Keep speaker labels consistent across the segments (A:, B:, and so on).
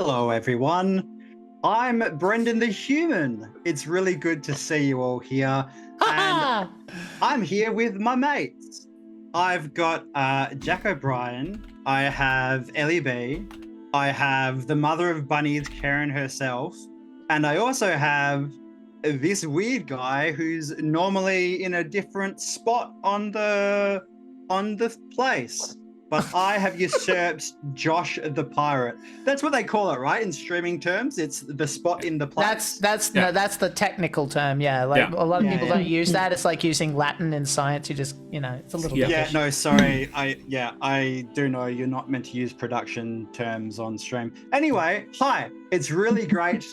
A: Hello, everyone. I'm Brendan the Human. It's really good to see you all here. And I'm here with my mates. I've got Jack O'Brien. I have Elibee. I have the mother of bunnies, Karen herself. And I also have this weird guy who's normally in a different spot on the place. But I have usurped Josh the Pirate. That's what they call it, right? In streaming terms, it's the spot in the place.
B: That's the technical term. Yeah, a lot of people don't use that. It's like using Latin in science. You just, it's a little bit.
A: Yeah, no, sorry. I do know you're not meant to use production terms on stream. Anyway, hi. It's really great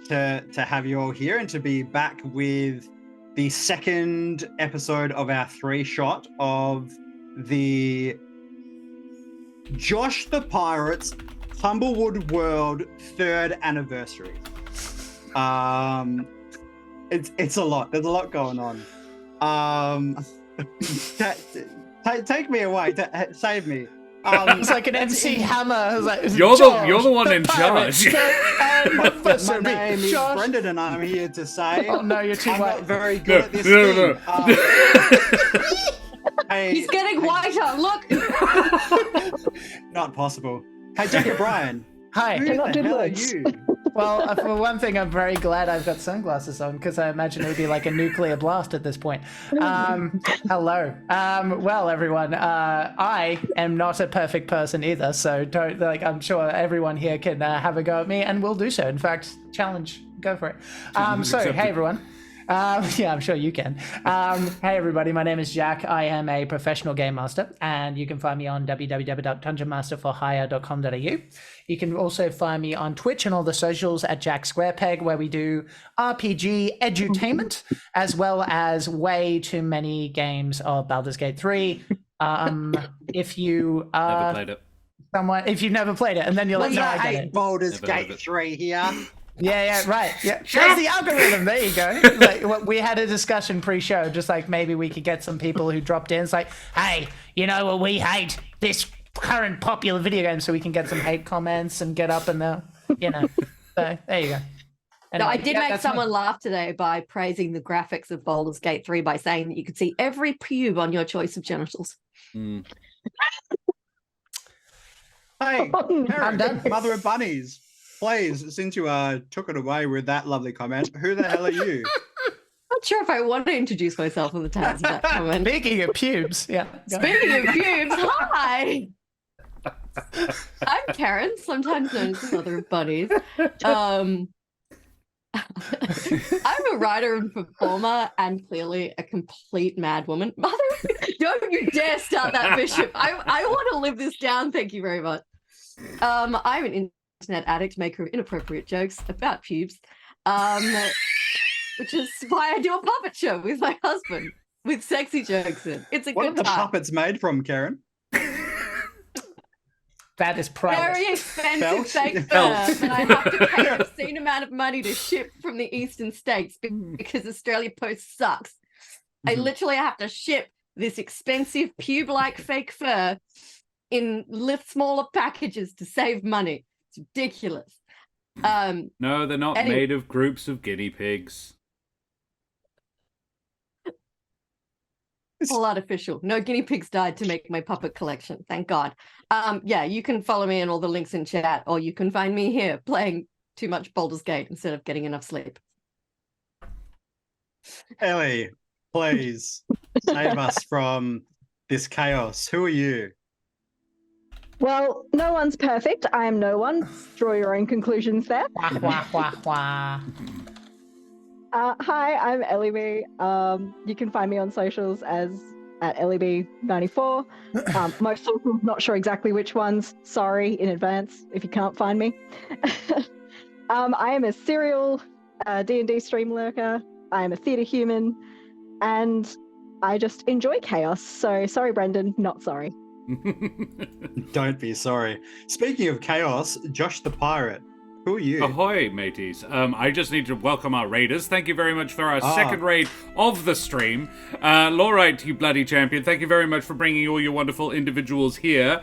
A: to have you all here and to be back with the second episode of our 3-shot of the Josh the Pirate's Humblewood World 3rd anniversary. It's a lot. There's a lot going on. Take me away. Save me.
B: It's like an MC Hammer. Like,
C: you're the one in charge.
A: My name is Brendan, and I'm here to say,
B: oh no, you're too
A: I'm
B: white.
A: not very good at this thing. Hey,
D: he's getting whiter. Look.
A: Not possible. Hey, Jack O'Brien.
B: Hi.
A: Who the hell are you?
B: Well, for one thing, I'm very glad I've got sunglasses on because I imagine it would be like a nuclear blast at this point. Hello. Well, everyone, I am not a perfect person either, so don't I'm sure everyone here can have a go at me, and will do so. In fact, challenge, go for it. Hey everyone. Yeah, I'm sure you can. Hey everybody, my name is Jack. I am a professional game master, and you can find me on www.dungeonmasterforhire.com.au. You can also find me on Twitch and all the socials at Jack Squarepeg, where we do RPG edutainment, as well as way too many games of Baldur's Gate 3. If you
C: never played it.
B: If you've never played it, and then you're like, no, I get it.
A: Baldur's Gate 3 here.
B: Yeah, right. Yeah, there's the algorithm. There you go. Like, we had a discussion pre-show, just like maybe we could get some people who dropped in. It's like, hey, you know what? We hate this current popular video game, so we can get some hate comments and get up in the, So there you go. Anyway,
D: no, I did make someone laugh today by praising the graphics of Baldur's Gate 3 by saying that you could see every pube on your choice of genitals.
A: Hey, I'm done. Mother of bunnies. Please, since you took it away with that lovely comment, who the hell are you?
D: Not sure if I want to introduce myself in the terms of that comment.
B: Speaking of pubes, yeah.
D: Speaking of pubes, hi! I'm Karen, sometimes known as the mother of bunnies. I'm a writer and performer, and clearly a complete madwoman. Mother, don't you dare start that, Bishop. I want to live this down, thank you very much. I'm an internet addict, maker of inappropriate jokes about pubes, which is why I do a puppet show with my husband with sexy jokes in. It's a
A: what
D: good
A: are the
D: time.
A: puppets made from, Karen?
B: That is private.
D: Very expensive fake fur, and I have to pay an obscene amount of money to ship from the eastern states because Australia Post sucks. I literally have to ship this expensive pube-like fake fur in smaller packages to save money. It's ridiculous.
C: No, they're not made of groups of guinea pigs.
D: All artificial. No guinea pigs died to make my puppet collection. Thank God. Yeah, you can follow me in all the links in chat, or you can find me here playing too much Baldur's Gate instead of getting enough sleep.
A: Ellie, please save us from this chaos. Who are you?
E: Well, no one's perfect. I am no one. Draw your own conclusions there.
B: Wah, wah, wah.
E: Hi, I'm Elibee. You can find me on socials as at Elibee94. Most socials, not sure exactly which ones. Sorry in advance if you can't find me. I am a serial D&D stream lurker. I am a theatre human, and I just enjoy chaos. So sorry, Brendan, not sorry.
A: Don't be sorry. Speaking of chaos, Josh the Pirate. Who are you?
C: Ahoy, mateys. I just need to welcome our raiders. Thank you very much for our second raid of the stream. Lorite, you bloody champion, thank you very much for bringing all your wonderful individuals here.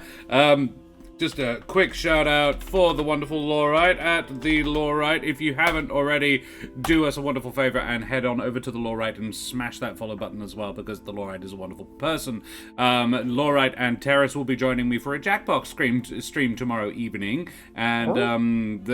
C: just a quick shout out for the wonderful Lorite at the Lorite. If you haven't already, do us a wonderful favor and head on over to the Lorite and smash that follow button as well, because the Lorite is a wonderful person. Lorite and Terrace will be joining me for a Jackbox stream tomorrow evening, and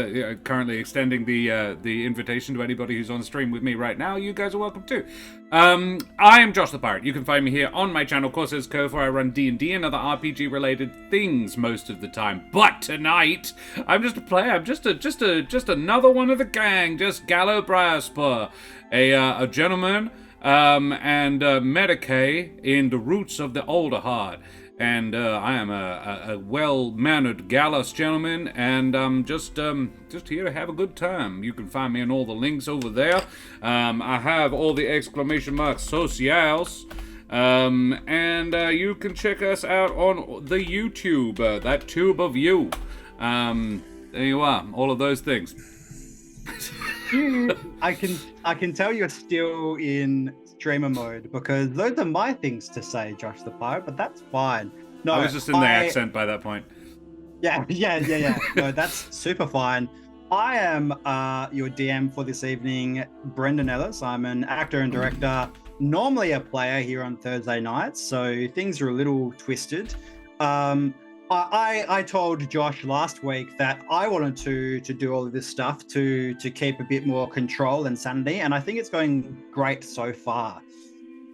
C: currently extending the invitation to anybody who's on stream with me right now. You guys are welcome too. I am Josh the Pirate. You can find me here on my channel, Corsairs Cove, where I run D&D and other RPG-related things most of the time. But tonight, I'm just a player. I'm just another one of the gang. Just Gallo Briarspur, a gentleman and Medicaid in the roots of the Alderheart. And I am a well-mannered, gallus gentleman, and I'm just here to have a good time. You can find me in all the links over there. I have all the exclamation marks socials, and you can check us out on the YouTube, that tube of you. There you are, all of those things.
A: I can tell you're still in streamer mode, because those are my things to say, Josh the Pirate, but that's fine. No,
C: I was just in the accent by that point.
A: Yeah. No, that's super fine. I am your DM for this evening, Brendan Ellis. I'm an actor and director, normally a player here on Thursday nights, so things are a little twisted. I told Josh last week that I wanted to do all of this stuff to keep a bit more control and sanity, and I think it's going great so far.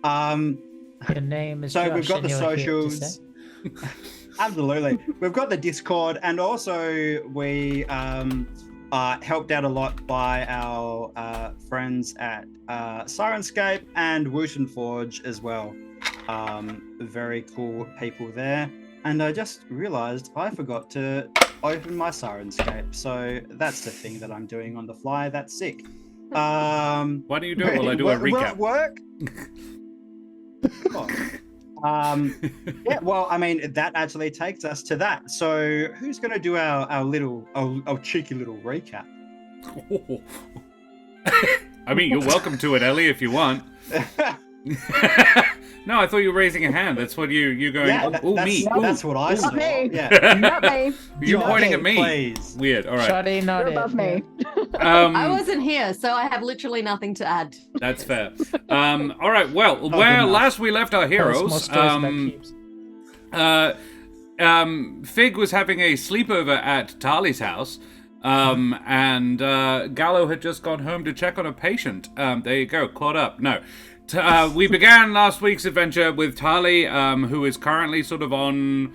B: Your name is
A: so
B: Josh,
A: we've got the
B: and you're here to
A: socials.
B: say?
A: Absolutely, we've got the Discord, and also we helped out a lot by our friends at Sirenscape and Wooten Forge as well. Very cool people there. And I just realized I forgot to open my Sirenscape. So that's the thing that I'm doing on the fly. That's sick.
C: Why don't you do it while I do a recap?
A: Work? Yeah, well, I mean, that actually takes us to that. So who's going to do our cheeky little recap?
C: I mean, you're welcome to it, Ellie, if you want. No, I thought you were raising a hand. That's what you going.
A: Yeah,
C: me.
A: That's what I saw.
E: Not me.
A: Yeah.
E: Not me.
C: You're pointing at me.
A: Please.
C: Weird. All right.
B: Shoddy, not
E: You're
B: it.
E: above me.
D: I wasn't here, so I have literally nothing to add.
C: That's fair. All right. Well,
A: Oh,
C: where
A: good
C: last we left our
B: Tell us more
C: heroes,
B: stories about cubes.
C: Fig was having a sleepover at Tali's house. And Gallo had just gone home to check on a patient. There you go, caught up. No. We began last week's adventure with Tali, who is currently sort of on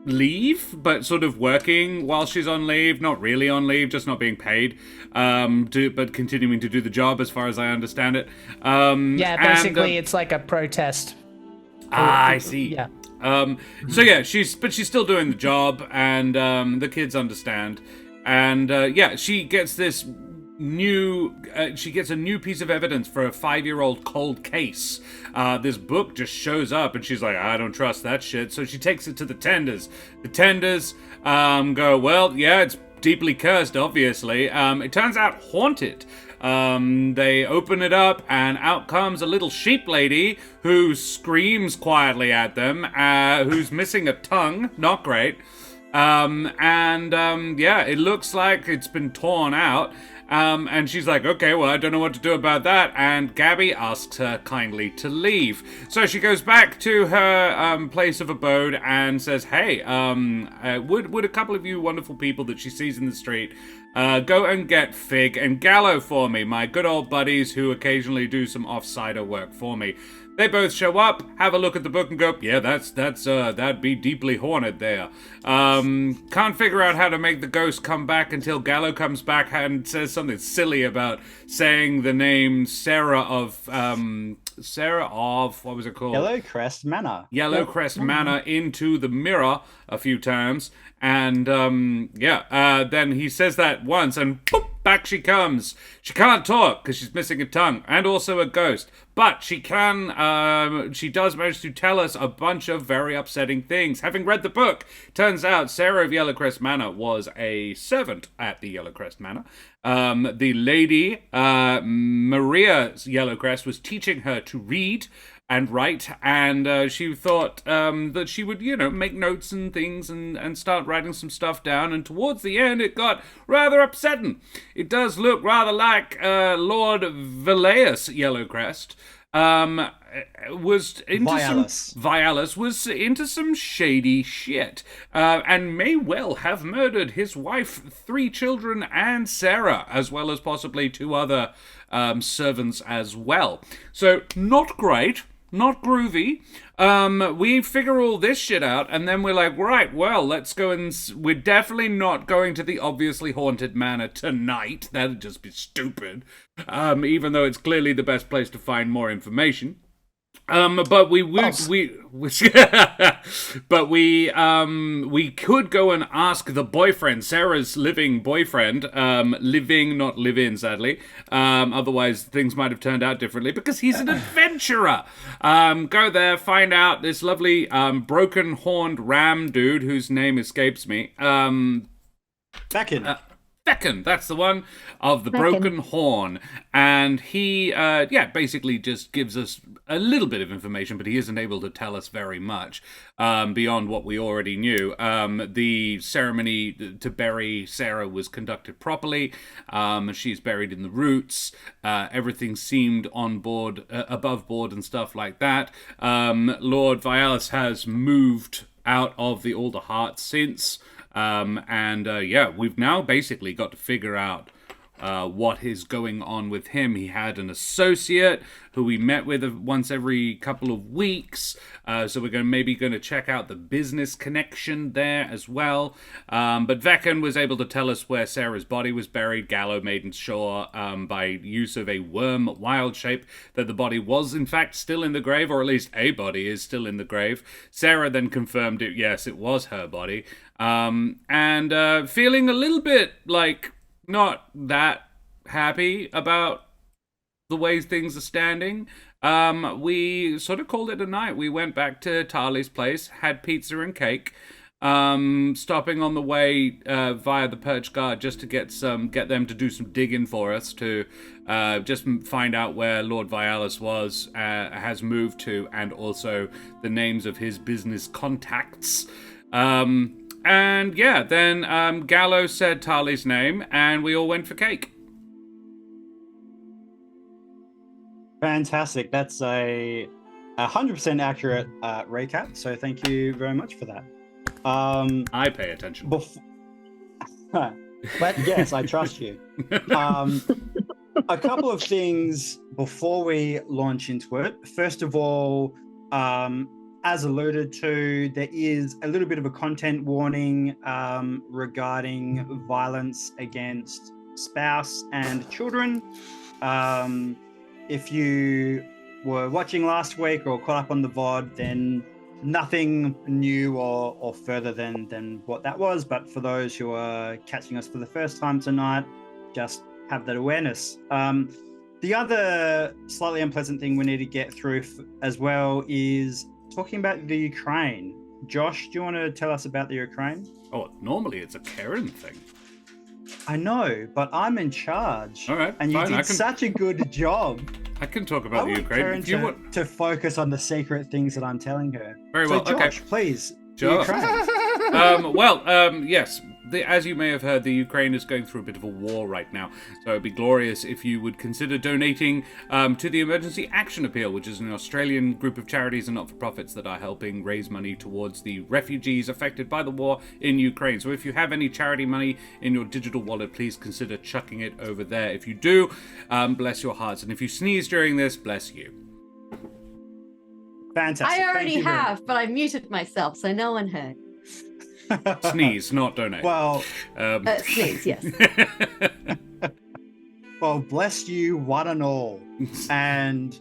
C: leave, but sort of working while she's on leave. Not really on leave, just not being paid, but continuing to do the job as far as I understand it.
B: Yeah, basically it's like a protest.
C: I see.
B: Yeah.
C: So yeah, she's still doing the job, and the kids understand. And yeah, she gets this new piece of evidence for a 5-year-old cold case. This book just shows up, and she's like, I don't trust that shit. So she takes it to the tenders. The tenders go, well, yeah, it's deeply cursed, obviously. It turns out haunted. They open it up, and out comes a little sheep lady who screams quietly at them, who's missing a tongue. Not great. Yeah, it looks like it's been torn out. And she's like, okay, well, I don't know what to do about that. And Gabby asks her kindly to leave. So she goes back to her place of abode and says, hey, would a couple of you wonderful people that she sees in the street go and get Fig and Gallo for me, my good old buddies who occasionally do some off-cider work for me. They both show up, have a look at the book, and go, yeah, that'd be deeply haunted there. Can't figure out how to make the ghost come back until Gallo comes back and says something silly about saying the name Sarah of, what was it called?
A: Yellowcrest Manor.
C: Yellowcrest Manor into the mirror a few times. And, then he says that once, and boop, back she comes. She can't talk, because she's missing a tongue, and also a ghost. But she does manage to tell us a bunch of very upsetting things. Having read the book, turns out Sarah of Yellowcrest Manor was a servant at the Yellowcrest Manor. The lady, Maria Yellowcrest, was teaching her to read, and write, and she thought that she would, make notes and things and start writing some stuff down, and towards the end it got rather upsetting. It does look rather like Lord Yellowcrest was into Vialis was into some shady shit, and may well have murdered his wife, 3 children, and Sarah, as well as possibly 2 other servants as well. So not great, not groovy. We figure all this shit out, and then we're like, right, well, let's go and... We're definitely not going to the obviously haunted manor tonight. That'd just be stupid. Even though it's clearly the best place to find more information. But we would, but we could go and ask the boyfriend, Sarah's living boyfriend, living, not live in, sadly. Otherwise things might have turned out differently because he's an adventurer. Go there, find out this lovely, broken horned ram dude whose name escapes me. Feckin, that's the one, of the broken horn. And he, basically just gives us a little bit of information, but he isn't able to tell us very much beyond what we already knew. The ceremony to bury Sarah was conducted properly. She's buried in the roots. Everything seemed on board, above board and stuff like that. Lord Vialis has moved out of the Alderheart since. We've now basically got to figure out what is going on with him. He had an associate who we met with once every couple of weeks, so we're maybe going to check out the business connection there as well. But Veckan was able to tell us where Sarah's body was buried. Gallo made sure by use of a worm wild shape that the body was in fact still in the grave, or at least a body is still in the grave. Sarah then confirmed it, yes, it was her body. Feeling a little bit like not that happy about the way things are standing. We sort of called it a night. We went back to Tali's place, had pizza and cake, stopping on the way via the Perch Guard just to get them to do some digging for us to just find out where Lord Vialis has moved to, and also the names of his business contacts. Then Gallo said Tali's name, and we all went for cake.
A: Fantastic. That's a 100% accurate recap, so thank you very much for that.
C: I pay attention.
A: But yes, I trust you. A couple of things before we launch into it. First of all, as alluded to, there is a little bit of a content warning regarding violence against spouse and children. If you were watching last week or caught up on the VOD, then nothing new or further than what that was. But for those who are catching us for the first time tonight, just have that awareness. The other slightly unpleasant thing we need to get through as well is talking about the Ukraine. Josh, do you want to tell us about the Ukraine?
C: Oh, normally it's a Karen thing.
A: I know, but I'm in charge.
C: All right,
A: and you did such a good job.
C: I can talk about the Ukraine.
A: Karen if you want to focus on the secret things that I'm telling her.
C: Very well.
A: So Josh,
C: okay.
A: Please.
C: Sure.
A: Ukraine.
C: Yes. As you may have heard, the Ukraine is going through a bit of a war right now. So it'd be glorious if you would consider donating to the Emergency Action Appeal, which is an Australian group of charities and not-for-profits that are helping raise money towards the refugees affected by the war in Ukraine. So if you have any charity money in your digital wallet, please consider chucking it over there. If you do, bless your hearts. And if you sneeze during this, bless you.
A: Fantastic.
D: I already have, but I muted myself, so no one heard.
C: Sneeze, not donate.
A: Well,
D: sneeze, yes.
A: Well, bless you one and all, and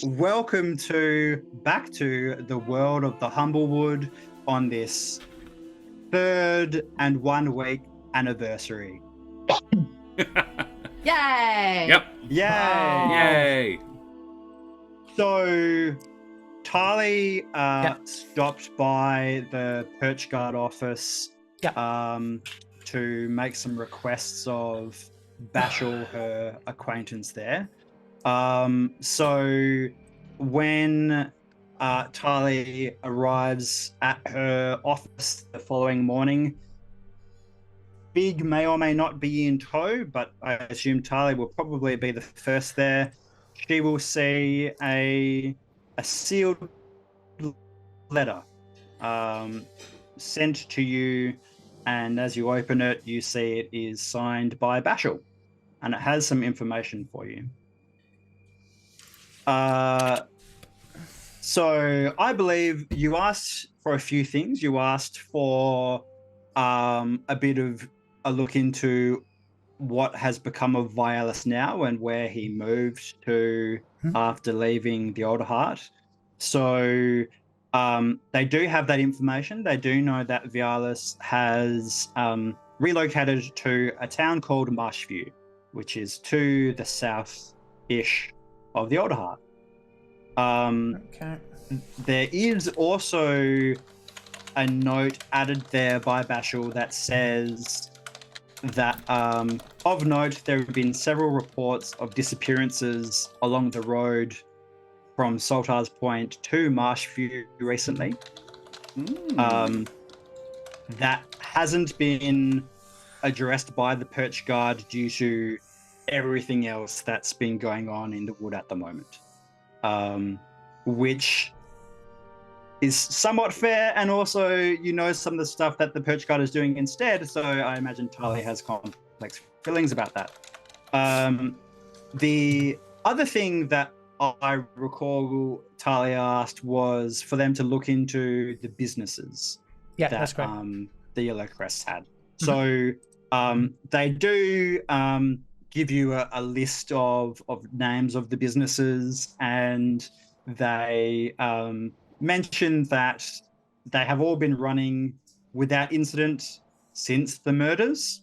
A: welcome back to the world of the Humblewood on this 3rd and 1 week anniversary.
D: Yay!
C: Yep.
A: Yay!
C: Oh. Yay!
A: So, Tali stopped by the Perch Guard office to make some requests of Bashal, her acquaintance there. So when Tali arrives at her office the following morning, Big may or may not be in tow, but I assume Tali will probably be the first there. She will see a sealed letter sent to you, and as you open it, you see it is signed by Bashal, and it has some information for you. So I believe you asked for a few things. You asked for a bit of a look into what has become of Ellis now and where he moved to after leaving the Alderheart. So they do have that information. They do know that Ellis has relocated to a town called Marshview, which is to the south-ish of the Alderheart.
B: Okay.
A: There is also a note added there by Bashal that says that, of note, there have been several reports of disappearances along the road from Saltar's Point to Marshview recently. That hasn't been addressed by the Perch Guard due to everything else that's been going on in the wood at the moment. Which is somewhat fair, and also some of the stuff that the Perch Guard is doing instead, so I imagine Tali has complex feelings about that. The other thing that I recall Tali asked was for them to look into the businesses
B: that's great.
A: the Yellowcrest had. So they do give you a list of names of the businesses, and they mention that they have all been running without incident since the murders.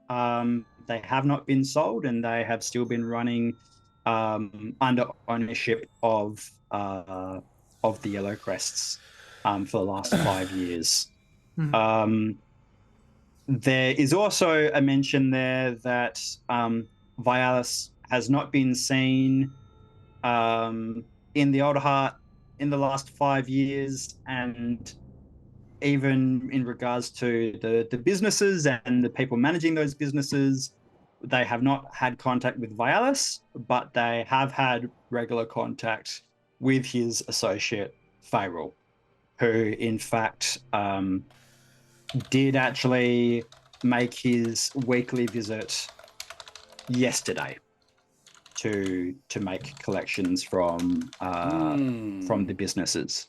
A: They have not been sold, and they have still been running under ownership of the Yellowcrests for the last 5 years. There is also a mention there that Ellis has not been seen in the Alderheart in the last 5 years, and even in regards to the businesses and the people managing those businesses, they have not had contact with Ellis, but they have had regular contact with his associate Farrell, who in fact did actually make his weekly visit yesterday to make collections from the businesses,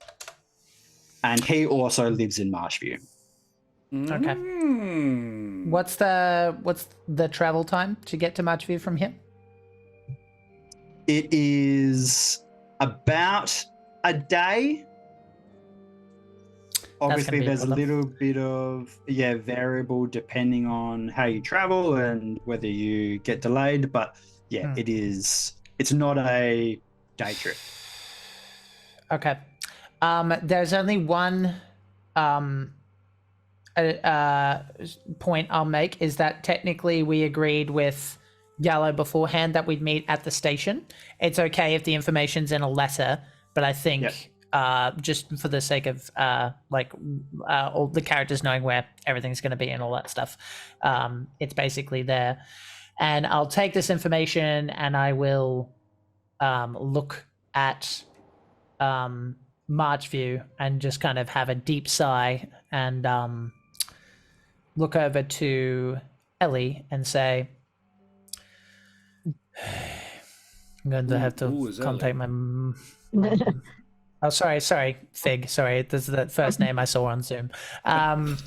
A: and he also lives in Marshview.
B: Okay. What's the travel time to get to Marshview from here?
A: It is about a day. Obviously, there's a little bit of variable depending on how you travel and whether you get delayed, but it's not a day trip.
B: Okay. There's only one point I'll make, is that technically we agreed with Yellow beforehand that we'd meet at the station. It's okay if the information's in a letter, but I think just for the sake of all the characters knowing where everything's going to be and all that stuff, it's basically there. And I'll take this information and I will look at Marshview and just kind of have a deep sigh and look over to Ellie and say, I'm going to have to contact my... Oh, sorry, Fig. Sorry, this is the first name I saw on Zoom. I'm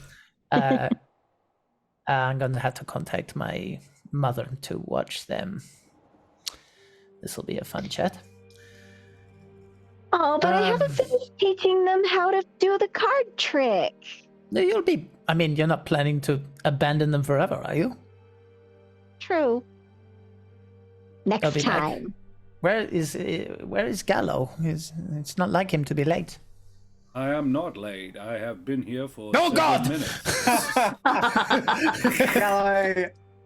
B: going to have to contact my mother to watch them. This will be a fun chat.
F: Oh, but I haven't finished teaching them how to do the card trick.
B: You're not planning to abandon them forever, are you?
F: True. Next
B: They'll be
F: time.
B: back. Where is Gallo? It's not like him to be late.
C: I am not late. I have been here for 7 minutes.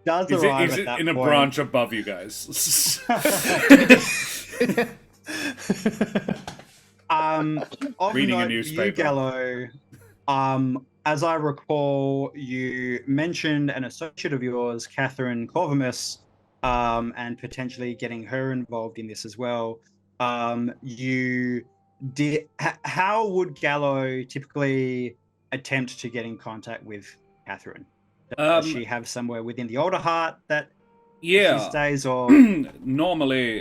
A: Gallo does arrive at that
C: in a
A: point.
C: branch above you guys.
A: Of
C: Reading a
A: note,
C: newspaper.
A: You, Gallo, as I recall, you mentioned an associate of yours, Catherine Corvamus, and potentially getting her involved in this as well. You did. How would Gallo typically attempt to get in contact with Catherine? Does she have somewhere within the Alderheart that she stays, or
C: normally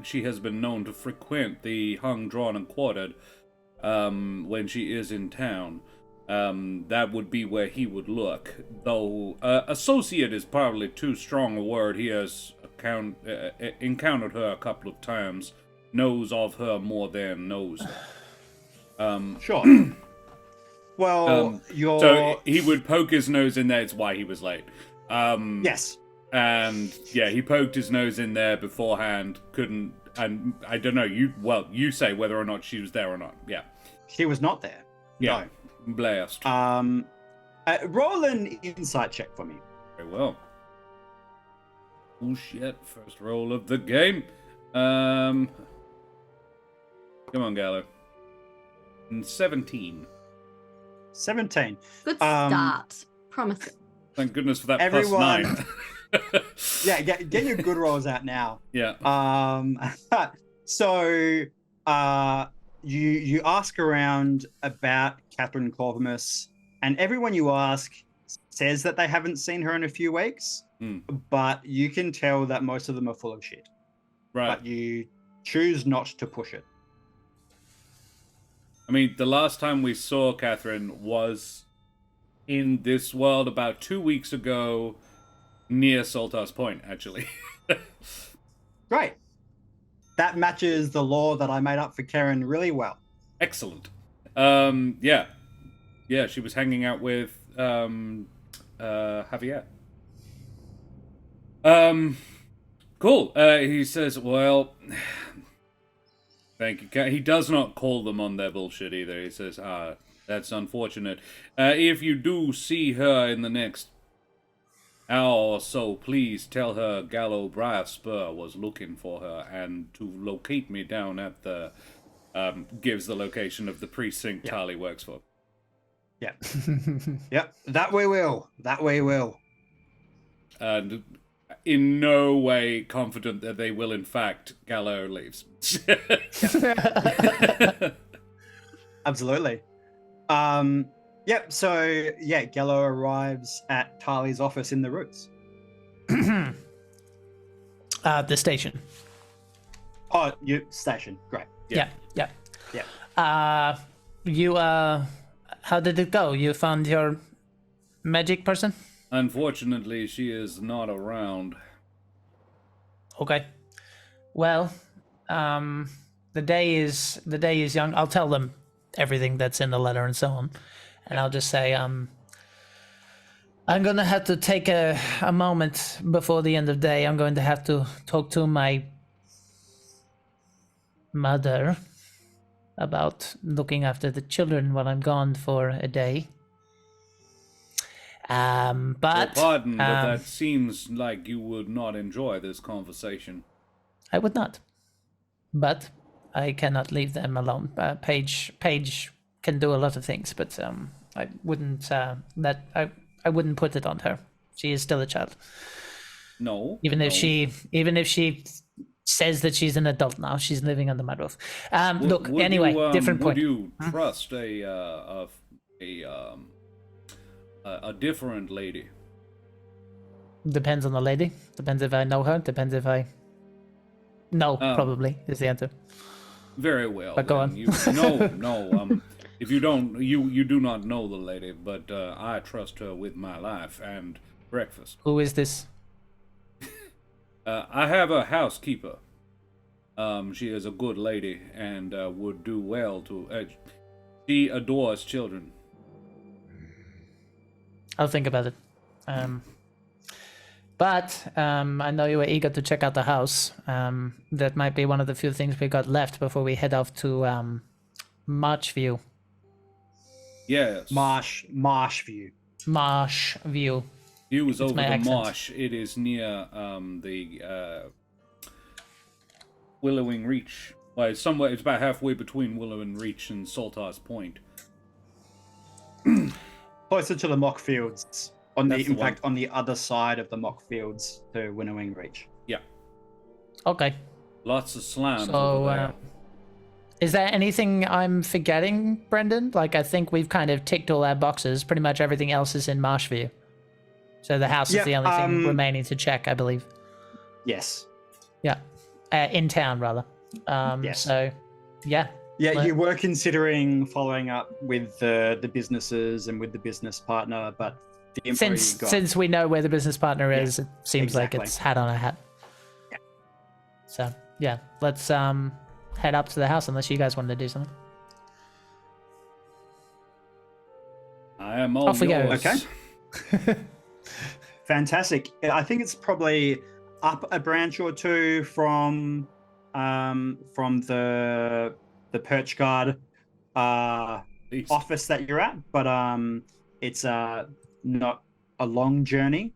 C: she has been known to frequent the hung, drawn, and quartered when she is in town. That would be where he would look. Though associate is probably too strong a word. He has encountered her a couple of times, knows of her more than knows.
A: Sure. Well,
C: so he would poke his nose in there. It's why he was late.
A: Yes.
C: And yeah, he poked his nose in there beforehand. Couldn't, and I don't know. You say whether or not she was there or not. Yeah,
A: she was not there.
C: Yeah,
A: no.
C: Blast.
A: Roll an insight check for me.
C: Very well. Oh shit! First roll of the game. Come on, Gallo. 17.
A: 17.
D: Good start. Promising.
C: Thank goodness for that
A: everyone,
C: +9.
A: Yeah, get your good rolls out now.
C: Yeah.
A: So you ask around about Catherine Corvamus, and everyone you ask says that they haven't seen her in a few weeks, but you can tell that most of them are full of shit.
C: Right.
A: But you choose not to push it.
C: I mean, the last time we saw Catherine was in this world about 2 weeks ago, near Saltar's Point, actually.
A: Great. That matches the lore that I made up for Karen really well.
C: Excellent. Yeah. Yeah, she was hanging out with Javier. Cool. He says, well, thank you. He does not call them on their bullshit either. He says, that's unfortunate. If you do see her in the next hour or so, please tell her Gallo Briarspur was looking for her and to locate me down at the... gives the location of the precinct Tali works for.
A: Yep. Yep. That we will. That we will.
C: And in no way confident that they will, in fact, Gallo leaves.
A: Absolutely. Yep. So yeah, Gallo arrives at Tali's office in the Roots.
B: The station.
A: Oh, you station. Great.
B: Yeah. You how did it go? You found your magic person?
C: Unfortunately, she is not around.
B: Okay. Well, the day is young. I'll tell them everything that's in the letter and so on, and I'll just say I'm gonna have to take a moment before the end of the day. I'm going to have to talk to my mother about looking after the children while I'm gone for a day. But
C: pardon, but that seems like you would not enjoy this conversation.
B: I would not. But I cannot leave them alone. Paige can do a lot of things, but I wouldn't I wouldn't put it on her. She is still a child.
C: No.
B: Even if she says that she's an adult now, she's living under my roof. Look, anyway, different point.
C: Would you trust a different lady?
B: Depends on the lady. Depends if I know her. Depends if I... No, probably, is the answer.
C: Very well.
B: But go on.
C: No. If you don't, you do not know the lady, but I trust her with my life and breakfast.
B: Who is this?
C: I have a housekeeper. She is a good lady and would do well to... she adores children.
B: I'll think about it. But I know you were eager to check out the house. That might be one of the few things we got left before we head off to Marshview.
C: Yes.
A: Marshview.
B: Marshview.
C: Views over the
B: accent.
C: marsh. It is near the Willowing Reach. Well, it's about halfway between Willow and Reach and Saltar's Point.
A: Closer to the mock fields. On
C: That's the one.
A: on the other side of the mock fields to Winnowing Reach.
C: Yeah.
B: Okay.
C: Lots of slams
B: So,
C: over there.
B: is there anything I'm forgetting, Brendan? Like, I think we've kind of ticked all our boxes. Pretty much everything else is in Marshview. So the house is the only thing remaining to check, I believe.
A: Yes.
B: Yeah. In town, rather.
A: Yes.
B: So, yeah.
A: Yeah, you were considering following up with the businesses and with the business partner, but the info you got...
B: Since we know where the business partner is, it seems like it's hat on a hat.
A: Yeah.
B: So, yeah. Let's head up to the house unless you guys wanted to do something.
C: I am all
B: Off we go.
C: yours.
A: Okay. Fantastic. I think it's probably up a branch or two from the perch guard office that you're at, but it's not a long journey.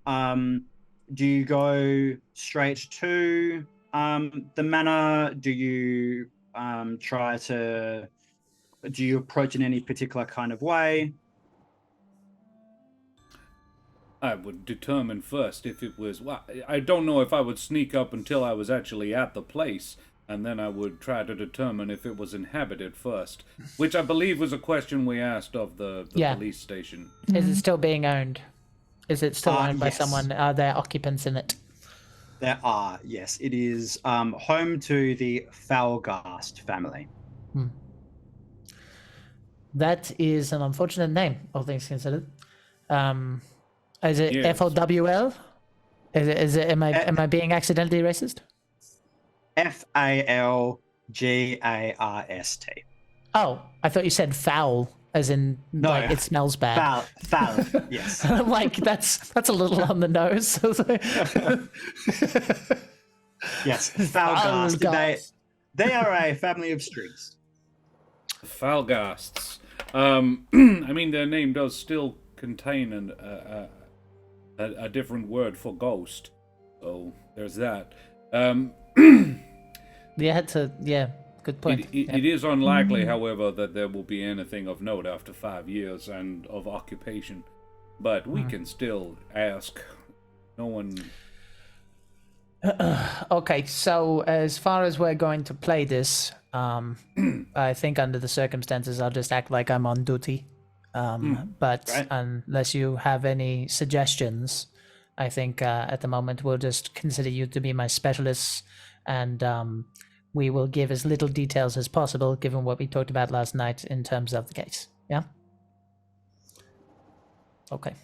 A: Do you go straight to the manor? Do you do you approach in any particular kind of way?
C: I would determine first if it was... Well, I don't know if I would sneak up until I was actually at the place, and then I would try to determine if it was inhabited first, which I believe was a question we asked of the police station.
B: Is it still being owned? Is it still owned by
A: yes.
B: someone? Are there occupants in it?
A: There are, yes. It is home to the Falgast family.
B: That is an unfortunate name, all things considered. Is it
C: Yes.
B: FLWL? Is it? Am I being accidentally racist?
A: Falgarst.
B: Oh, I thought you said foul, as in
A: No.
B: like it smells bad.
A: Foul, yes.
B: Like that's a little on the nose.
A: Yes, Falgast.
B: Falgast.
A: They are a family of streaks.
C: Falgasts. I mean, their name does still contain a different word for ghost. So there's that.
B: Good point.
C: It is unlikely, however, that there will be anything of note after 5 years and of occupation. But we can still ask. No one...
B: Okay, so as far as we're going to play this, I think under the circumstances, I'll just act like I'm on duty. But
A: right.
B: unless you have any suggestions, I think at the moment we'll just consider you to be my specialists, and we will give as little details as possible, given what we talked about last night in terms of the case. Yeah. Okay.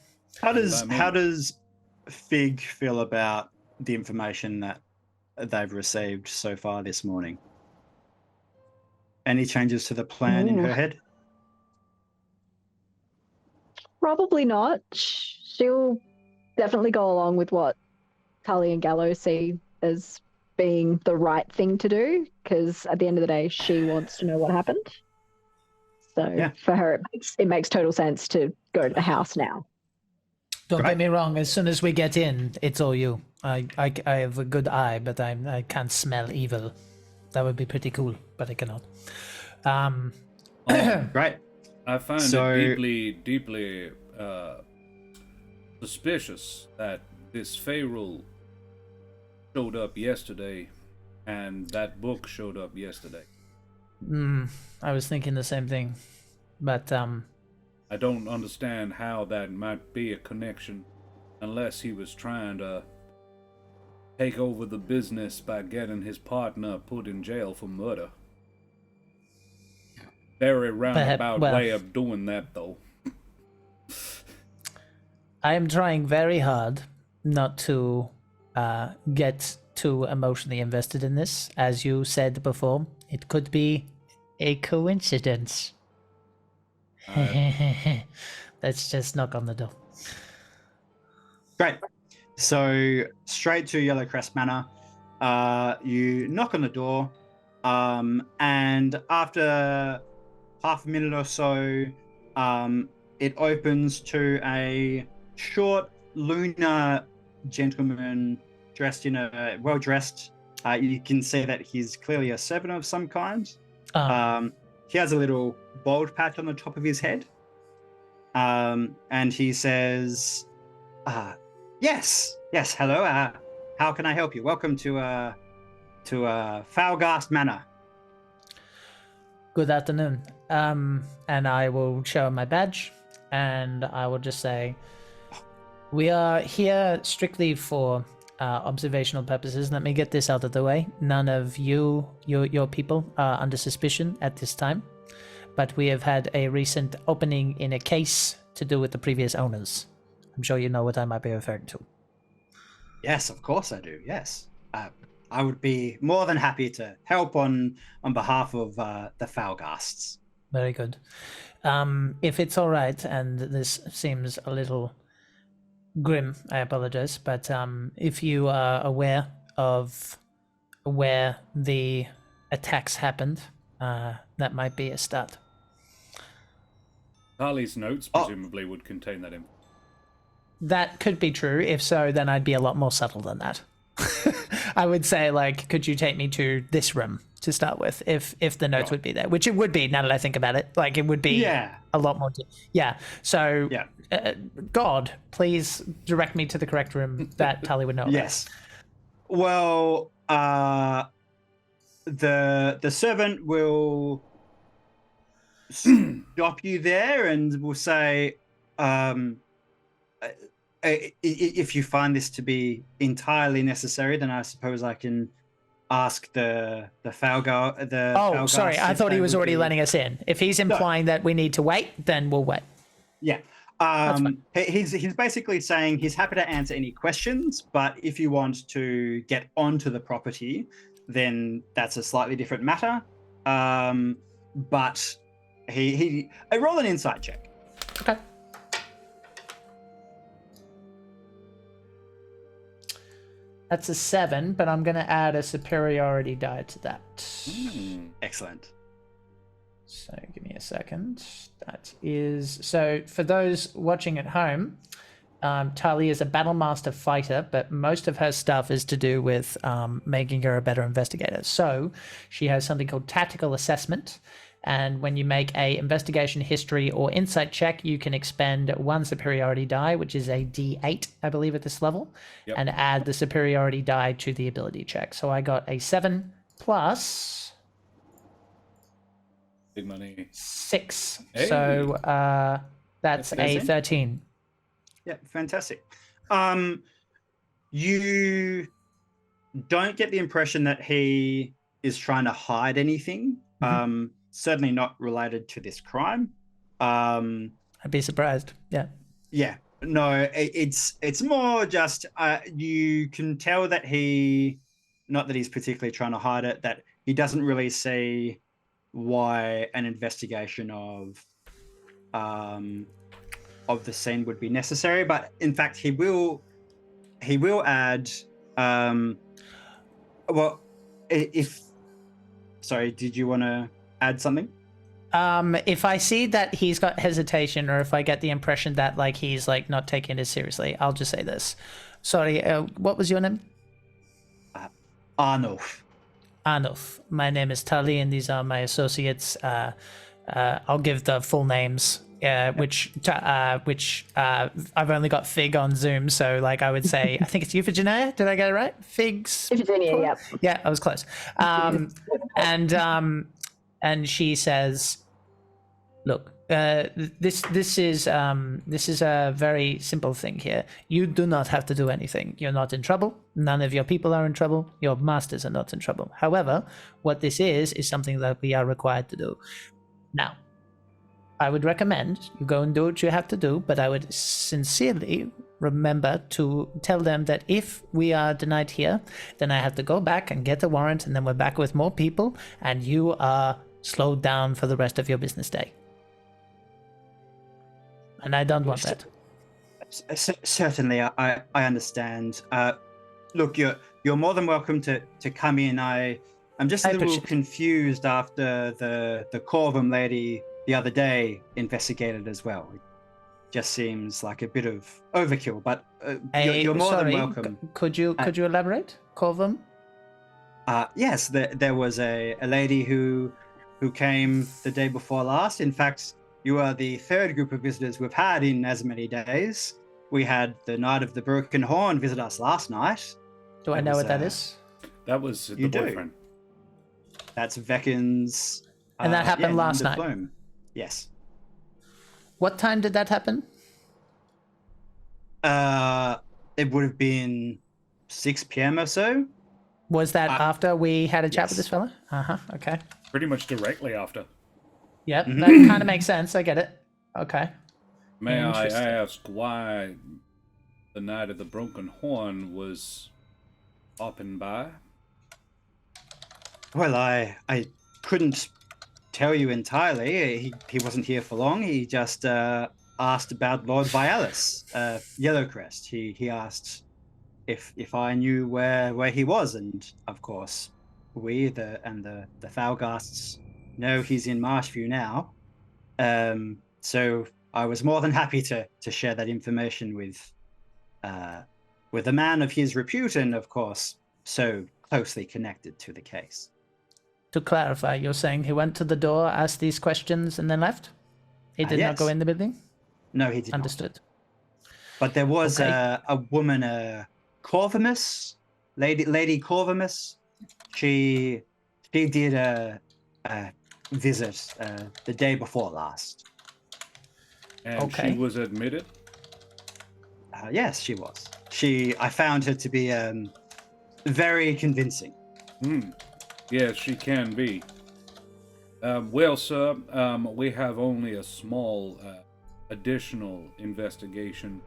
A: How does Fig feel about the information that they've received so far this morning? Any changes to the plan in her head?
E: Probably not. She'll definitely go along with what Tali and Gallo see as being the right thing to do, because at the end of the day, she wants to know what happened. So for her, it makes total sense to go to the house now.
B: Don't get me wrong. As soon as we get in, it's all you. I have a good eye, but I can't smell evil. That would be pretty cool, but I cannot.
A: Great.
C: I find it deeply suspicious that this Pharaoh showed up yesterday, and that book showed up yesterday.
B: I was thinking the same thing, but
C: I don't understand how that might be a connection, unless he was trying to take over the business by getting his partner put in jail for murder. Very roundabout way of doing that, though.
B: I am trying very hard not to get too emotionally invested in this. As you said before, it could be a coincidence. Let's just knock on the door.
A: Great. So straight to Yellowcrest Manor. You knock on the door, and after half a minute or so, it opens to a short lunar gentleman dressed in a well-dressed You can see that he's clearly a servant of some kind.
B: Oh.
A: He has a little bald patch on the top of his head. And he says, yes, hello. How can I help you? Welcome to Falgast Manor.
B: Good afternoon. And I will show him my badge, and I will just say, we are here strictly for observational purposes. Let me get this out of the way. None of your people are under suspicion at this time, but we have had a recent opening in a case to do with the previous owners. I'm sure you know what I might be referring to.
A: Yes, of course I do. Yes. I would be more than happy to help on behalf of the Falgasts.
B: Very good. If it's all right, and this seems a little grim, I apologize, but if you are aware of where the attacks happened, that might be a start.
C: Tali's notes presumably would contain that info.
B: That could be true. If so, then I'd be a lot more subtle than that. I would say, like, could you take me to this room to start with, if the notes would be there, which it would be now that I think about it. Like, it would be a lot more. So, God, please direct me to the correct room that Tali would know about.
A: Yes. Well, the servant will stop you there and will say, if you find this to be entirely necessary, then I suppose I can ask the Falgar.
B: Oh, sorry, I thought he was already letting us in. If he's implying that we need to wait, then we'll wait.
A: Yeah. He's basically saying he's happy to answer any questions, but if you want to get onto the property, then that's a slightly different matter. But I roll an insight check.
B: Okay. That's a 7, but I'm going to add a superiority die to that.
A: Excellent.
B: So give me a second. That is... So for those watching at home, Tali is a battlemaster fighter, but most of her stuff is to do with making her a better investigator. So she has something called tactical assessment. And when you make a investigation history or insight check, you can expend 1 superiority die, which is a D8, I believe, at this level, and add the superiority die to the ability check. So I got a 7 plus
C: big money
B: 6.
C: Hey.
B: So that's a 13.
A: Yeah, fantastic. You don't get the impression that he is trying to hide anything. Certainly not related to this crime.
B: I'd be surprised. Yeah.
A: Yeah. No, it's more just you can tell that not that he's particularly trying to hide it, that he doesn't really see why an investigation of the scene would be necessary. But in fact, he will add. Sorry, did you want to add something?
B: If I see that he's got hesitation, or if I get the impression that like he's like not taking it seriously, I'll just say this. Sorry, what was your name?
A: Arnulf.
B: Arnulf. My name is Tali, and these are my associates. I'll give the full names, which I've only got Fig on Zoom, so like I would say, I think it's Euphigenia. Did I get it right? Figs.
E: Euphigenia, yep.
B: Yeah, I was close. And she says, "Look, this is a very simple thing here. You do not have to do anything. You're not in trouble. None of your people are in trouble. Your masters are not in trouble. However, what this is something that we are required to do. Now, I would recommend you go and do what you have to do, but I would sincerely remember to tell them that if we are denied here, then I have to go back and get a warrant, and then we're back with more people, and you are slowed down for the rest of your business day. And I don't want that."
A: Certainly, I understand. Look, you're more than welcome to come in. I'm just a little confused after the Corvum lady the other day investigated as well. It just seems like a bit of overkill, but you're more than welcome.
B: Could you elaborate, Corvum?
A: Yes, there was a lady who came the day before last. In fact, you are the third group of visitors we've had in as many days. We had the Knight of the Broken Horn visit us last night.
B: Do I know what that is?
C: That was the
A: You do.
C: boyfriend.
A: That's Vecken's.
B: And that happened last night?
A: Plume. Yes.
B: What time did that happen?
A: It would have been 6 p.m. or so.
B: Was that after we had a chat with
A: yes.
B: this fella? Okay.
C: Pretty much directly after.
B: Yep, that kind of makes sense. I get it. Okay.
C: May I
B: Interesting.
C: ask why the Knight of the Broken Horn was hopping by?
A: Well, I couldn't tell you entirely. He wasn't here for long. He just asked about Lord Ellis, Yellowcrest. He asked if I knew where he was, and of course, the Falgasts know he's in Marshview now. So I was more than happy to share that information with a man of his repute, and of course, so closely connected to the case.
B: To clarify, you're saying he went to the door, asked these questions, and then left? He did not
A: Yes.
B: go in the building?
A: No, he did not.
B: Understood.
A: But there was
B: Okay.
A: a woman, Corvamus, Lady Corvamus. She did a visit the day before last.
C: And
B: Okay.
C: she was admitted?
A: Yes, she was. I found her to be very convincing.
C: Yes, she can be. Well, sir, we have only a small additional investigation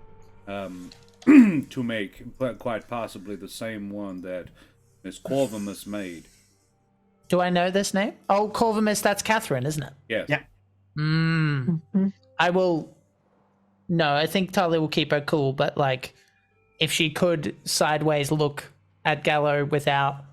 C: to make, but quite possibly the same one that Miss Corvamus made.
B: Do I know this name? Oh, Corvamus, that's Catherine, isn't it?
C: Yes.
A: Yeah.
B: I will... No, I think Tali will keep her cool, but, like, if she could sideways look at Gallo without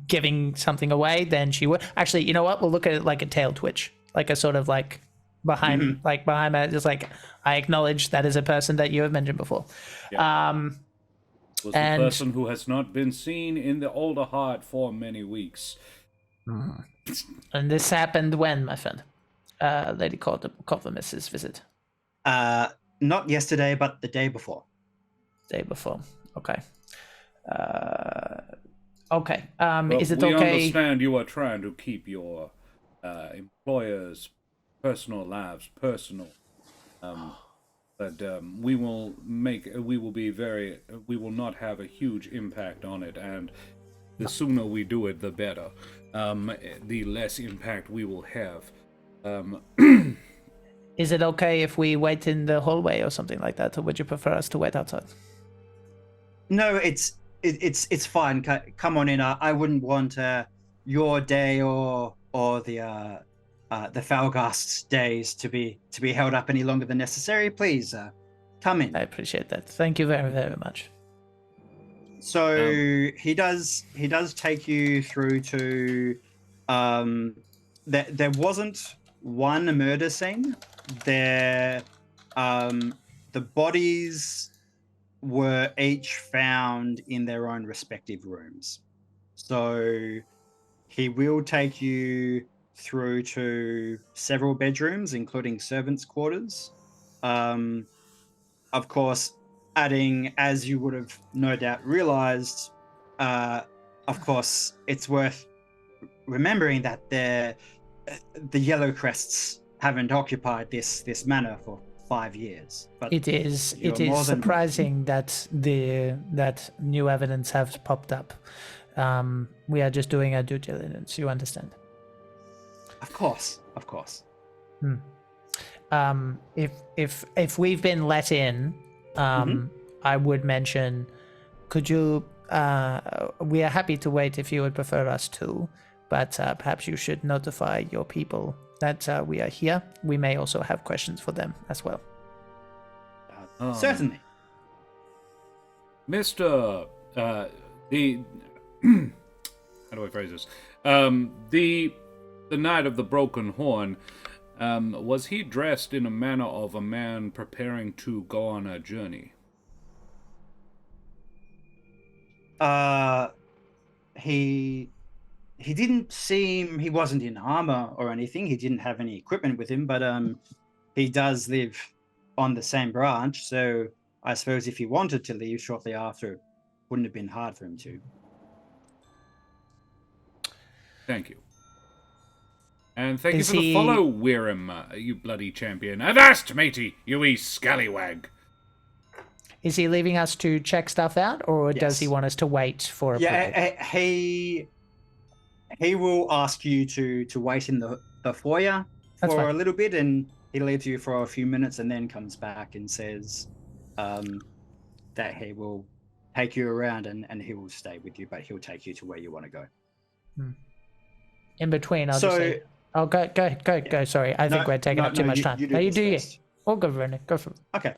B: giving something away, then she would. Actually, you know what? We'll look at it like a tail twitch. Like a sort of, like, behind her, just like, I acknowledge that is a person that you have mentioned before.
C: Yeah. Was the
B: and-
C: person who has not been seen in the Alderheart for many weeks.
B: And this happened when, my friend? Lady Corvamus's visit.
A: Not yesterday, but the day before.
B: Day before. Okay. Okay.
C: Well,
B: Is it
C: we
B: okay?
C: understand you are trying to keep your employers' personal lives personal, but we will not have a huge impact on it, and the sooner we do it, the better. The less impact we will have.
B: Is it okay if we wait in the hallway or something like that, or would you prefer us to wait outside?
A: No, it's fine. Come on in. I wouldn't want your day or the Falgast's days to be held up any longer than necessary. Please, come in.
B: I appreciate that. Thank you very, very much.
A: So he does take you through to there wasn't one murder scene. The bodies were each found in their own respective rooms. So he will take you through to several bedrooms, including servants' quarters. Of course, adding, as you would have no doubt realized, of course, it's worth remembering that the Yellowcrests haven't occupied this manor for 5 years. But
B: It is
A: you're more than-
B: surprising that that new evidence has popped up. We are just doing our due diligence. You understand?
A: Of course.
B: If we've been let in, I would mention, could you? We are happy to wait if you would prefer us to, but perhaps you should notify your people that we are here. We may also have questions for them as well.
A: Certainly.
C: Mr. The how do I phrase this? The Knight of the Broken Horn, was he dressed in a manner of a man preparing to go on a journey?
A: he didn't seem, he wasn't in armor or anything. He didn't have any equipment with him, but he does live on the same branch. So I suppose if he wanted to leave shortly after, it wouldn't have been hard for him to.
C: Thank you. And thank
B: Is
C: you for the
B: he-
C: follow, Wirram, you bloody champion. Avast, matey, you wee scallywag.
B: Is he leaving us to check stuff out, or does he
A: Yes.
B: want us to wait for approval?
A: Yeah, he will ask you to wait in the foyer
B: That's
A: for
B: fine.
A: a little bit, and he leaves you for a few minutes, and then comes back and says that he will take you around and he will stay with you, but he'll take you to where you want to go.
B: In between, I'll just say, "Oh, go. Sorry, I think we're taking up too much time."
A: You
B: No, you
A: this
B: do you.
A: first.
B: We'll go, Brendan. Go for it.
A: Okay.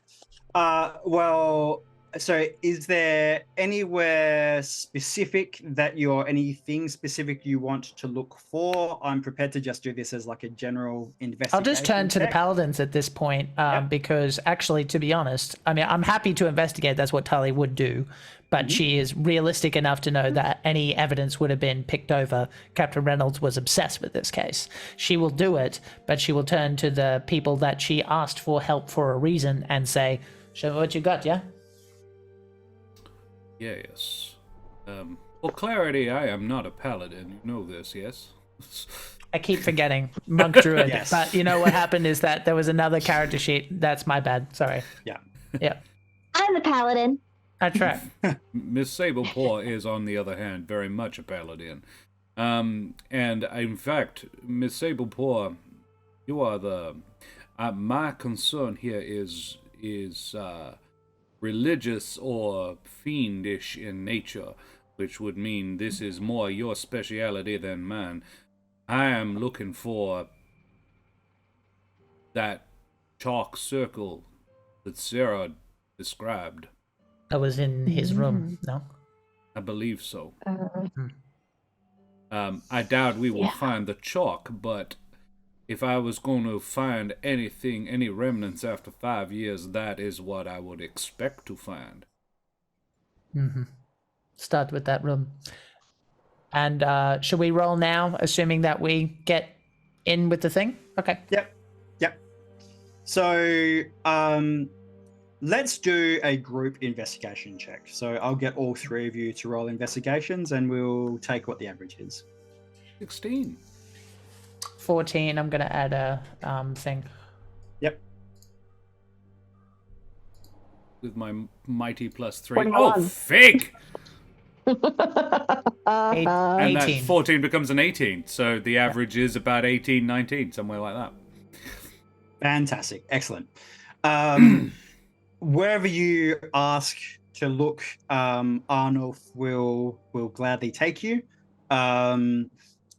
A: Well, so is there anywhere specific anything specific you want to look for? I'm prepared to just do this as like a general investigation.
B: I'll just turn to the
A: check.
B: paladins at this point, because actually, to be honest, I mean, I'm happy to investigate. That's what Tali would do, but she is realistic enough to know that any evidence would have been picked over. Captain Reynolds was obsessed with this case. She will do it, but she will turn to the people that she asked for help for a reason and say, "Show me what you got, yeah?"
C: Yes. For clarity, I am not a paladin. You know this, yes?
B: I keep forgetting. Monk Druid.
A: Yes.
B: But you know what happened is that there was another character sheet. That's my bad. Sorry.
A: Yeah.
B: Yeah.
F: I'm the paladin.
B: I try.
C: Miss Sablepaw is, on the other hand, very much a paladin. And in fact, Miss Sablepaw, you are the... my concern here is religious or fiendish in nature, which would mean this is more your speciality than mine. I am looking for that chalk circle that Sarah described.
B: That was in his room, no?
C: I believe so. I doubt we will find the chalk, but if I was going to find anything, any remnants after 5 years, that is what I would expect to find.
B: Start with that room. And should we roll now, assuming that we get in with the thing? Okay.
A: Yep. So let's do a group investigation check. So I'll get all three of you to roll investigations, and we'll take what the average is.
C: 16.
B: 14, I'm going to add a thing.
A: Yep.
C: With my mighty +3.
E: 21.
C: Oh, fake! And that
B: 18.
C: 14 becomes an 18, so the average is about 18, 19, somewhere like that.
A: Fantastic. Excellent. Wherever you ask to look, Arnulf will gladly take you.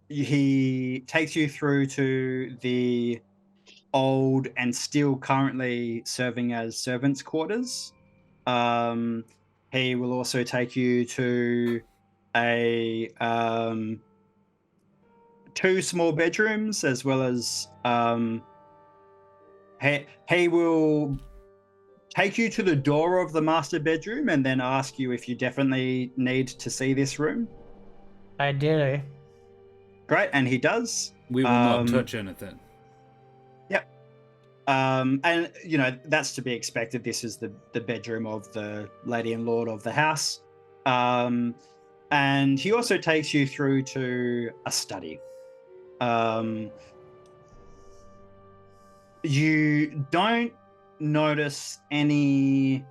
A: He takes you through to the old and still currently serving as servants' quarters. He will also take you to a 2 small bedrooms, as well as he will take you to the door of the master bedroom and then ask you if you definitely need to see this room.
B: Ideally.
A: Great, and he does.
C: We will not touch anything.
A: Yep. And, you know, that's to be expected. This is the bedroom of the lady and lord of the house. And he also takes you through to a study. You don't notice any...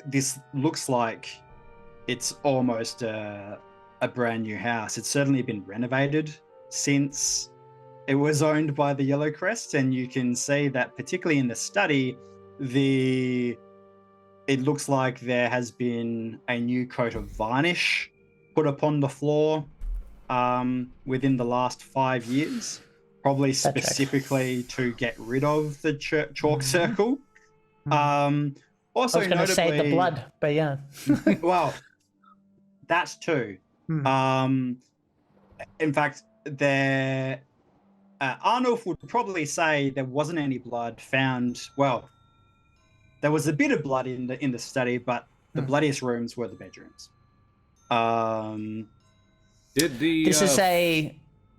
A: this looks like it's almost a brand new house. It's certainly been renovated since it was owned by the Yellowcrest, and you can see that particularly in the study, it looks like there has been a new coat of varnish put upon the floor within the last 5 years, probably specifically to get rid of the chalk circle. Also,
B: I was going to say the blood, but yeah.
A: Well, that too. In fact, Arnulf would probably say there wasn't any blood found. Well, there was a bit of blood in the study, but the bloodiest rooms were the bedrooms.
C: Did the
B: This is a.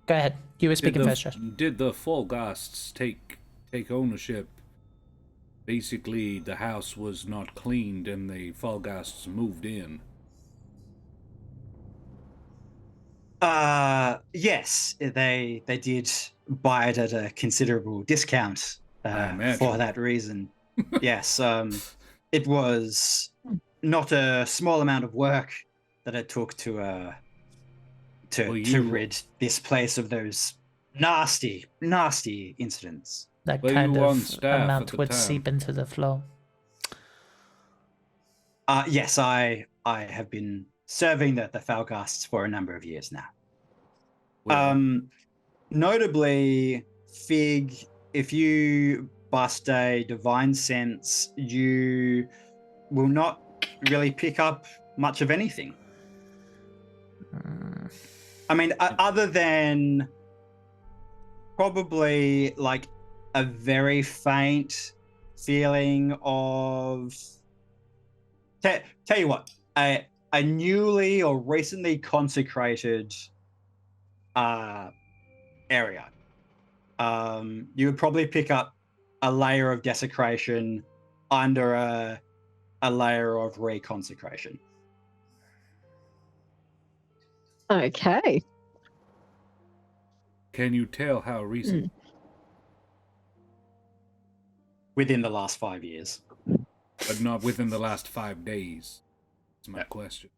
B: Go ahead. You were speaking first, Josh.
C: Did the Folgasts take ownership? Basically, the house was not cleaned, and the Folgasts moved in.
A: Yes, they did buy it at a considerable discount for that reason. Yes, it was not a small amount of work that it took to rid this place of those nasty incidents.
B: That
C: Were
B: kind
C: you on
B: of
C: staff at
B: amount
C: the
B: would
C: time?
B: seep into the flow.
A: Yes, I have been serving the Falgasts for a number of years now.
C: Well,
A: Notably, Fig, if you bust a divine sense, you will not really pick up much of anything. I mean, other than probably like a very faint feeling of... Tell you what, a newly or recently consecrated area. You would probably pick up a layer of desecration under a layer of reconsecration.
E: Okay.
C: can you tell how recent?
A: Within the last 5 years.
C: But not within the last 5 days. That's my question.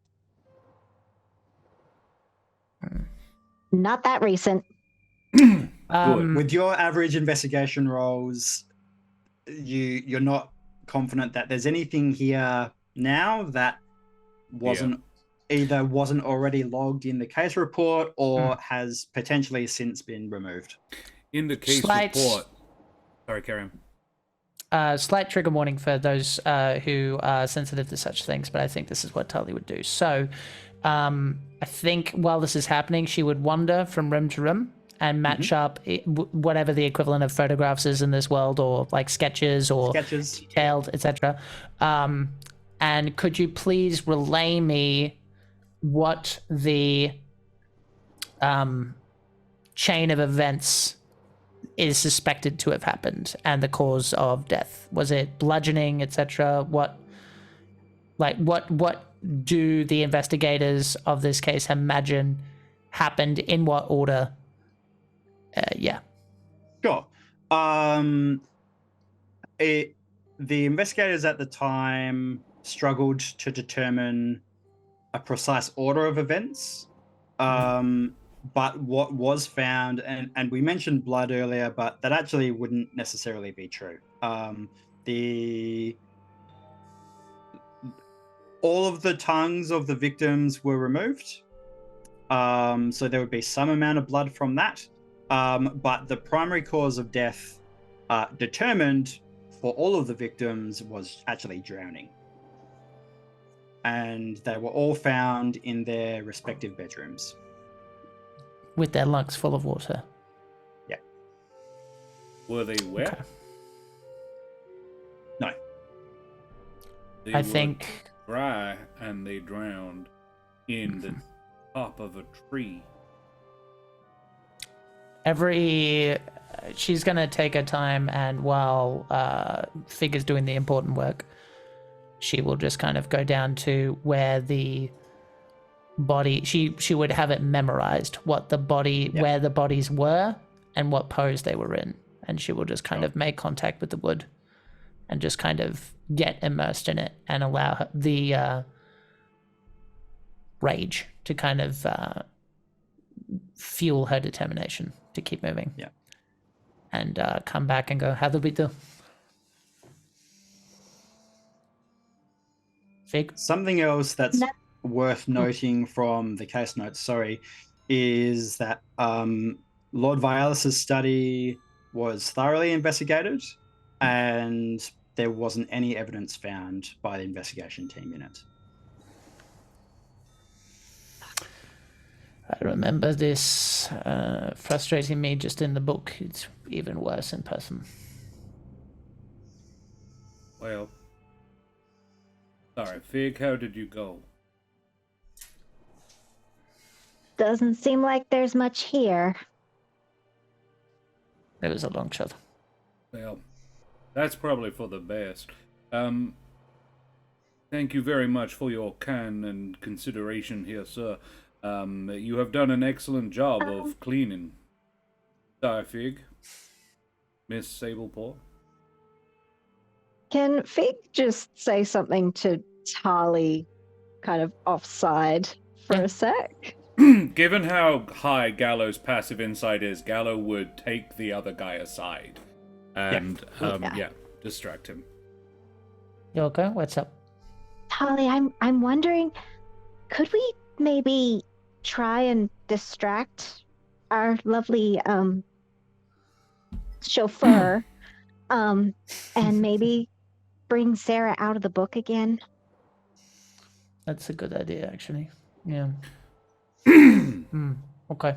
F: Not that recent.
A: With your average investigation rolls, you're not confident that there's anything here now that wasn't already logged in the case report or has potentially since been removed.
C: In the case report... Sorry, carry on.
B: Slight trigger warning for those who are sensitive to such things, but I think this is what Tali would do. So I think while this is happening, she would wander from room to room and match up whatever the equivalent of photographs is in this world, or like sketches or detailed, etc. And could you please relay me what the chain of events is suspected to have happened and the cause of death? Was it bludgeoning, etc.? What do the investigators of this case imagine happened? In what order?
A: Sure. The investigators at the time struggled to determine a precise order of events. But what was found, and we mentioned blood earlier, but that actually wouldn't necessarily be true. All of the tongues of the victims were removed. So there would be some amount of blood from that. But the primary cause of death determined for all of the victims was actually drowning. And they were all found in their respective bedrooms.
B: With their lungs full of water.
A: Yeah.
C: Were they wet?
B: Okay.
A: No.
C: They
B: I
C: were
B: think
C: dry, and they drowned in the top of a tree.
B: She's gonna take her time, and while Fig is doing the important work, she will just kind of go down to where the body, she would have it memorized what the body, where the bodies were and what pose they were in, and she will just kind of make contact with the wood and just kind of get immersed in it and allow the rage to kind of fuel her determination to keep moving.
A: Yeah.
B: And come back and go, how do we do? Fig?
A: Something else that's worth noting from the case notes, is that Lord Violus's study was thoroughly investigated, and there wasn't any evidence found by the investigation team in it.
B: I remember this frustrating me just in the book. It's even worse in person.
C: Well, Sorry, Fig, how did you go?
F: Doesn't seem like there's much here.
B: It was a long shot.
C: Well, that's probably for the best. Thank you very much for your kind and consideration here, sir. You have done an excellent job of cleaning. Sorry, Fig. Miss Sablepaw.
E: Can Fig just say something to Tali, kind of offside for a sec?
C: Given how high Gallo's passive insight is, Gallo would take the other guy aside and distract him.
B: You okay? What's up?
F: Tali, I'm wondering, could we maybe try and distract our lovely chauffeur, and maybe bring Sarah out of the book again?
B: That's a good idea, actually. Yeah. Okay.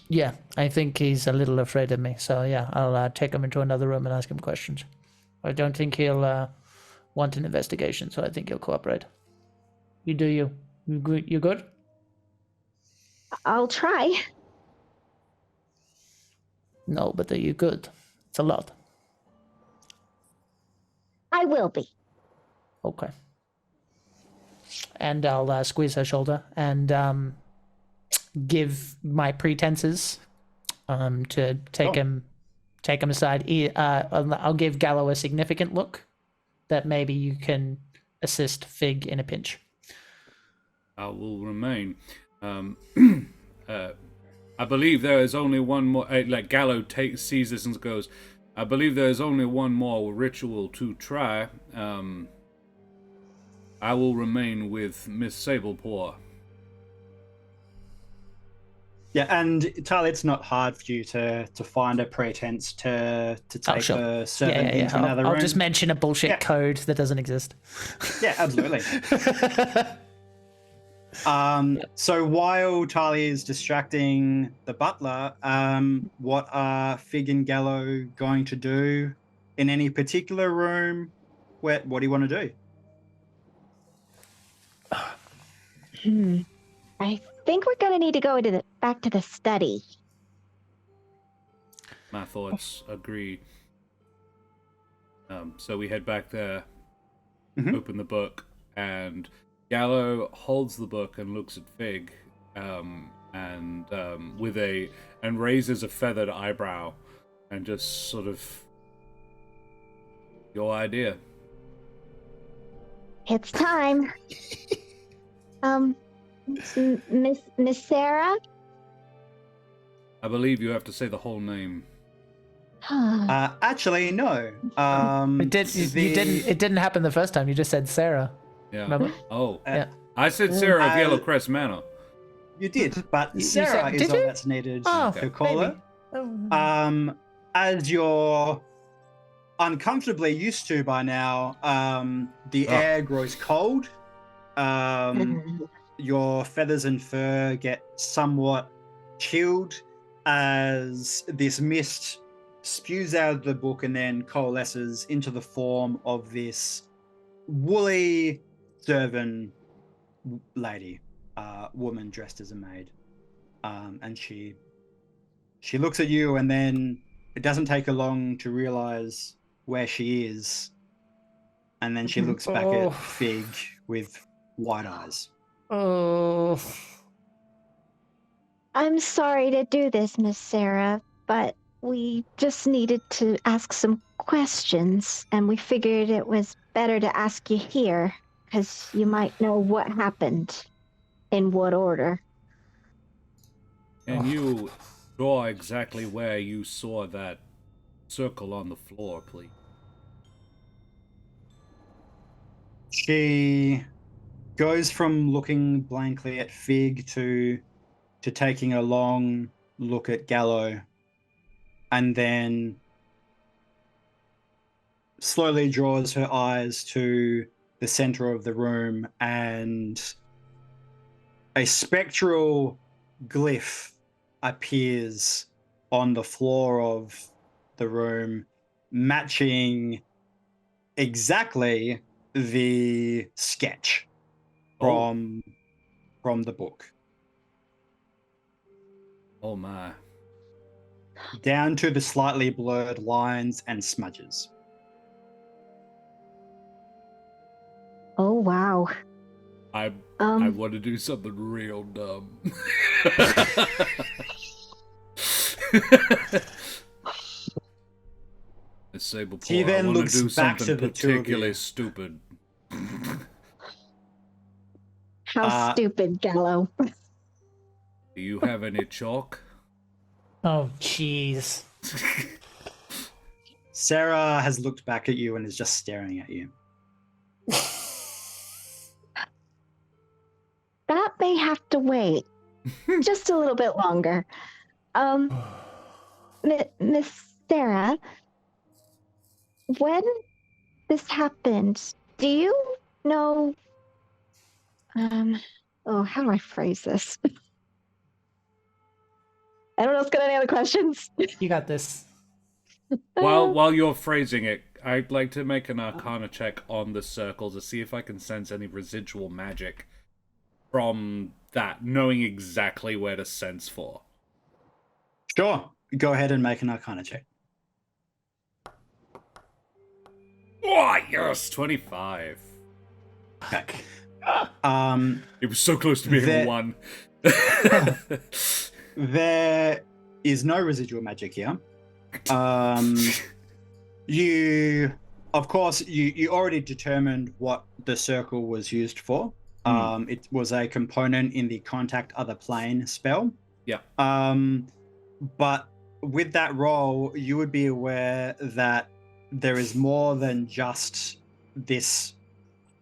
B: Yeah, I think he's a little afraid of me. So yeah, I'll take him into another room and ask him questions. I don't think he'll want an investigation, so I think he'll cooperate. You do you. You good?
F: I'll try.
B: No, but are you good? It's a lot.
F: I will be.
B: Okay. And I'll squeeze her shoulder and give my pretenses to take him aside. I'll give Gallo a significant look that maybe you can assist Fig in a pinch.
C: I will remain. I believe there is only one more. Gallo sees this and goes, I believe there is only one more ritual to try. I will remain with Miss Sablepaw.
A: Yeah, and Tali, it's not hard for you to find a pretense to take
B: sure.
A: the servant into another room.
B: I'll just mention a bullshit code that doesn't exist.
A: Yeah, absolutely. So while Tali is distracting the butler, what are Fig and Gallo going to do in any particular room? What do you want to do?
F: I think we're gonna need to go back to the study.
C: My thoughts agree. So we head back there, open the book, and Gallo holds the book and looks at Fig, and raises a feathered eyebrow, and just sort of, your idea.
F: It's time. Miss Sarah?
C: I believe you have to say the whole name.
A: Actually, no.
B: It didn't happen the first time. You just said Sarah.
C: Yeah.
B: Remember?
C: Oh.
B: Yeah.
C: I said Sarah of Yellowcrest Manor.
A: You did, but
B: You
A: Sarah
B: said-
A: is
B: did
A: all
B: you?
A: that's needed
B: Oh,
A: to call
B: maybe.
A: her. As you're uncomfortably used to by now, the air grows cold. Your feathers and fur get somewhat chilled as this mist spews out of the book and then coalesces into the form of this woolly servant lady, woman dressed as a maid. And she looks at you, and then it doesn't take her long to realize where she is. And then she looks back at Fig with wide eyes.
B: Oh.
F: I'm sorry to do this, Miss Sarah, but we just needed to ask some questions, and we figured it was better to ask you here, because you might know what happened, in what order.
C: Can you draw exactly where you saw that circle on the floor, please?
A: She goes from looking blankly at Fig to taking a long look at Gallo, and then slowly draws her eyes to the center of the room, and a spectral glyph appears on the floor of the room, matching exactly the sketch from the book,
C: Oh my.
A: down to the slightly blurred lines and smudges.
F: Oh wow.
C: I want to do something real dumb. The Sable
A: He
C: Paw, I
A: then
C: want to
A: looks
C: do
A: back
C: something
A: to the two of
C: particularly
A: you.
C: stupid.
F: How stupid, Gallo.
C: Do you have any chalk?
B: Oh, jeez.
A: Sarah has looked back at you and is just staring at you.
F: That may have to wait just a little bit longer. Miss Sarah, when this happened, do you know, how do I phrase this? Anyone else got any other questions?
B: You got this.
C: While you're phrasing it, I'd like to make an Arcana check on the circle to see if I can sense any residual magic from that, knowing exactly where to sense for.
A: Sure. Go ahead and make an Arcana check.
C: Oh, yes! 25.
A: Okay.
C: It was so close to being a 1.
A: There is no residual magic here. You, of course, you already determined what the circle was used for. It was a component in the contact other plane spell.
C: Yeah.
A: But with that roll, you would be aware that there is more than just this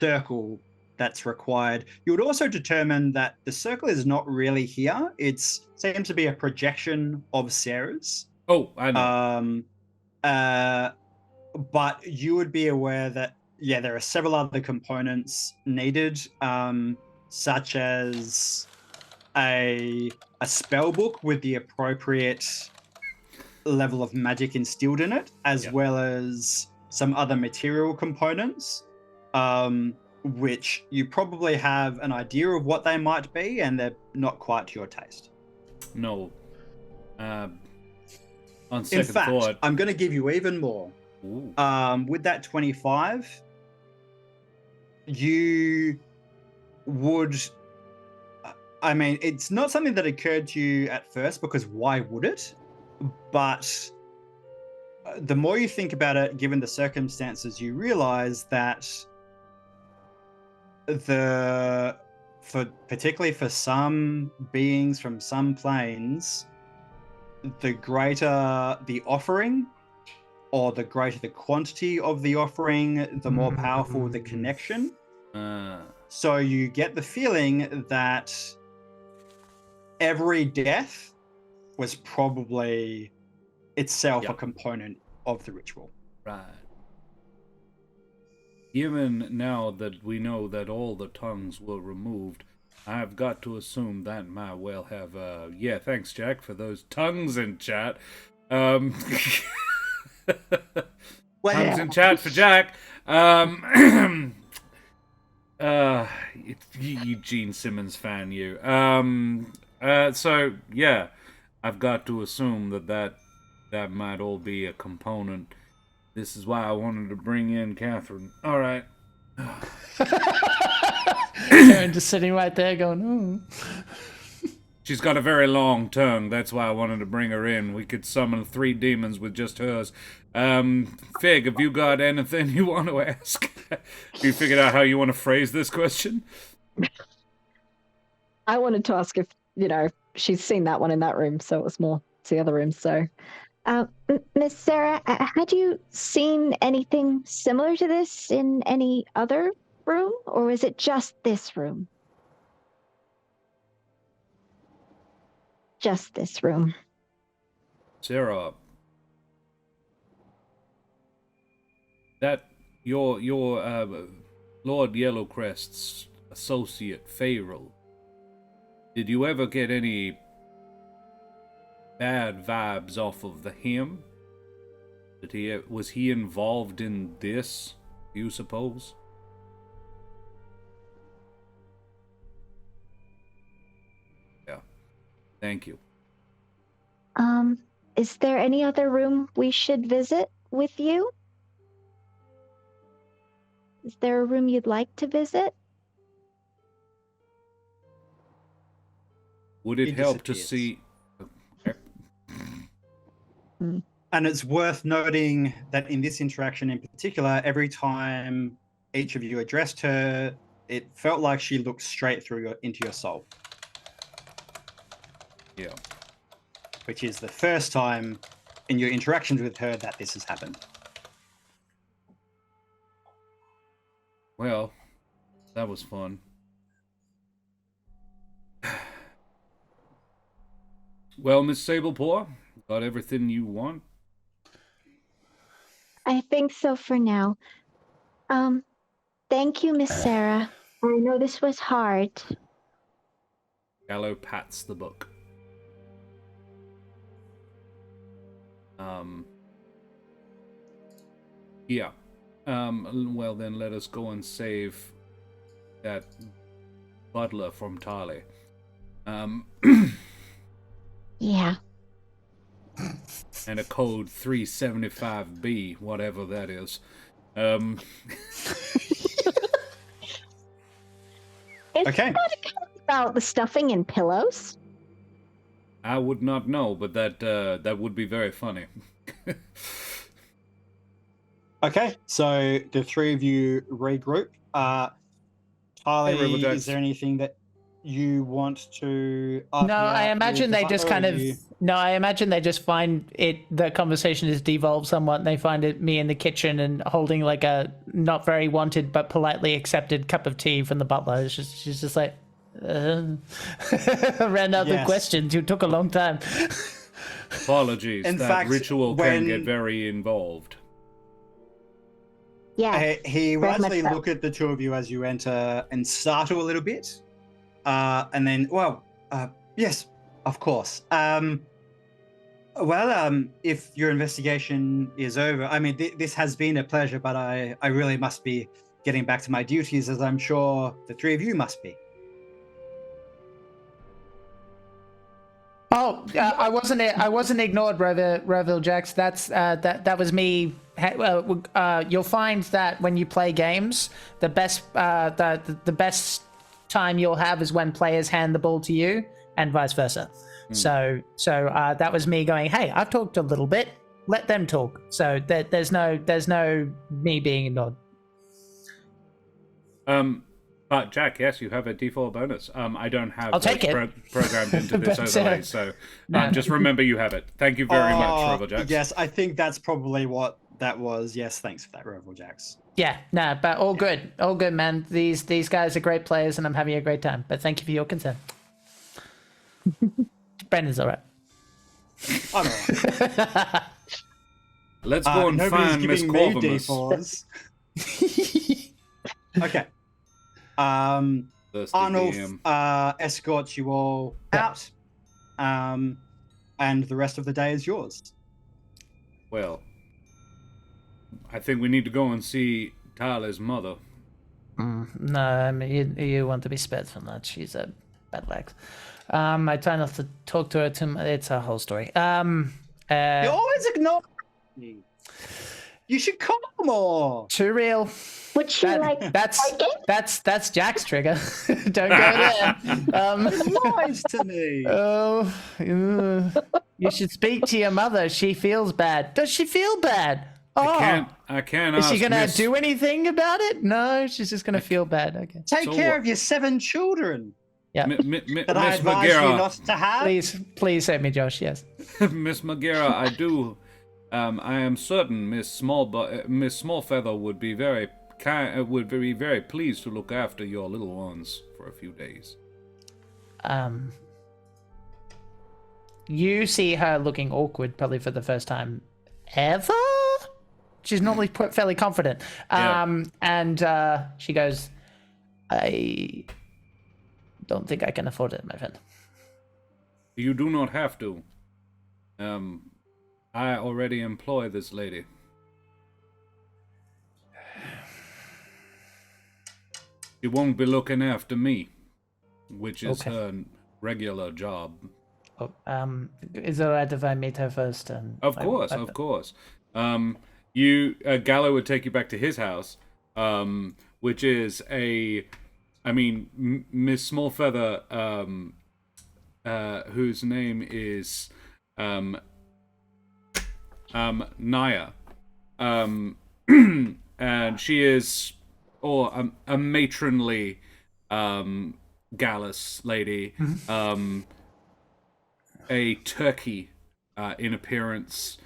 A: circle that's required. You would also determine that the circle is not really here. It seems to be a projection of Sarah's.
C: Oh, I know.
A: But you would be aware that, yeah, there are several other components needed, such as a spell book with the appropriate level of magic instilled in it, as well as some other material components, which you probably have an idea of what they might be, and they're not quite to your taste.
C: No. On
A: In
C: second
A: fact,
C: thought,
A: I'm going to give you even more.
C: ooh,
A: With that 25, you would... I mean, it's not something that occurred to you at first, because why would it? But the more you think about it, given the circumstances, you realize that particularly for some beings from some planes, the greater the offering, or the greater the quantity of the offering, the more powerful the connection. So you get the feeling that every death was probably itself a component of the ritual.
C: right. Even now that we know that all the tongues were removed, I've got to assume that might well have, yeah, thanks, Jack, for those tongues in chat. Tongues in chat for Jack. Eugene Simmons fan, you. So, yeah, I've got to assume that might all be a component. This is why I wanted to bring in Catherine. All right.
B: Karen just sitting right there going,
C: She's got a very long tongue. That's why I wanted to bring her in. We could summon 3 demons with just hers. Fig, have you got anything you want to ask? Have you figured out how you want to phrase this question?
E: I wanted to ask if, she's seen that one in that room, so it was more to the other room, so...
F: Miss Sarah, had you seen anything similar to this in any other room, or was it just this room? Just this room.
C: Sarah, that your Lord Yellowcrest's associate, Pharaoh, did you ever get any bad vibes off of him? Was he involved in this you suppose? Yeah. Thank you.
F: Is there any other room we should visit with you? Is there a room you'd like to visit?
C: Would it
A: He
C: help to
A: disappears.
C: see...
A: And it's worth noting that in this interaction in particular, every time each of you addressed her, it felt like she looked straight through into your soul,
C: Yeah.
A: which is the first time in your interactions with her that this has happened.
C: Well, that was fun. Well, Miss Sablepaw, got everything you want?
F: I think so for now. Thank you, Miss Sarah. I know this was hard.
C: Gallo pats the book. Yeah. Well then, let us go and save that butler from Tali.
F: Yeah.
C: And a code 375B, whatever that is.
F: It's
A: Okay.
F: not about the stuffing in pillows.
C: I would not know, but that would be very funny.
A: Okay, so the three of you regroup. Tali,
C: Riverjacks.
A: is there anything that you want to?
B: No, I imagine they just kind of. No, I imagine they just find it. The conversation has devolved somewhat. And they find it me in the kitchen and holding like a not very wanted but politely accepted cup of tea from the butler. She's just like, ran out the
A: Yes.
B: questions. You took a long time.
C: Apologies,
A: In
C: that
A: fact,
C: ritual can
A: when-
C: get very involved.
F: Yeah.
A: He will
F: very much
A: actually
F: so.
A: look at the two of you as you enter and startle a little bit, and then, yes, of course. If your investigation is over, I mean, this has been a pleasure, but I really must be getting back to my duties, as I'm sure the three of you must be.
B: Oh, I wasn't ignored, Reville Jax. That was me. You'll find that when you play games, the best time you'll have is when players hand the ball to you, and vice versa. So that was me going, hey, I've talked a little bit. Let them talk. So there's no me being ignored.
C: But Jack, yes, you have a default bonus. I don't have
B: I'll take it.
C: programmed into this
B: But,
C: overlay, so
B: no.
C: just remember you have it. Thank you very much, Rebel Jax.
A: Yes, I think that's probably what that was. Yes, thanks for that, Rebel Jax.
B: Yeah, no, but all good, man. These guys are great players, and I'm having a great time. But thank you for your concern. Brendan's all right.
A: I'm all right.
C: Let's go and
A: nobody's
C: find Miss
A: giving me
C: Corvamus.
A: D4s. Okay.
C: Thirsty
A: Arnulf
C: DM.
A: escorts you all out, and the rest of the day is yours.
C: Well, I think we need to go and see Tali's mother.
B: No, I mean, you want to be spared from that. She's a bad leg. I try not to talk to her too much. It's a whole story.
A: You always ignore me. You should call more.
B: Too real.
F: Would she like
B: That's Jack's trigger. Don't go there.
A: Lies to me.
B: You should speak to your mother. She feels bad. Does she feel bad? Oh,
C: I can't
B: is
C: ask
B: she gonna
C: Miss...
B: do anything about it? No, she's just gonna feel bad. Okay.
A: Take
C: So
A: care
C: what?
A: of your 7 children
B: Yeah.
A: that I
C: Miss
A: advise you
C: Magira.
A: not to have.
B: Please save me, Josh. Yes.
C: Miss Magira, I do. I am certain Miss Smallfeather would be very pleased to look after your little ones for a few days.
B: You see her looking awkward, probably for the first time ever. She's normally fairly confident. And she goes, I don't think I can afford it, my friend.
C: You do not have to. I already employ this lady. She won't be looking after me, which is
B: Okay.
C: her regular job.
B: Oh, is it alright if I meet her first? And
C: Of course, of course. You Gallo would take you back to his house, which is Miss Smallfeather, whose name is Naya, and she is a matronly Gallus lady, a turkey in appearance,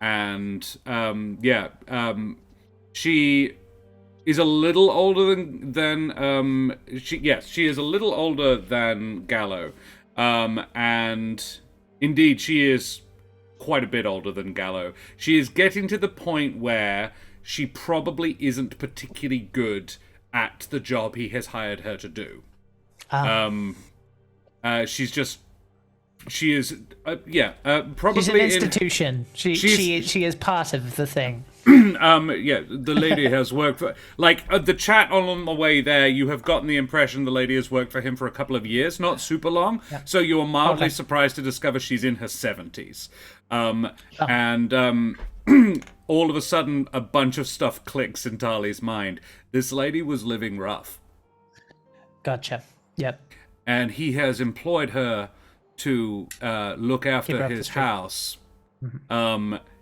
C: and she is a little older than she is a little older than Gallo, and indeed she is quite a bit older than Gallo. She is getting to the point where she probably isn't particularly good at the job he has hired her to do. She is probably
B: she's an institution. She is part of the thing.
C: The lady has worked for, the chat on the way there, you have gotten the impression the lady has worked for him for a couple of years, not super long, so you are mildly surprised to discover she's in her 70s. And all of a sudden, a bunch of stuff clicks in Tali's mind. This lady was living rough.
B: Gotcha. Yep.
C: And he has employed her to look after his house.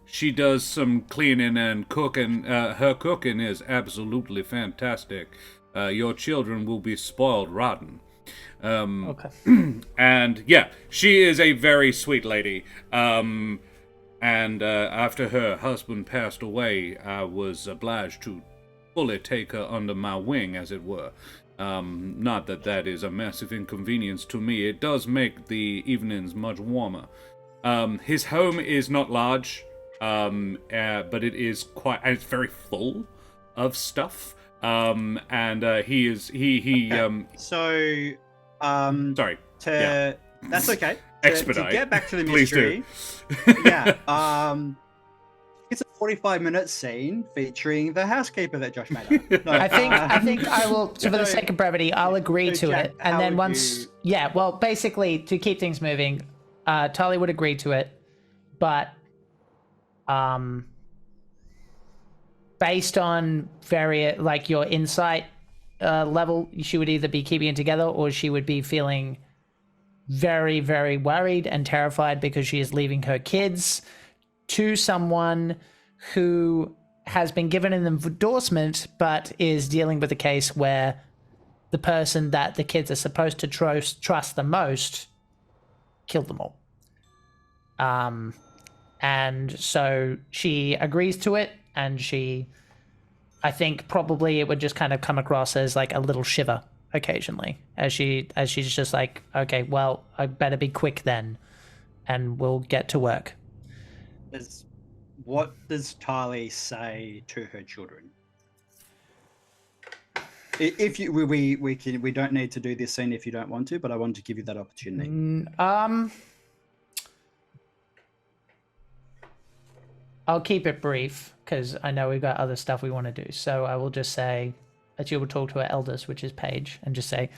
C: She does some cleaning and cooking. Her cooking is absolutely fantastic. Your children will be spoiled rotten.
B: Okay.
C: And yeah, she is a very sweet lady. And after her husband passed away, I was obliged to fully take her under my wing, as it were. Not that that is a massive inconvenience to me. It does make the evenings much warmer. His home is not large, but it is and it's very full of stuff. Sorry.
A: That's okay.
C: Expedite.
A: To get back to the
C: Please
A: mystery. It's a 45-minute scene featuring the housekeeper that Josh made up. No,
B: I think I will, so for the sake of brevity, I'll agree to
A: Jack,
B: it. And then once, basically, to keep things moving, Tali would agree to it, but based on your insight level, she would either be keeping it together or she would be feeling very, very worried and terrified because she is leaving her kids to someone who has been given an endorsement but is dealing with a case where the person that the kids are supposed to trust the most killed them all. And so she agrees to it, and I think probably it would just kind of come across as like a little shiver occasionally as she's just like, okay, well, I better be quick then, and we'll get to work.
A: What does Tali say to her children? If you, we don't need to do this scene if you don't want to, but I want to give you that opportunity.
B: I'll keep it brief because I know we've got other stuff we want to do. So I will just say that you will talk to her eldest, which is Paige, and just say,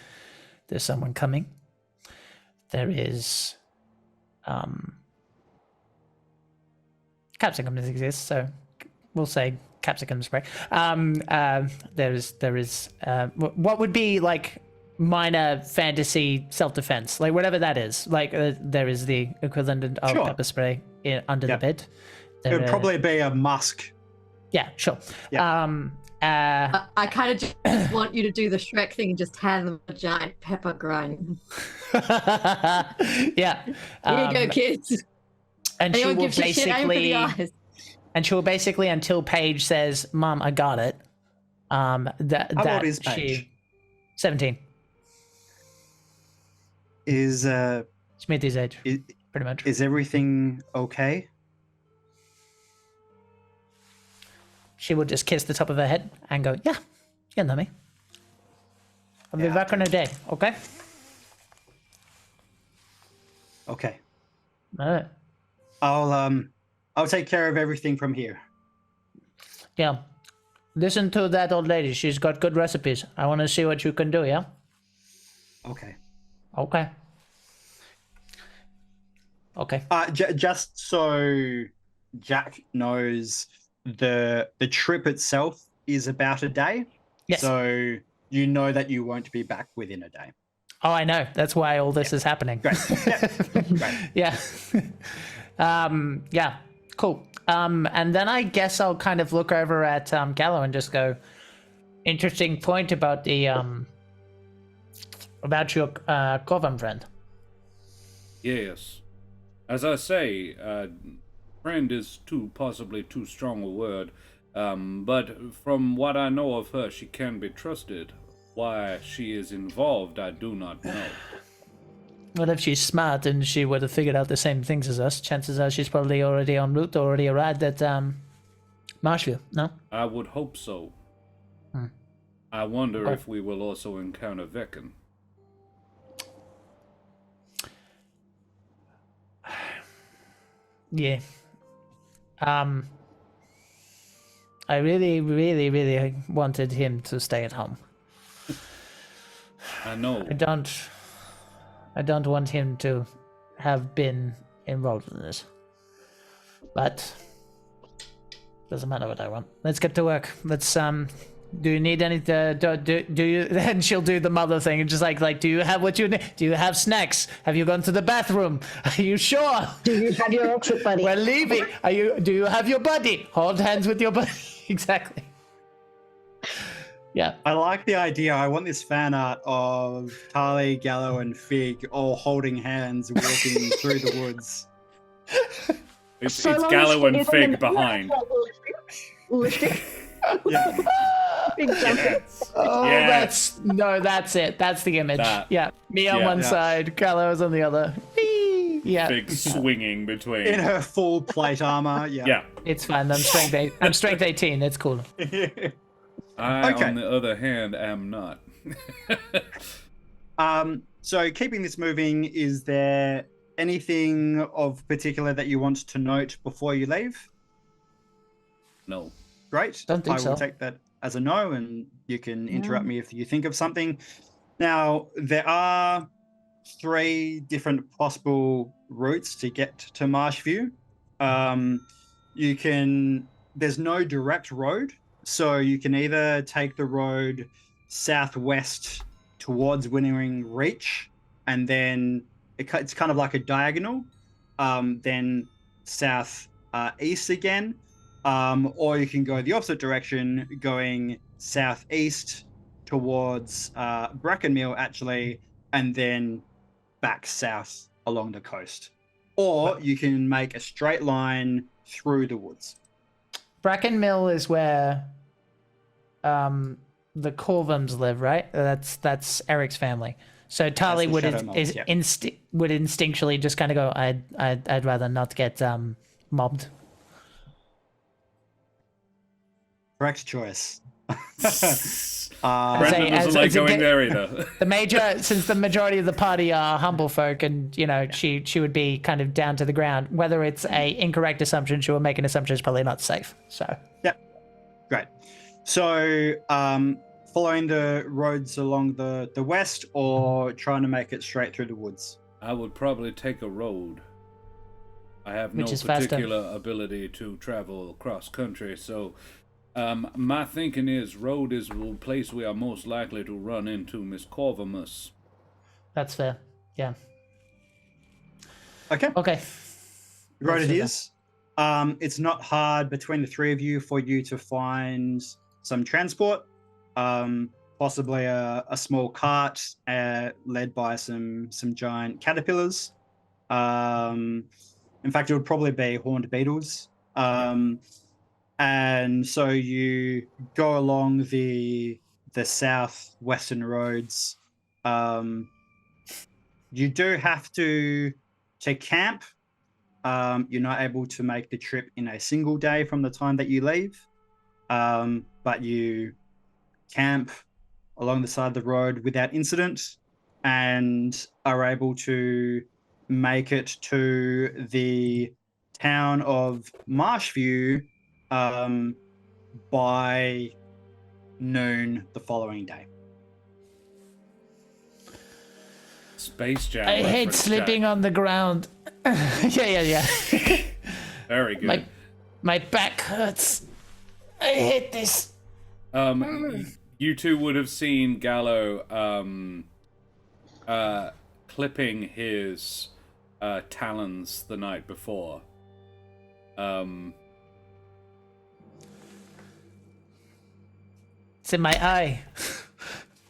B: "There's someone coming. There is, capsicum doesn't exist, so we'll say capsicum spray. There is what would be like minor fantasy self-defense, like whatever that is. Like there is the equivalent of pepper spray under the bed.
A: It would probably be a musk.
B: Yeah, sure.
A: Yeah.
D: I kind of just want you to do the Shrek thing and just hand them a giant pepper grind.
B: Yeah.
D: Here you go, kids.
B: And she will
D: gives you shit, aim for the
B: basically,
D: eyes.
B: and she will basically, until Paige says, "Mom, I got it."
A: How old is Paige?
B: 17.
A: Is
B: Smithy's age, pretty much.
A: Is everything okay?
B: She will just kiss the top of her head and go, "Yeah, you know me. I'll be back in a day, okay?"
A: Okay.
B: All right.
A: I'll take care of everything from here.
B: Yeah. listen to that old lady. She's got good recipes. I want to see what you can do, yeah?
A: Okay.
B: Okay. Okay.
A: Just so Jack knows, the trip itself is about a day.
B: Yes.
A: So you know that you won't be back within a day.
B: Oh, I know. That's why all this is happening.
A: Great. Yeah. Great.
B: Yeah. Yeah. Cool. And then I guess I'll kind of look over at Gallo and just go, interesting point about the about your Coven friend.
C: Yes. As I say, friend is possibly too strong a word. But from what I know of her, she can be trusted. Why she is involved, I do not know.
B: Well, if she's smart and she would have figured out the same things as us, chances are she's probably already en route, already arrived at Marshview, no?
C: I would hope so. I wonder if we will also encounter Veccan.
B: Yeah. I really, really, really wanted him to stay at home.
C: I know.
B: I don't want him to have been involved in this. But doesn't matter what I want. Let's get to work. Let's do you need any do you and she'll do the mother thing and just like do you have what you need? Do you have snacks? Have you gone to the bathroom? Are you sure?
E: Do you have your exit buddy?
B: We're leaving. Do you have your buddy? Hold hands with your buddy. Exactly. Yeah.
A: I like the idea. I want this fan art of Tali, Gallo, and Fig all holding hands walking through the woods.
C: It's Gallo and Fig behind.
E: Lifting.
A: Yeah.
E: Big jumping.
B: Oh,
C: Yes.
B: that's it. That's the image.
C: That.
B: Yeah. Me on one side, Gallows on the other. Whee! Yeah.
C: Fig swinging between.
A: In her full plate armor. Yeah.
C: Yeah.
B: It's fine. I'm strength 18. It's cool.
C: I,
A: Okay.
C: on the other hand, am not.
A: So keeping this moving, is there anything of particular that you want to note before you leave?
C: No.
A: Great.
B: Don't think
A: I will
B: so.
A: take that as a no, and you can interrupt me if you think of something. Now, there are 3 different possible routes to get to Marshview. There's no direct road, so you can either take the road southwest towards Winnering Reach, and then it's kind of like a diagonal, then south east again, or you can go the opposite direction, going southeast towards Brackenmill, actually, and then back south along the coast. Or you can make a straight line through the woods.
B: Brackenmill is where the Corvums live, right? That's Eric's family. So Tali
A: the
B: would
A: Shadow Moths, yeah.
B: would instinctually just kind of go, I'd rather not get mobbed.
A: Correct choice.
C: Brendan doesn't like going there either.
B: Since the majority of the party are humble folk, and she would be kind of down to the ground. Whether it's a incorrect assumption, she will make an assumption is probably not safe. So
A: Great. So following the roads along the west, or trying to make it straight through the woods?
C: I would probably take a road. I have no
B: Which is faster.
C: particular ability to travel across country, so my thinking is road is the place we are most likely to run into Miss Corvamus.
B: that's fair. Yeah.
A: Okay.
B: Okay.
A: Road
B: Let's
A: it
B: do
A: is. It's not hard between the 3 of you for you to find some transport, possibly a small cart led by some giant caterpillars. In fact, it would probably be horned beetles. And so you go along the southwestern roads. You do have to camp. You're not able to make the trip in a single day from the time that you leave, but you camp along the side of the road without incident and are able to make it to the town of Marshview by noon the following day.
C: Space Jam.
B: I hate
C: reference,
B: sleeping
C: Jack.
B: on the ground. yeah.
C: Very good.
B: My back hurts. I hate this.
C: You two would have seen Gallo clipping his talons the night before.
B: It's in my eye.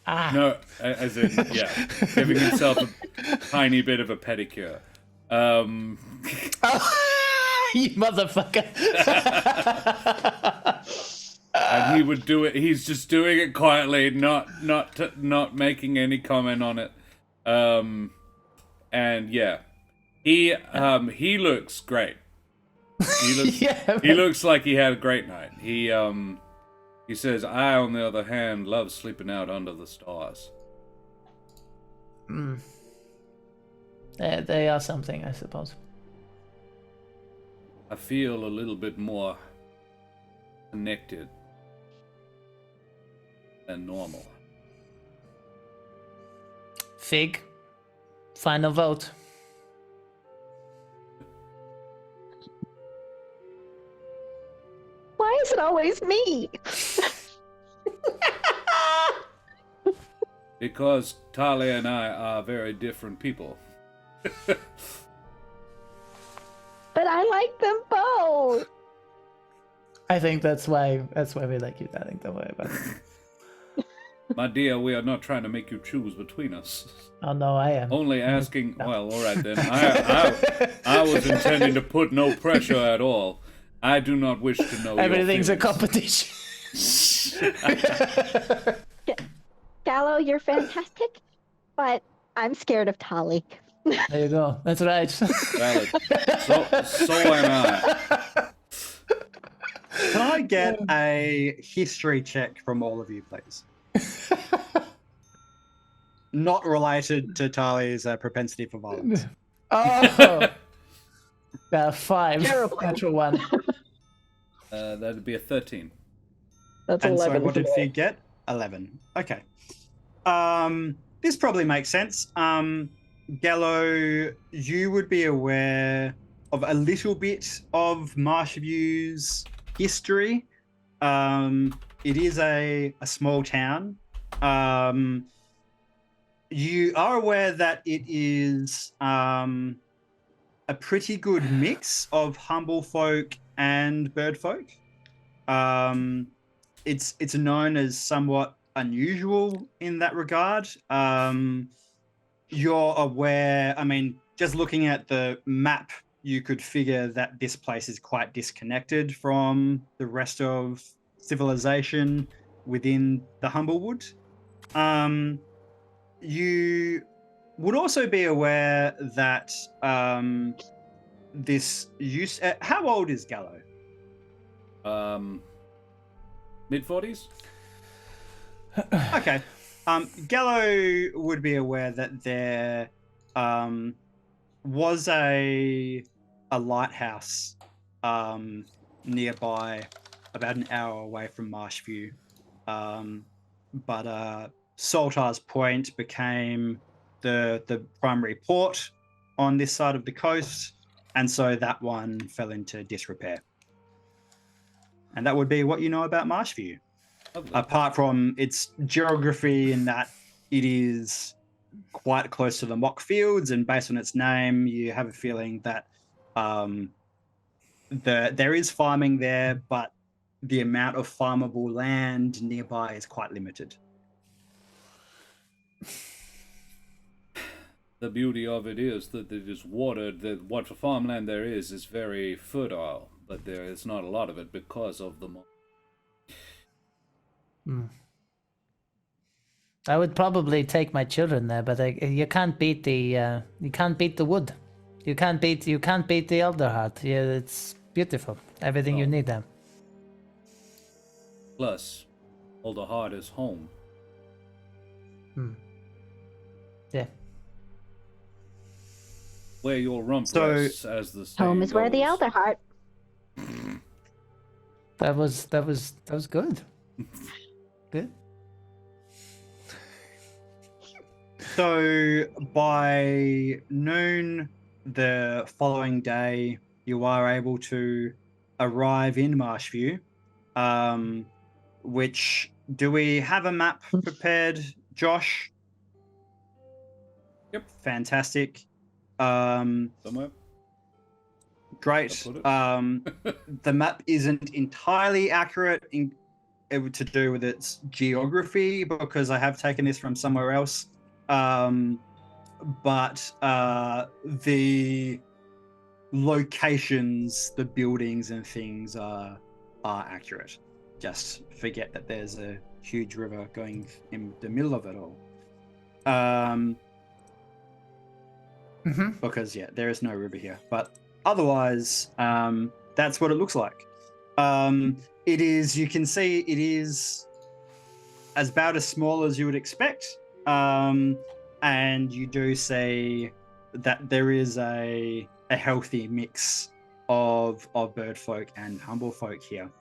C: No, as in, yeah, giving himself a tiny bit of a pedicure.
B: Oh, you motherfucker.
C: And he would do it. He's just doing it quietly, not making any comment on it. And yeah, he looks great. He looks like he had a great night. He says, "I, on the other hand, love sleeping out under the stars."
B: They are something, I suppose.
C: I feel a little bit more connected than normal.
B: Fig, final vote.
E: Why is it always me?
C: Because Tali and I are very different people.
E: But I like them both.
B: I think that's why we like you, darling. Don't worry about it.
C: My dear, we are not trying to make you choose between us.
B: Oh no, I am.
C: Only asking. Well, all right then. I was intending to put no pressure at all. I do not wish to know.
B: Everything's a
C: your
B: competition.
F: Gallo, you're fantastic, but I'm scared of Tali.
B: There you go. That's right.
C: Valid. So am I.
A: Can I get a history check from all of you, please? Not related to Tali's propensity for violence.
B: Oh, 5.
E: Terrible.
B: Natural 1.
C: That'd be a 13.
E: That's
A: And
E: 11.
A: so what
E: for
A: did
E: me.
A: Fig get? 11. Okay. This probably makes sense. Gallo, you would be aware of a little bit of Marshview's history. It is a small town. You are aware that it is a pretty good mix of humble folk and bird folk. It's known as somewhat unusual in that regard. You're aware, I mean, just looking at the map, you could figure that this place is quite disconnected from the rest of civilization within the Humblewood. You would also be aware that this use. How old is Gallo?
C: Mid-40s?
A: Okay. Gallo would be aware that there was a lighthouse nearby, about an hour away from Marshview. But Saltar's Point became the primary port on this side of the coast, and so that one fell into disrepair. And that would be what you know about Marshview.
C: Lovely.
A: Apart from its geography in that it is quite close to the mock fields, and based on its name, you have a feeling that there is farming there, but the amount of farmable land nearby is quite limited.
C: The beauty of it is that it is watered. That what farmland there is very fertile, but there is not a lot of it because of the.
B: I would probably take my children there, but you can't beat the wood. You can't beat the Alderheart. Yeah, it's beautiful. Everything you need there.
C: Plus, Alderheart is home.
B: Yeah.
C: Where your rump
A: So-
C: rests, as the saying
F: Home is where the
C: goes.
B: Good.
A: So by noon the following day, you are able to arrive in Marshview. Which, do we have a map prepared, Josh?
C: Yep.
A: Fantastic.
C: Somewhere.
A: Great.
C: I'll put
A: The map isn't entirely accurate to do with its geography because I have taken this from somewhere else. But the locations, the buildings and things are accurate. Just forget that there's a huge river going in the middle of it all. Because there is no river here. But otherwise, that's what it looks like. It is, you can see it is about as small as you would expect. And you do see that there is a healthy mix of bird folk and humble folk here.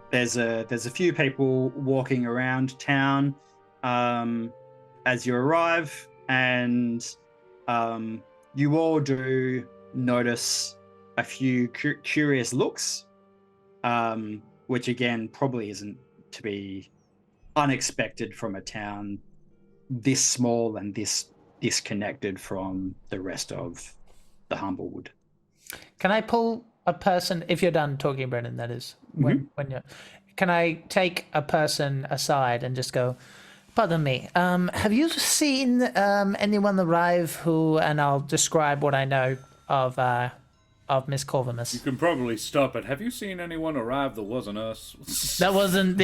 A: There's a few people walking around town as you arrive, and you all do notice a few curious looks, which again probably isn't to be unexpected from a town this small and this disconnected from the rest of the Humblewood.
B: Can I pull a person, if you're done talking, Brennan, that is, when you're, can I take a person aside and just go, pardon me, have you seen anyone arrive who, and I'll describe what I know of Miss Corvimus.
C: You can probably stop it. Have you seen anyone arrive that wasn't us?
B: That wasn't,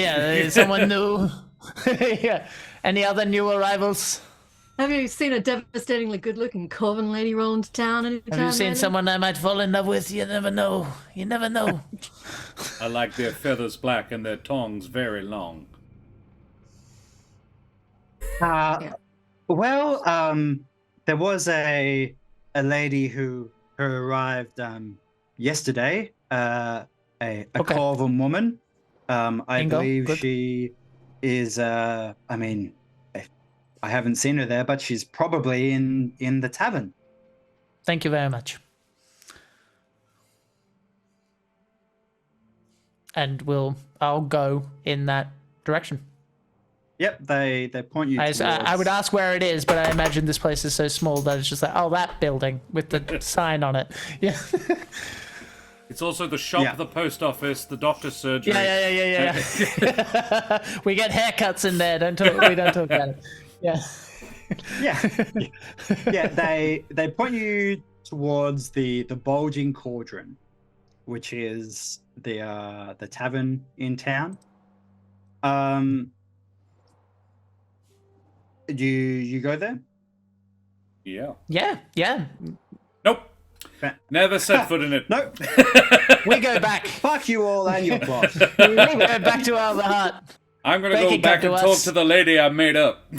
B: someone new. Yeah. Any other new arrivals?
D: Have you seen a devastatingly good-looking Corvin lady roll into town anytime?
B: Have you seen
D: lately?
B: someone I might fall in love with? You never know. You never know.
C: I like their feathers black and their tongues very long.
A: Well, there was a lady who arrived yesterday, a Corvin woman. I believe good. She is, I mean, I haven't seen her there, but she's probably in the tavern.
B: Thank you very much. And I'll go in that direction.
A: Yep, they point you towards...
B: I would ask where it is, but I imagine this place is so small that it's just like, oh, that building with the sign on it. Yeah.
C: It's also the shop, the post office, the doctor's surgery.
B: Yeah. We get haircuts in there. We don't talk about it. Yeah.
A: Yeah. They point you towards the bulging cauldron, which is the tavern in town. You go there?
B: Yeah.
C: Nope. Never set foot in it.
A: Nope.
B: We go back.
A: Fuck you all and your boss.
B: We go back to Alderheart.
C: I'm going to go back and talk to the lady I made up.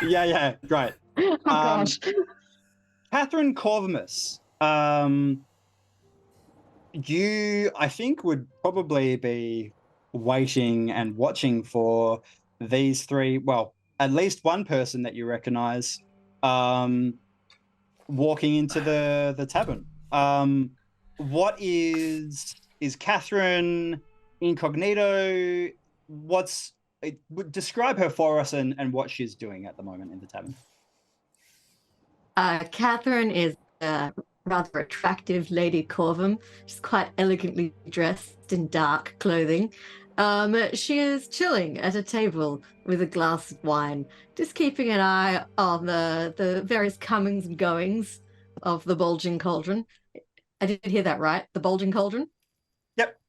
A: Yeah, right.
E: Oh, gosh.
A: Catherine Corvimus, you, I think, would probably be waiting and watching for these three, well, at least one person that you recognize, walking into the tavern. What is Catherine incognito? Describe her for us and what she's doing at the moment in the tavern.
D: Catherine is a rather attractive Lady Corvin. She's quite elegantly dressed in dark clothing. She is chilling at a table with a glass of wine, just keeping an eye on the various comings and goings of the bulging cauldron. I did hear that right? The bulging cauldron? Yep.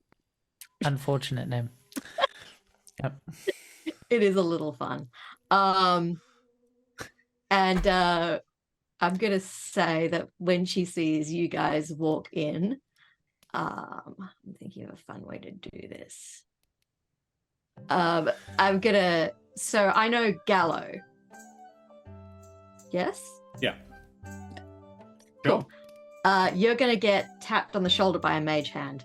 B: Unfortunate name. Yep.
D: It is a little fun. And I'm going to say that when she sees you guys walk in, I'm thinking of a fun way to do this. So I know Gallo. Yes?
C: Yeah.
D: Cool. You're going to get tapped on the shoulder by a mage hand.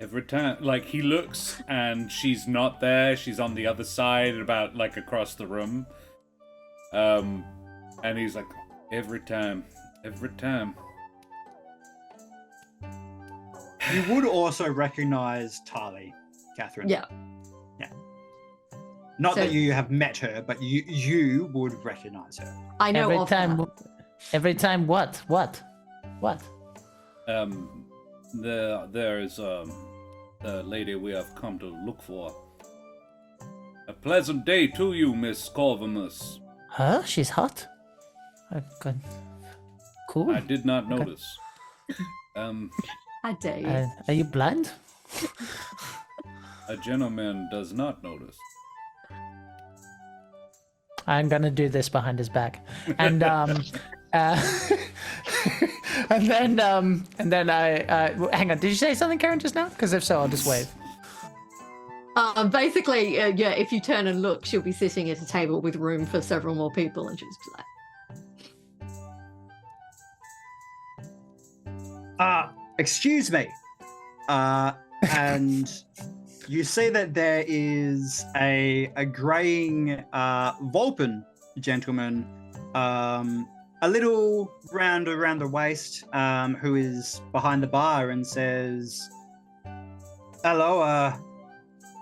C: Every time, like, he looks and she's not there. She's on the other side, about, like, across the room. And he's like, every time.
A: You would also recognize Tali, Catherine.
D: Yeah.
A: Not
D: So-
A: that you have met her, but you would recognize her.
D: I know
B: Every
D: of
B: time.
D: her.
B: Every time. What?
C: There is the lady we have come to look for. A pleasant day to you, Miss Corvamus.
B: Huh? She's hot. Okay. Cool.
C: I did not notice.
D: I dare you.
B: Are you blind?
C: A gentleman does not notice.
B: I'm gonna do this behind his back, and and then I hang on. Did you say something, Karen, just now? Because if so, I'll just wave.
D: Basically, yeah, if you turn and look, she'll be sitting at a table with room for several more people, and she'll just be like,
A: Excuse me. And you see that there is a graying Vulcan gentleman, a little round around the waist, who is behind the bar and says, "Hello,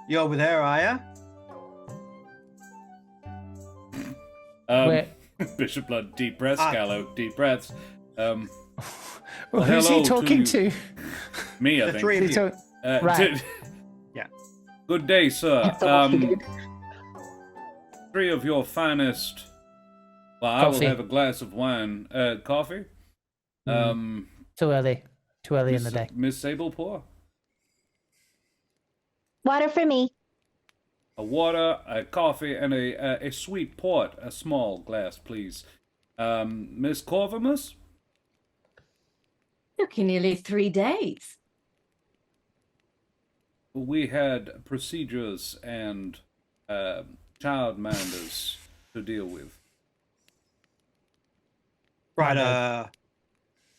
A: you over there, are ya?"
B: Where-
C: Bishop Blood, deep breaths. Gallo, deep breaths.
B: Who's
C: hello
B: he talking
C: to
B: to?
C: Me, I
A: The
C: think.
A: three of
B: He's
A: you.
B: talk- Right.
A: Yeah.
C: Good day, sir.
E: That's what he did.
C: 3 of your finest. Well, I will
B: Coffee.
C: have a glass of wine. Coffee?
B: Too early. Too early in the day.
C: Miss Sablepaw?
F: Water for me.
C: A water, a coffee, and a sweet port. A small glass, please. Miss Corvamus?
D: "Look, in nearly 3 days."
C: We had procedures and childminders to deal with.
A: Right,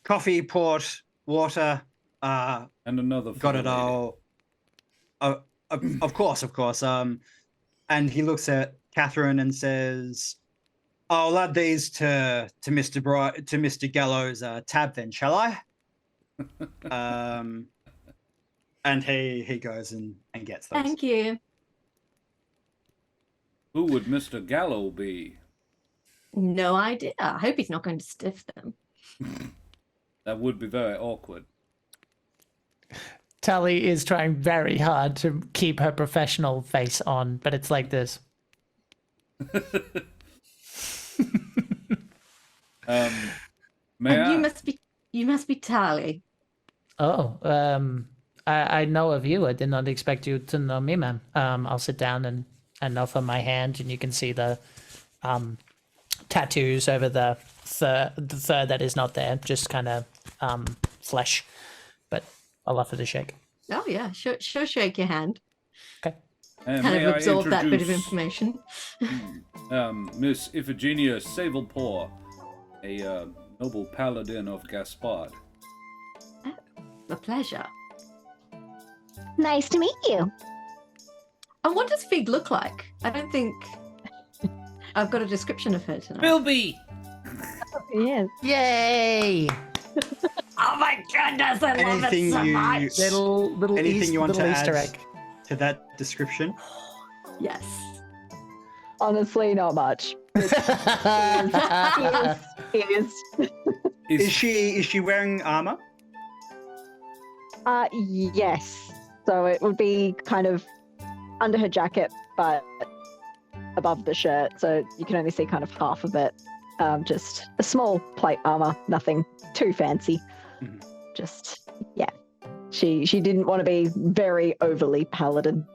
A: coffee, port, water,
C: And another for
A: got
C: the
A: it
C: lady.
A: all. Of course. And he looks at Catherine and says, "I'll add these to Mr. Gallo's tab then, shall I?" And he goes and gets those.
D: Thank you.
C: Who would Mr. Gallo be?
D: No idea. I hope he's not going to stiff them.
C: That would be very awkward.
B: Tali is trying very hard to keep her professional face on, but it's like this.
C: May
D: And
C: I?
D: you must be Tali.
B: Oh, I know of you. I did not expect you to know me, ma'am. I'll sit down and offer my hand, and you can see the tattoos over the fur that is not there, just kind of flesh. But I'll offer to shake.
D: Oh yeah, sure shake your hand.
B: Okay.
C: And
D: Kind
C: may
D: of
C: I
D: absorb that bit of
C: introduce,
D: information.
C: Miss Iphigenia Sablepaw, a noble paladin of Gaspard.
D: A pleasure.
F: Nice to meet you.
D: And what does Fig look like? I don't think I've got a description of her tonight.
C: Bilby!
E: Yes.
B: Yay!
D: Oh my goodness, I love it
A: Anything
D: so
A: you-
D: much.
B: Little
A: Anything you want to
B: Easter
A: add
B: egg.
A: to that description?
D: Yes.
E: Honestly, not much. He is.
A: Is she wearing armor?
E: Yes. So it would be kind of under her jacket, but above the shirt. So you can only see kind of half of it. Just a small plate armor, nothing too fancy.
A: Mhm.
E: Just, yeah. She didn't want to be very overly paladin.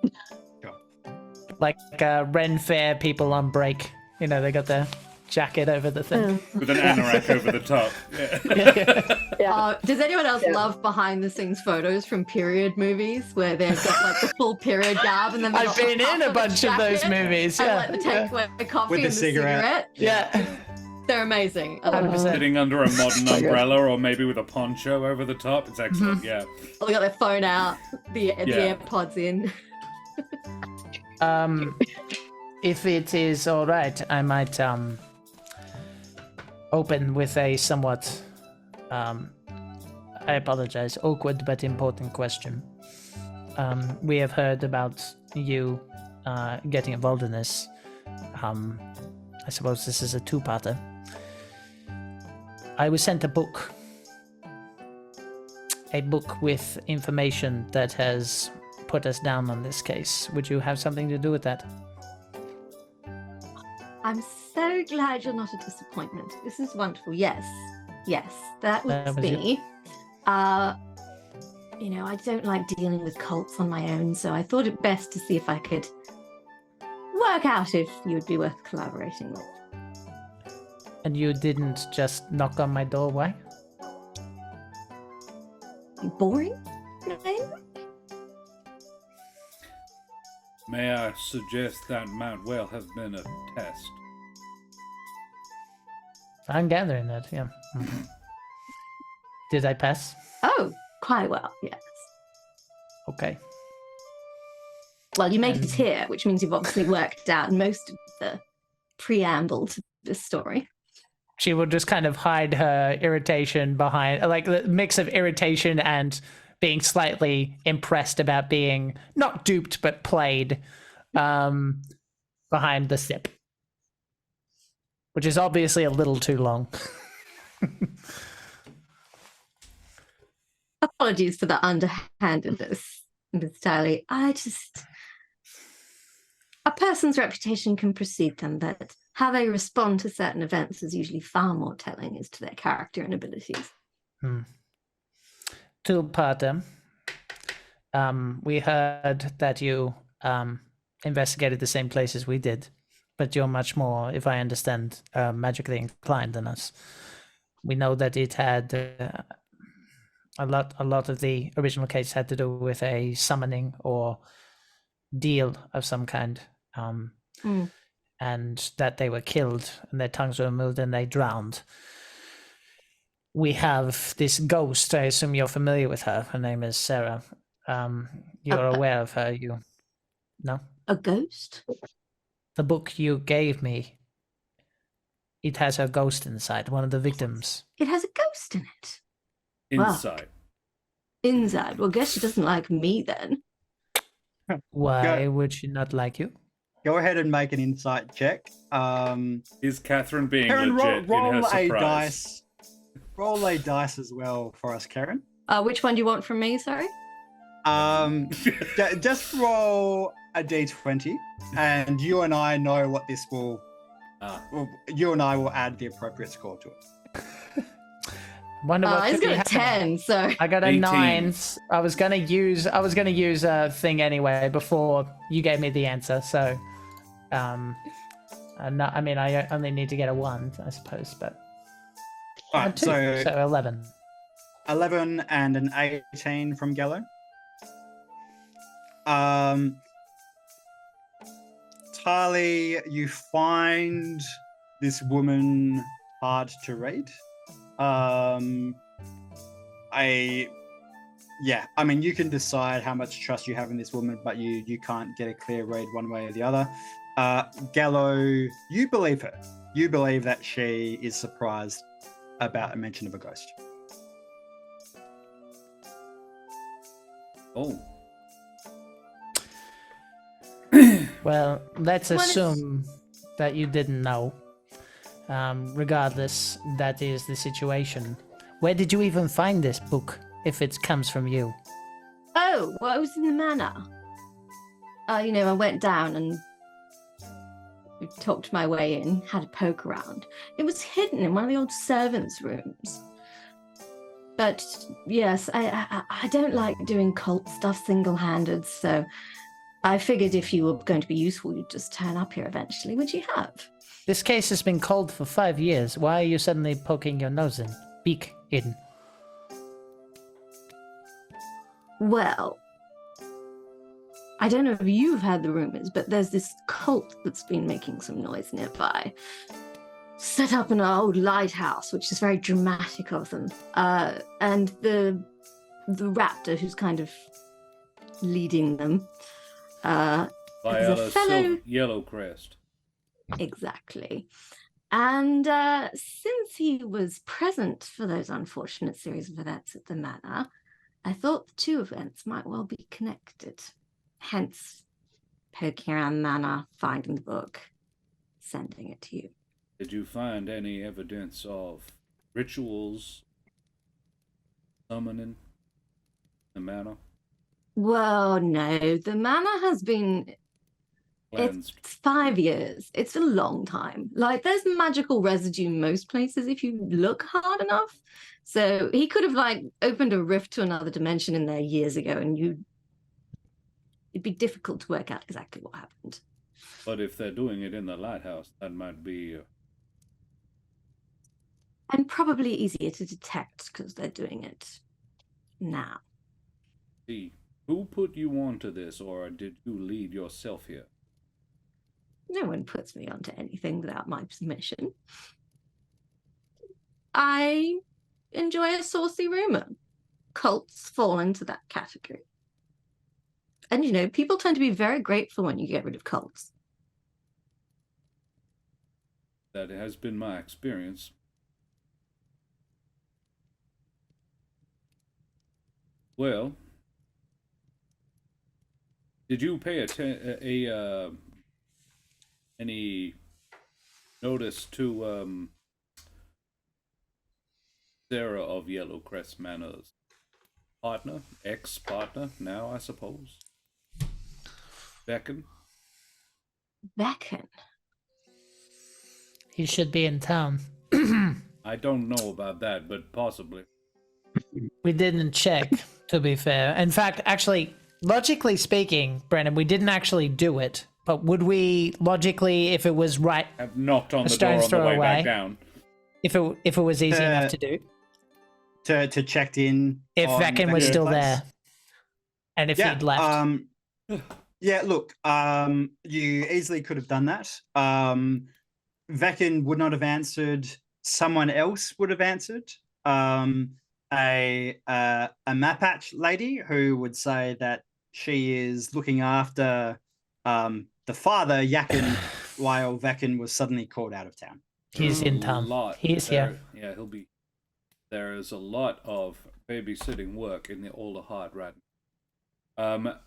B: Like Ren Fair people on break. You know, they got their jacket over the thing.
C: With an anorak over the top. Yeah.
E: Yeah.
D: Does anyone else
E: Yeah.
D: love behind the scenes photos from period movies where they've got like the full period garb and then they've
B: I've
D: got the
B: been
D: top
B: in a
D: the
B: bunch of those
D: jacket
B: movies.
D: and
B: Yeah.
D: like the takeaway coffee
A: With the
D: and the
A: cigarette.
B: Yeah.
D: They're amazing. I love them.
B: 100%.
C: Sitting under a modern
E: So good.
C: umbrella or maybe with a poncho over the top. It's excellent, yeah.
D: Oh, they got their phone out, the
C: Yeah.
D: AirPods in.
B: If it is all right, I might open with a somewhat I apologize, awkward but important question. We have heard about you getting involved in this. I suppose this is a two-parter. I was sent a book with information that has put us down on this case. Would you have something to do with that?
D: I'm so glad you're not a disappointment. This is wonderful. Yes, that was
B: was
D: me. You know, I don't like dealing with cults on my own, so I thought it best to see if I could work out if you would be worth collaborating with.
B: And you didn't just knock on my door, why?
D: Boring? Right?
C: May I suggest that Mount Whale has been a test?
B: I'm gathering that, yeah. Did I pass?
D: Oh, quite well, yes.
B: Okay.
D: Well, you made it here, which means you've obviously worked out most of the preamble to this story.
B: She will just kind of hide her irritation behind, like the mix of irritation and being slightly impressed about being not duped but played behind the sip, which is obviously a little too long.
D: Apologies for the underhandedness, Miss Tali. A person's reputation can precede them, but how they respond to certain events is usually far more telling as to their character and abilities.
B: Two-parter. We heard that you investigated the same places we did, but you're much more, if I understand, magically inclined than us. We know that it had a lot of the original case had to do with a summoning or deal of some kind, and that they were killed and their tongues were removed and they drowned. We have this ghost. I assume you're familiar with her. Her name is Sarah. You're aware of her, you no?
D: A ghost?
B: The book you gave me, it has her ghost inside, one of the victims.
D: It has a ghost in it.
C: Inside.
D: Inside. Well, guess she doesn't like me then.
B: Why would she not like you?
A: Go ahead and make an insight check.
C: Is Catherine being
A: Karen,
C: legit
A: roll
C: in her
A: a
C: surprise?
A: dice. Roll a dice as well for us, Karen.
D: Which one do you want from me, sorry?
A: Just roll a d20, and you and I know what this will. Well, you and I will add the appropriate score to it.
B: Wonder what
D: He's
B: could be
D: got a
B: happening.
D: 10, so
B: I got a
C: 18.
B: 9. I was gonna use a thing anyway before you gave me the answer. So, I mean, I only need to get a 1, I suppose, but
A: All right,
B: so 11.
A: 11 and an 18 from Gallo. Tali, you find this woman hard to read. I mean, you can decide how much trust you have in this woman, but you can't get a clear read one way or the other. Gallo, you believe her. You believe that she is surprised about a mention of a ghost.
C: Oh.
B: Well, let's assume that you didn't know. Regardless, that is the situation. Where did you even find this book, if it comes from you?
D: Oh, well, I was in the manor. I went down and talked my way in, had a poke around. It was hidden in one of the old servants' rooms. But yes, I don't like doing cult stuff single-handed, so I figured if you were going to be useful, you'd just turn up here eventually, which you have.
B: This case has been cold for 5 years. Why are you suddenly poking your nose in? Beak in.
D: Well, I don't know if you've heard the rumors, but there's this cult that's been making some noise nearby. set up an old lighthouse, which is very dramatic of them. And the raptor who's kind of leading them
C: By
D: is a
C: Ellis
D: fellow...
C: Yellowcrest.
D: Exactly. And since he was present for those unfortunate series of events at the manor, I thought the two events might well be connected. Hence, poking around the manor, finding the book, sending it to you.
C: Did you find any evidence of rituals summoning the manor?
D: Well, no. The manor has been...
C: Cleansed.
D: It's 5 years. It's a long time. Like, there's magical residue in most places if you look hard enough. So he could have, like, opened a rift to another dimension in there years ago, and it'd be difficult to work out exactly what happened.
C: But if they're doing it in the lighthouse, that might be...
D: And probably easier to detect because they're doing it now.
C: See, who put you onto this, or did you lead yourself here?
D: No one puts me onto anything without my permission. I enjoy a saucy rumor. Cults fall into that category. And, you know, people tend to be very grateful when you get rid of cults.
C: That has been my experience. Well, did you pay any notice to Sarah of Yellowcrest Manor's partner, ex-partner now, I suppose? Beckon?
D: Beckon?
B: He should be in town.
C: I don't know about that, but possibly.
B: We didn't check, to be fair. In fact, actually, logically speaking, Brennan, we didn't actually do it. But would we, logically, if it was right...
C: Have knocked on the door on the way back down.
B: If it was easy enough to do?
A: To check in.
B: If Beckon was still there. And if he'd left.
A: Yeah, look, you easily could have done that. Beckon would not have answered. Someone else would have answered. A Mapatch lady who would say that she is looking after the father, Yakin, while Beckon was suddenly called out of town.
B: He's in town. He's here.
C: Yeah, he'll be. There is a lot of babysitting work in the Alderheart right now.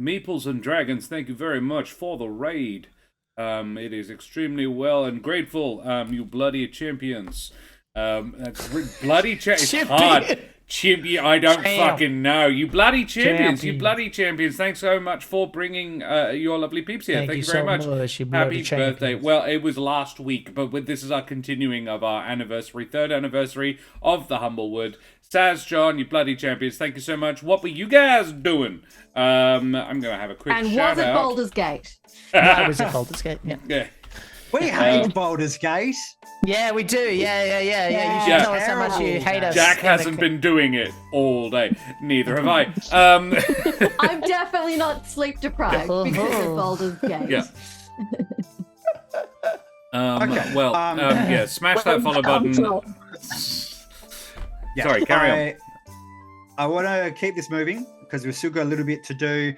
C: Meeples and Dragons, thank you very much for the raid. It is extremely well and grateful, you bloody champions. Bloody it's hard. Champion, I don't fucking know. You bloody champions. You bloody champions. Thanks so much for bringing your lovely peeps here. Thank you very much. Happy birthday. Well, it was last week, but this is our continuing of our anniversary, 3rd anniversary of the Humblewood. Saz, John, you bloody champions. Thank you so much. What were you guys doing? I'm going to have a quick shout out.
D: And was it Baldur's Gate?
B: That was at Baldur's Gate, yeah.
A: We hate Baldur's Gate.
B: Yeah, we do. Yeah. You should tell us how much you hate us.
C: Jack hasn't been doing it all day. Neither have I.
D: I'm definitely not sleep deprived because of Baldur's Gate.
C: Yeah. Okay. Smash that follow button. Sorry, carry on.
A: I want to keep this moving because we've still got a little bit to do.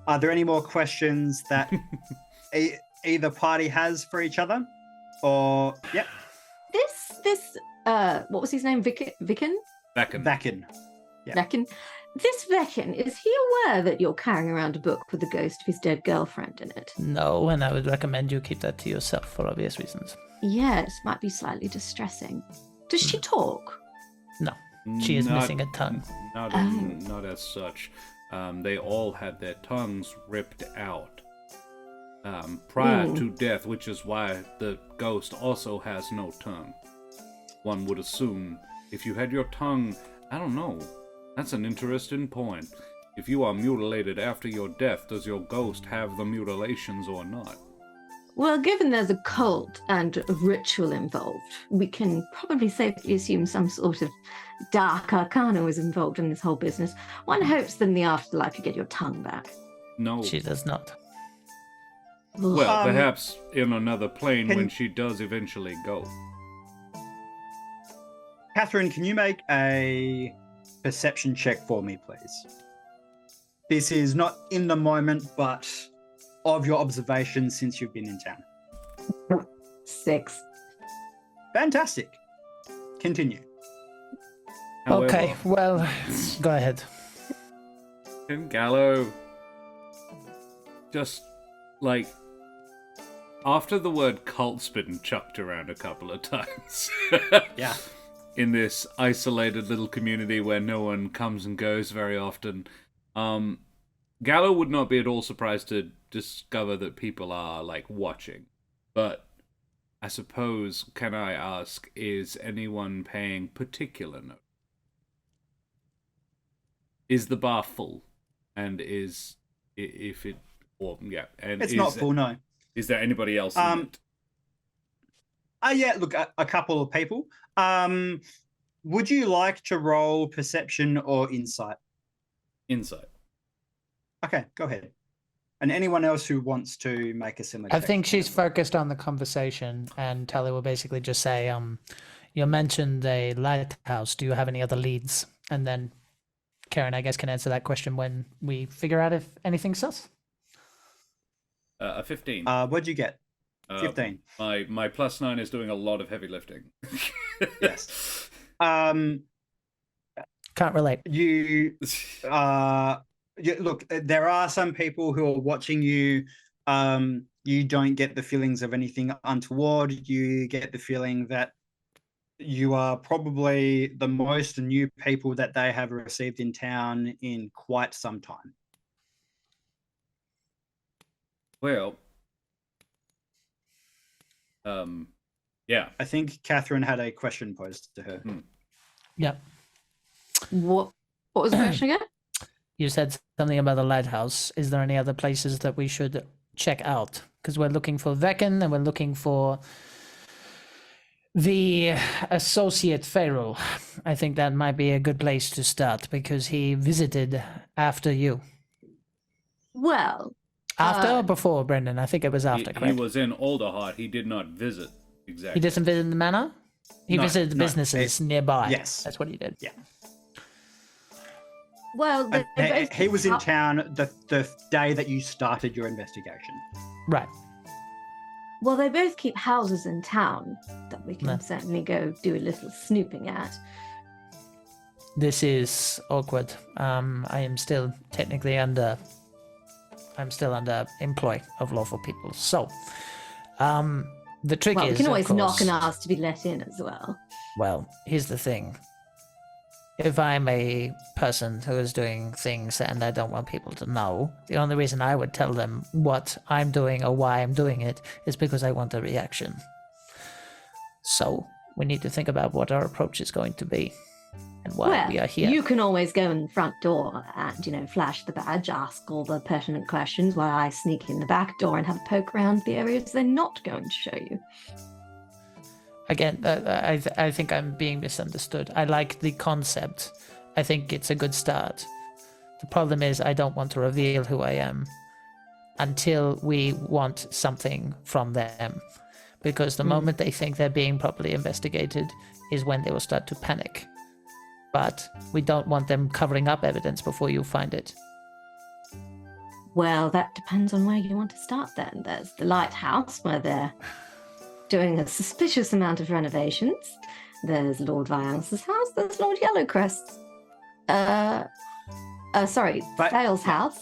A: Are there any more questions that either party has for each other? Or, yep.
D: This what was his name? Beckon?
A: Beckon. Yeah.
D: Beckon. This Beckon, is he aware that you're carrying around a book with the ghost of his dead girlfriend in it?
B: No, and I would recommend you keep that to yourself for obvious reasons.
D: Yes, might be slightly distressing. Does she talk?
B: No, she is missing a tongue.
C: Not as such. They all had their tongues ripped out prior to death, which is why the ghost also has no tongue. One would assume if you had your tongue, I don't know. That's an interesting point. If you are mutilated after your death, does your ghost have the mutilations or not?
D: Well, given there's a cult and a ritual involved, we can probably safely assume some sort of dark arcana was involved in this whole business. One hopes that in the afterlife you get your tongue back.
C: No.
B: She does not.
C: Well, perhaps in another plane when she does eventually go.
A: Catherine, can you make a perception check for me, please? This is not in the moment, but of your observations since you've been in town.
D: 6.
A: Fantastic. Continue.
B: Okay,
C: However,
B: well, go ahead.
C: Can Gallo just, like, after the word cult's been chucked around a couple of times,
A: Yeah.
C: in this isolated little community where no one comes and goes very often, Gallo would not be at all surprised to discover that people are, like, watching. But I suppose, can I ask, is anyone paying particular note? Is the bar full? And is, if it, or, yeah, and
A: It's
C: is,
A: not full, no.
C: Is there anybody else in it?
A: Yeah, look, a couple of people. Would you like to roll perception or insight?
C: Insight.
A: Okay, go ahead. And anyone else who wants to make a similar
B: I
A: check
B: think
A: can
B: she's
A: as well.
B: focused on the conversation, and Tali will basically just say, you mentioned a lighthouse. Do you have any other leads? And then Karen, I guess, can answer that question when we figure out if anything's sus.
C: A 15.
A: What'd you get? 15.
C: My +9 is doing a lot of heavy lifting.
A: Yes.
B: Can't relate.
A: Look, there are some people who are watching you. You don't get the feelings of anything untoward. You get the feeling that you are probably the most new people that they have received in town in quite some time.
C: Well, yeah.
A: I think Catherine had a question posed to her.
B: Yep.
D: What was the question again?
B: You said something about the lighthouse. Is there any other places that we should check out? Because we're looking for Veckan and we're looking for the associate pharaoh. I think that might be a good place to start because he visited after you.
D: Well,
B: After or before, Brendan? I think it was after,
C: He
B: correct?
C: was in Alderheart. He did not visit
B: He
C: exactly.
B: doesn't visit the manor? He
A: No,
B: visited the
A: no,
B: businesses nearby.
A: yes.
B: That's what he did.
A: Yeah.
D: well,
A: He was in town the day that you started your investigation.
B: Right.
D: Well, they both keep houses in town that we can
B: No.
D: certainly go do a little snooping at.
B: This is awkward. I am still technically under employ of lawful people. So, the trick
D: Well,
B: is,
D: we can
B: of
D: always knock
B: course,
D: and ask to be let in as well.
B: well, here's the thing. If I'm a person who is doing things and I don't want people to know, the only reason I would tell them what I'm doing or why I'm doing it is because I want a reaction. So, we need to think about what our approach is going to be and why
D: well,
B: we are here.
D: you can always go in the front door and, flash the badge, ask all the pertinent questions while I sneak in the back door and have a poke around the areas they're not going to show you.
B: Again, I think I'm being misunderstood. I like the concept. I think it's a good start. The problem is I don't want to reveal who I am until we want something from them. Because the moment they think they're being properly investigated is when they will start to panic. But we don't want them covering up evidence before you find it.
D: Well, that depends on where you want to start then. There's the lighthouse where they're doing a suspicious amount of renovations. There's Lord Viance's house. There's Lord Yellowcrest's. Thale's house.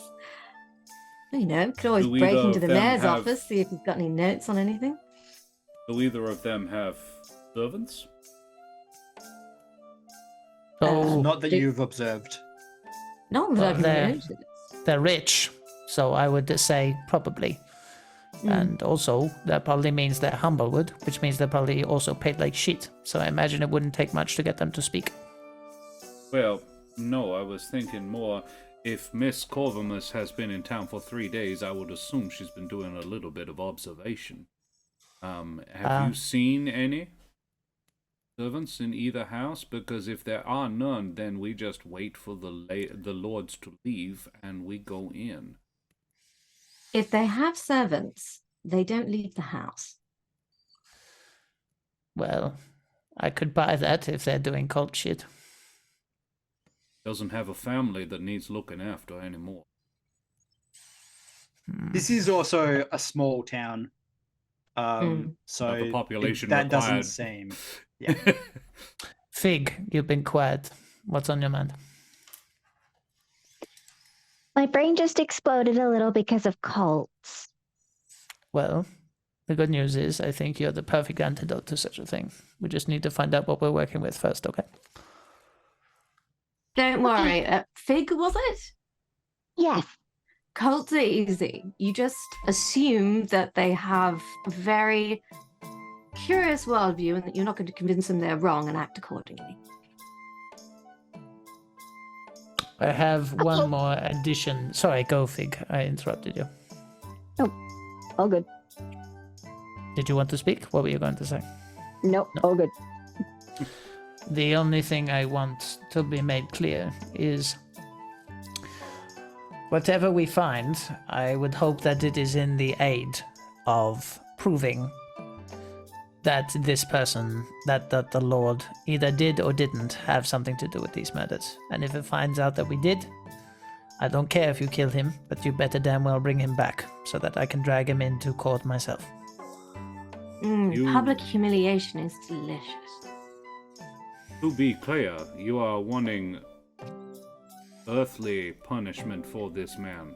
D: Could always
C: Do
D: break
C: either
D: into the
C: of them
D: mayor's
C: have-
D: office, see if he's got any notes on anything.
C: Do either of them have servants?
B: So
A: Not that you've observed.
D: Not that I've
B: they're-
D: noticed.
B: they're rich. So I would say probably. And also, that probably means they're Humblewood, which means they're probably also paid like shit. So I imagine it wouldn't take much to get them to speak.
C: Well, no, I was thinking more. If Miss Corvamus has been in town for 3 days, I would assume she's been doing a little bit of observation. Have you seen any servants in either house? Because if there are none, then we just wait for the lords to leave and we go in.
D: If they have servants, they don't leave the house.
B: Well, I could buy that if they're doing cult shit.
C: Doesn't have a family that needs looking after anymore.
A: This is also a small town. So
C: Not the population
A: that
C: required.
A: doesn't seem. Yeah.
B: Fig, you've been quiet. What's on your mind?
F: My brain just exploded a little because of cults.
B: Well, the good news is I think you're the perfect antidote to such a thing. We just need to find out what we're working with first, okay?
D: Don't worry. Fig, was it?
F: Yes.
D: Cults are easy. You just assume that they have a very curious worldview and that you're not going to convince them they're wrong and act accordingly.
B: I have one more addition. Sorry, go Fig. I interrupted you.
E: All good.
B: Did you want to speak? What were you going to say?
E: Nope, all good.
B: The only thing I want to be made clear is whatever we find, I would hope that it is in the aid of proving that this person, that the Lord either did or didn't have something to do with these murders. And if it finds out that we did, I don't care if you kill him, but you better damn well bring him back so that I can drag him into court myself.
D: Public humiliation is delicious.
C: To be clear, you are wanting earthly punishment for this man.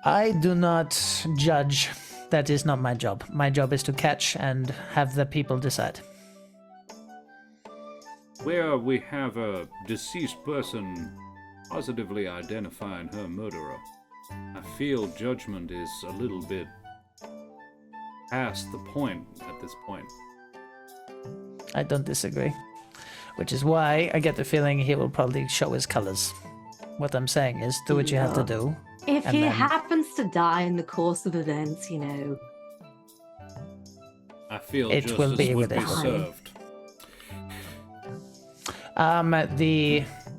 B: I do not judge. That is not my job. My job is to catch and have the people decide.
C: Where we have a deceased person positively identifying her murderer, I feel judgment is a little bit past the point at this point.
B: I don't disagree. Which is why I get the feeling he will probably show his colors. What I'm saying is, do what you have to do.
D: If
B: and
D: he
B: then-
D: happens to die in the course of events, you know.
C: I feel
B: It
C: justice
B: will be
C: would be
B: within
D: reason.
C: served.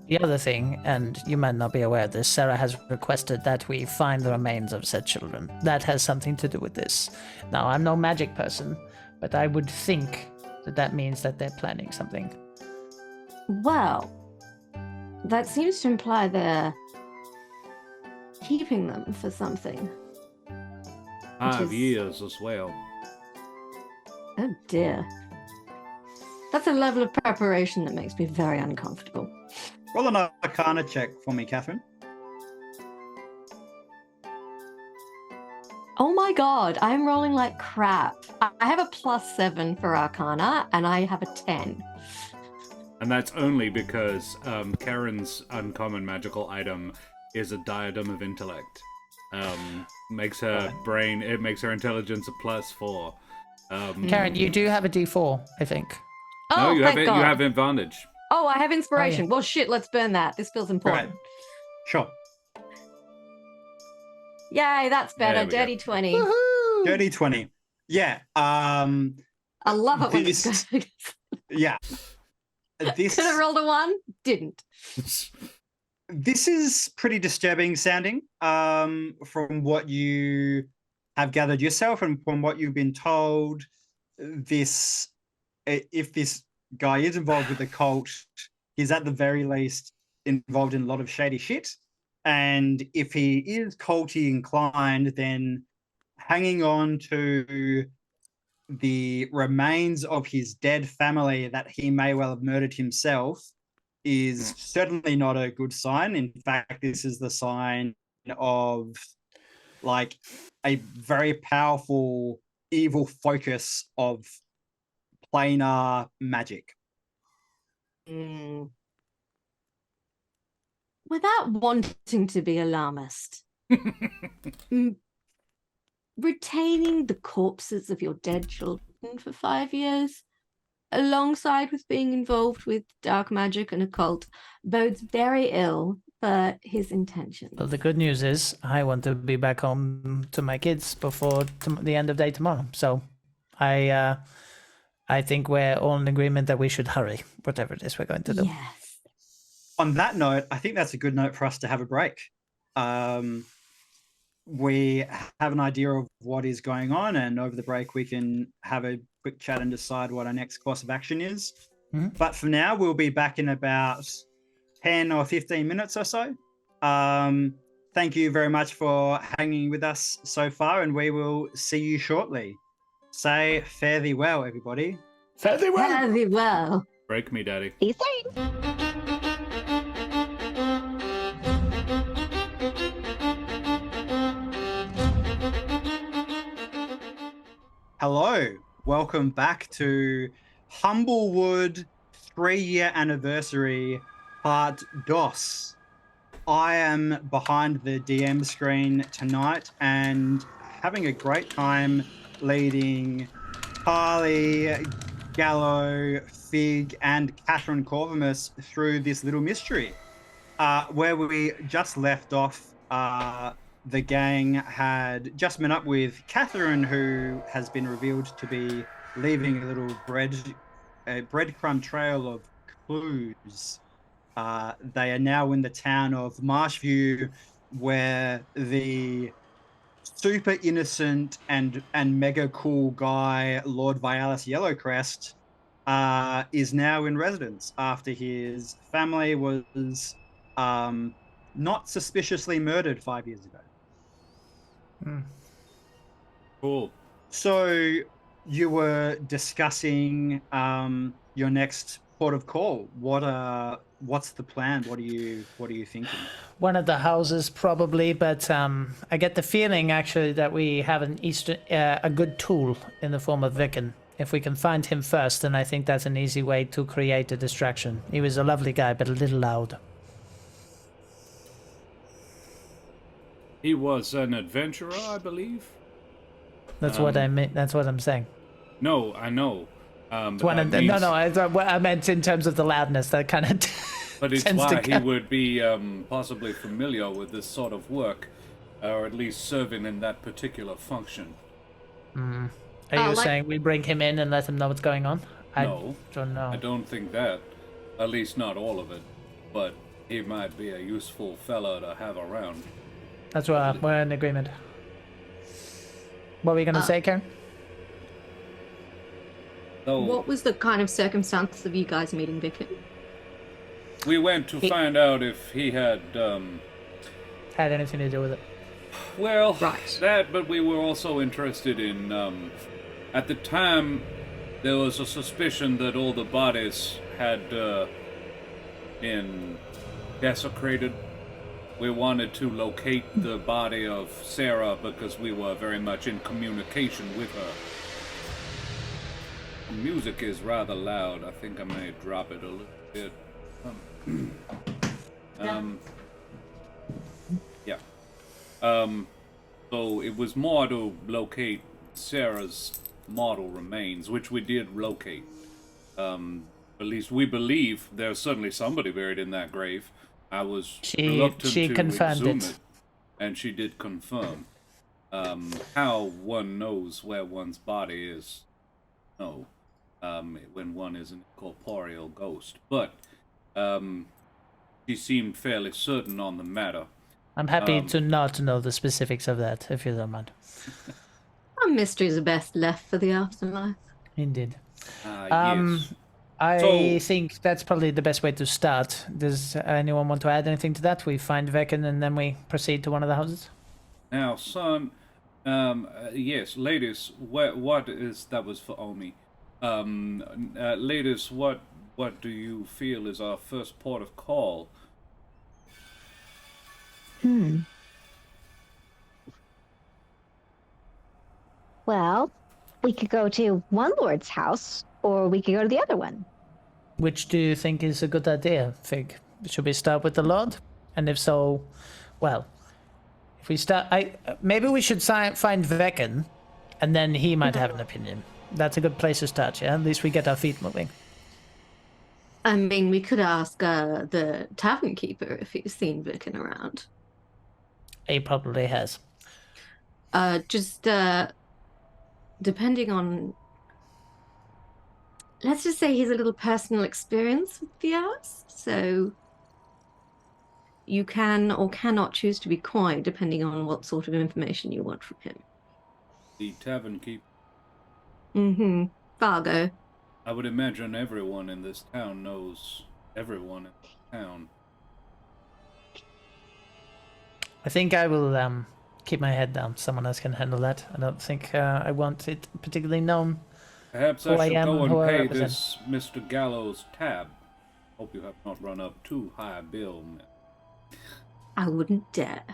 B: The other thing, and you might not be aware of this, Sarah has requested that we find the remains of said children. That has something to do with this. Now, I'm no magic person, but I would think that that means that they're planning something.
D: Well, that seems to imply they're keeping them for something.
C: 5
D: is-
C: years as well.
D: Oh dear. That's a level of preparation that makes me very uncomfortable.
A: Roll an Arcana check for me, Catherine.
D: Oh my god, I'm rolling like crap. I have a +7 for Arcana, and I have a 10.
C: And that's only because Karen's uncommon magical item is a diadem of intellect. Makes her brain, it makes her intelligence a +4.
B: Karen, you do have a D4, I think.
D: Oh,
C: no, you
D: thank
C: have
D: god.
C: you have advantage.
D: Oh, I have inspiration.
B: Oh, yeah.
D: Well, shit, let's burn that. This feels important.
A: Right. Sure.
D: Yay, that's better.
C: There we go.
D: Dirty 20.
A: Dirty 20. Yeah.
D: I love it when it's
A: This-
D: good.
A: Yeah. This
D: Could have rolled a 1? Didn't.
A: this is pretty disturbing sounding from what you have gathered yourself and from what you've been told. This, if this guy is involved with the cult, he's at the very least involved in a lot of shady shit. And if he is culty inclined, then hanging on to the remains of his dead family that he may well have murdered himself is certainly not a good sign. In fact, this is the sign of like a very powerful evil focus of planar magic.
D: Without wanting to be alarmist, retaining the corpses of your dead children for 5 years, alongside with being involved with dark magic and occult, bodes very ill for his intentions.
B: Well, the good news is I want to be back home to my kids before the end of day tomorrow. So I think we're all in agreement that we should hurry, whatever it is we're going to do.
D: Yes.
A: On that note, I think that's a good note for us to have a break. We have an idea of what is going on, and over the break we can have a quick chat and decide what our next course of action is.
B: Mhm.
A: But for now, we'll be back in about 10 or 15 minutes or so. Thank you very much for hanging with us so far, and we will see you shortly. Say fare thee well, everybody.
B: Fairly well.
D: Very well.
C: Break me, Daddy.
E: Be safe.
A: Hello, welcome back to Humblewood 3-year anniversary part DOS. I am behind the DM screen tonight and having a great time leading Tali, Gallo, Fig, and Catherine Corvimus through this little mystery. Where we just left off, the gang had just met up with Catherine, who has been revealed to be leaving a little breadcrumb trail of clues. They are now in the town of Marshview, where the super innocent and mega cool guy, Lord Yellowcrest, is now in residence after his family was not suspiciously murdered 5 years ago.
C: Cool.
A: So you were discussing your next port of call. What's the plan? What are you thinking?
B: One of the houses, probably, but I get the feeling actually that we have a good tool in the form of Vicken. If we can find him first, then I think that's an easy way to create a distraction. He was a lovely guy, but a little loud.
C: He was an adventurer, I believe.
B: That's what I meant. That's what I'm saying.
C: No, I know.
B: I meant in terms of the loudness. That kind of.
C: But it's
B: tends to
C: why he
B: come.
C: would be possibly familiar with this sort of work, or at least serving in that particular function.
B: Are you saying we bring him in and let him know what's going on?
C: No,
B: I don't know.
C: I don't think that. At least not all of it. But he might be a useful fellow to have around.
B: That's what we're in agreement. What were you going to say, Karen?
C: So
D: What was the kind of circumstance of you guys meeting Vicken?
C: we went to find out if he had,
B: Had anything to do with it?
C: well,
D: Right.
C: that, but we were also interested in, at the time, there was a suspicion that all the bodies had been desecrated. We wanted to locate the body of Sarah because we were very much in communication with her. The music is rather loud. I think I may drop it a little bit. Yeah. So it was more to locate Sarah's mortal remains, which we did locate. At least we believe there's certainly somebody buried in that grave. I was reluctant
B: she
C: to
B: confirmed
C: exhume
B: it.
C: and she did confirm. How one knows where one's body is, no, when one is an incorporeal ghost. But she seemed fairly certain on the matter.
B: I'm happy to not know the specifics of that, if you don't mind.
D: Some mysteries are best left for the afterlife.
B: Indeed.
C: Yes.
B: I
C: So-
B: think that's probably the best way to start. Does anyone want to add anything to that? We find Vicken and then we proceed to one of the houses?
C: Now, son, yes, ladies, what is, that was for Omi. Ladies, what do you feel is our first port of call?
F: Well, we could go to one lord's house, or we could go to the other one.
B: Which do you think is a good idea, Fig? Should we start with the Lord? And if so, well, if we start, maybe we should find Vicken, and then he might have an opinion. That's a good place to start, yeah? At least we get our feet moving.
D: I mean, we could ask the tavern keeper if he's seen Vicken around.
B: He probably has.
D: Just depending on, let's just say he's a little personal experience with the hours, so you can or cannot choose to be coy depending on what sort of information you want from him.
C: The tavern keep.
D: Mm-hmm. Fargo?
C: I would imagine everyone in this town knows everyone in the town.
B: I think I will keep my head down. Someone else can handle that. I don't think I want it particularly known.
C: Perhaps
B: Who
C: I
B: I
C: should
B: am
C: go
B: and who
C: and
B: I
C: pay
B: represent.
C: this Mr. Gallows tab. Hope you have not run up too high a bill.
D: I wouldn't dare.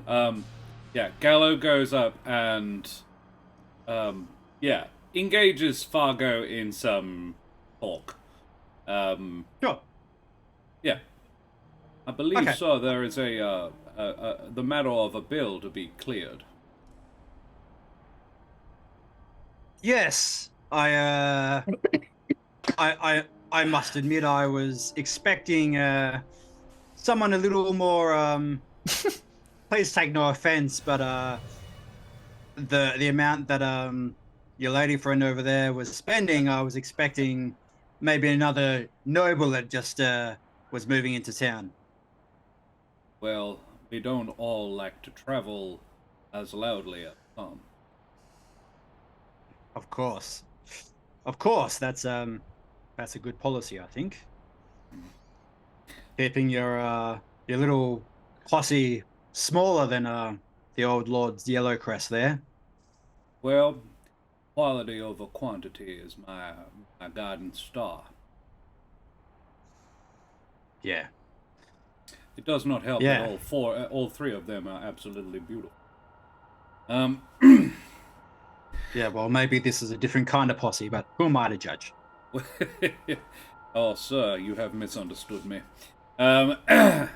C: Yeah, Gallo goes up and, engages Fargo in some talk.
A: Sure.
C: Yeah. I believe,
A: Okay.
C: sir, there is the matter of a bill to be cleared.
A: Yes, I must admit I was expecting someone a little more. Please take no offense, but the amount that your lady friend over there was spending, I was expecting maybe another noble that just was moving into town.
C: Well, we don't all like to travel as loudly as some.
A: Of course, that's a good policy, I think. Keeping your little posse smaller than the old Lord Yellowcrest there.
C: Well, quality over quantity is my guiding star.
A: Yeah.
C: It does not help
A: Yeah.
C: that all three of them are absolutely beautiful.
A: Yeah, well, maybe this is a different kind of posse, but who am I to judge?
C: Oh, sir, you have misunderstood me.
A: I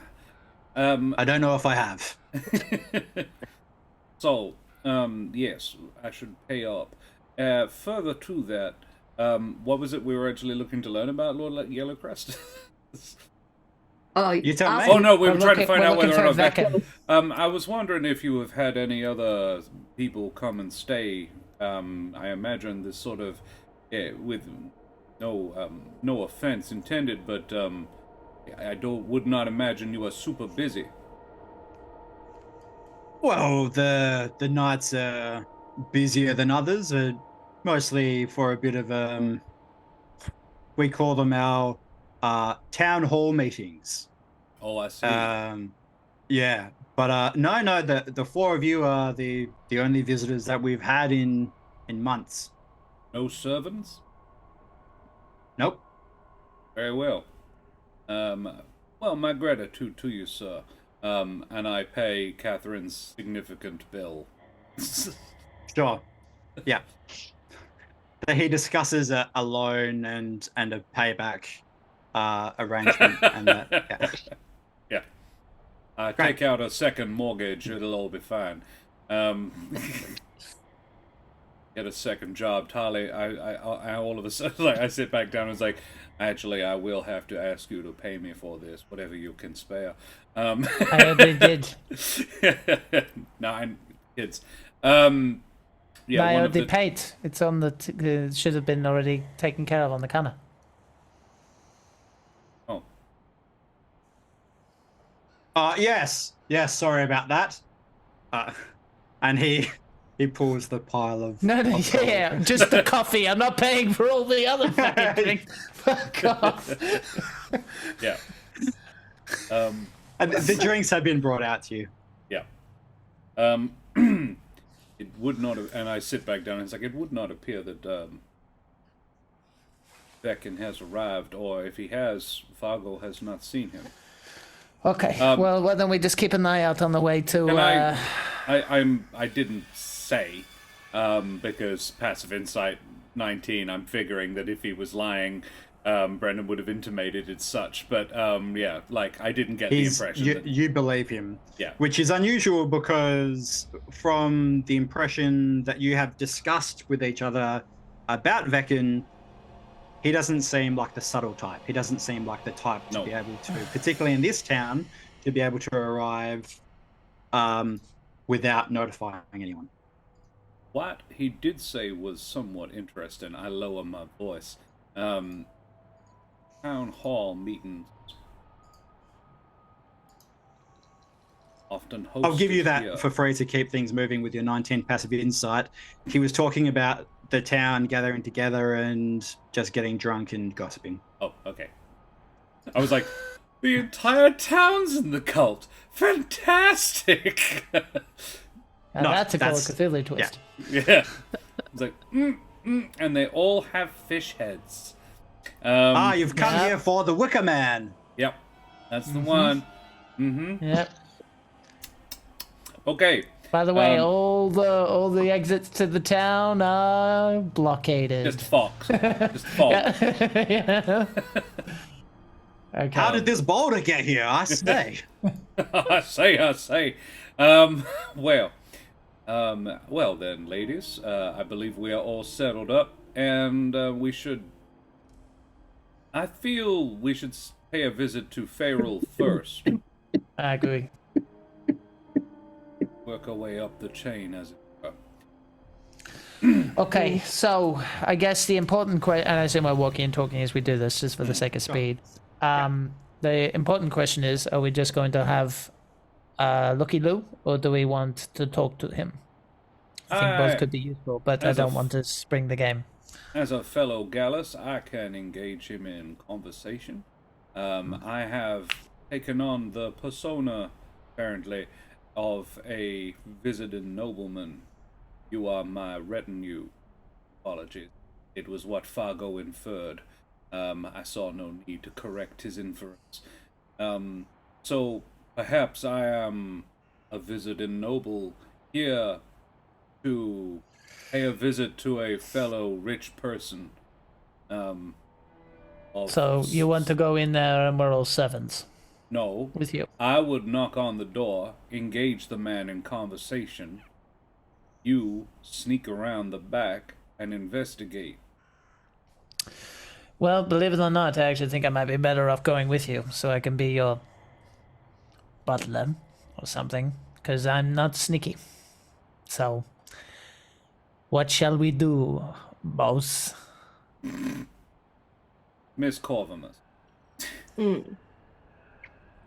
A: don't know if I have.
C: So, yes, I should pay up. Further to that, what was it we were actually looking to learn about Lord Yellowcrest?
D: Oh,
A: You tell me.
C: Oh no, we were
B: We're
C: trying to
B: looking-
C: find
B: we're
C: out whether or
B: looking
C: not
B: for
C: Vecna. I was wondering if you have had any other people come and stay. I imagine this sort of, with no offense intended, but would not imagine you are super busy.
A: Well, the nights are busier than others, mostly for a bit of we call them our town hall meetings.
C: Oh, I see.
A: Yeah, but no, the four of you are the only visitors that we've had in months.
C: No servants?
A: Nope.
C: Very well. Well, my gratitude to you, sir. And I pay Catherine's significant bill.
A: Sure. Yeah. He discusses a loan and a payback arrangement, and yeah.
C: Yeah.
A: Great.
C: Take out a second mortgage, it'll all be fine. Get a second job, Tali. I all of a sudden, like, I sit back down and it's like, actually, I will have to ask you to pay me for this, whatever you can spare.
B: I already did.
C: 9 kids.
B: I
C: one of
B: already
C: the-
B: paid. It's on the should have been already taken care of on the counter.
C: Oh,
A: Yes. Sorry about that. And he pulls the pile of
B: No,
A: of gold.
B: yeah, just the coffee. I'm not paying for all the other fucking things. Fuck off.
C: yeah.
A: And the drinks have been brought out to you.
C: Yeah. It would not have, and I sit back down and it's like, it would not appear that Becken has arrived, or if he has, Fargo has not seen him.
B: Okay. Well, why don't we just keep an eye out on the way to?
C: And I didn't say, because passive insight 19, I'm figuring that if he was lying, Brendan would have intimated as such, but yeah, like, I didn't get the impression that...
A: You believe him.
C: Yeah.
A: Which is unusual because from the impression that you have discussed with each other about Veckan, he doesn't seem like the subtle type. He doesn't seem like the type to
C: No.
A: be able to, particularly in this town, to be able to arrive without notifying anyone.
C: What he did say was somewhat interesting. I lower my voice. Town hall meetings often hosted
A: I'll give you that
C: here.
A: for free to keep things moving with your 19 passive insight. He was talking about the town gathering together and just getting drunk and gossiping.
C: Oh, okay. I was like, the entire town's in the cult. Fantastic.
B: Now
A: No,
B: that's a Call of
A: that's-
B: Cthulhu twist.
C: Yeah. It's like, and they all have fish heads.
A: You've come
B: Yep.
A: here for the Wicker Man.
C: Yep, that's the one.
B: Yep.
C: Okay.
B: By the way, all the exits to the town are blockaded.
C: Just fox. Just fox.
B: Yeah. Okay.
A: How did this boulder get here? I say.
C: I say. Well then, ladies, I believe we are all settled up, and I feel we should pay a visit to Farrell first.
B: I agree.
C: Work our way up the chain, as it were.
B: Okay, so I guess the important question, and I assume we're walking and talking as we do this, just for the sake of speed. The important question is, are we just going to have Lucky Lou, or do we want to talk to him? I think both could be useful, but I don't want to spring the game.
C: As a fellow Gallus, I can engage him in conversation. I have taken on the persona, apparently, of a visiting nobleman. You are my retinue. Apologies. It was what Fargo inferred. I saw no need to correct his inference. So perhaps I am a visiting noble here to pay a visit to a fellow rich person.
B: So you want to go in there and we're all sevens
C: No.
B: with you?
C: I would knock on the door, engage the man in conversation. You sneak around the back and investigate.
B: Well, believe it or not, I actually think I might be better off going with you, so I can be your butler or something, because I'm not sneaky. So, what shall we do, boss?
C: Miss Corvamus,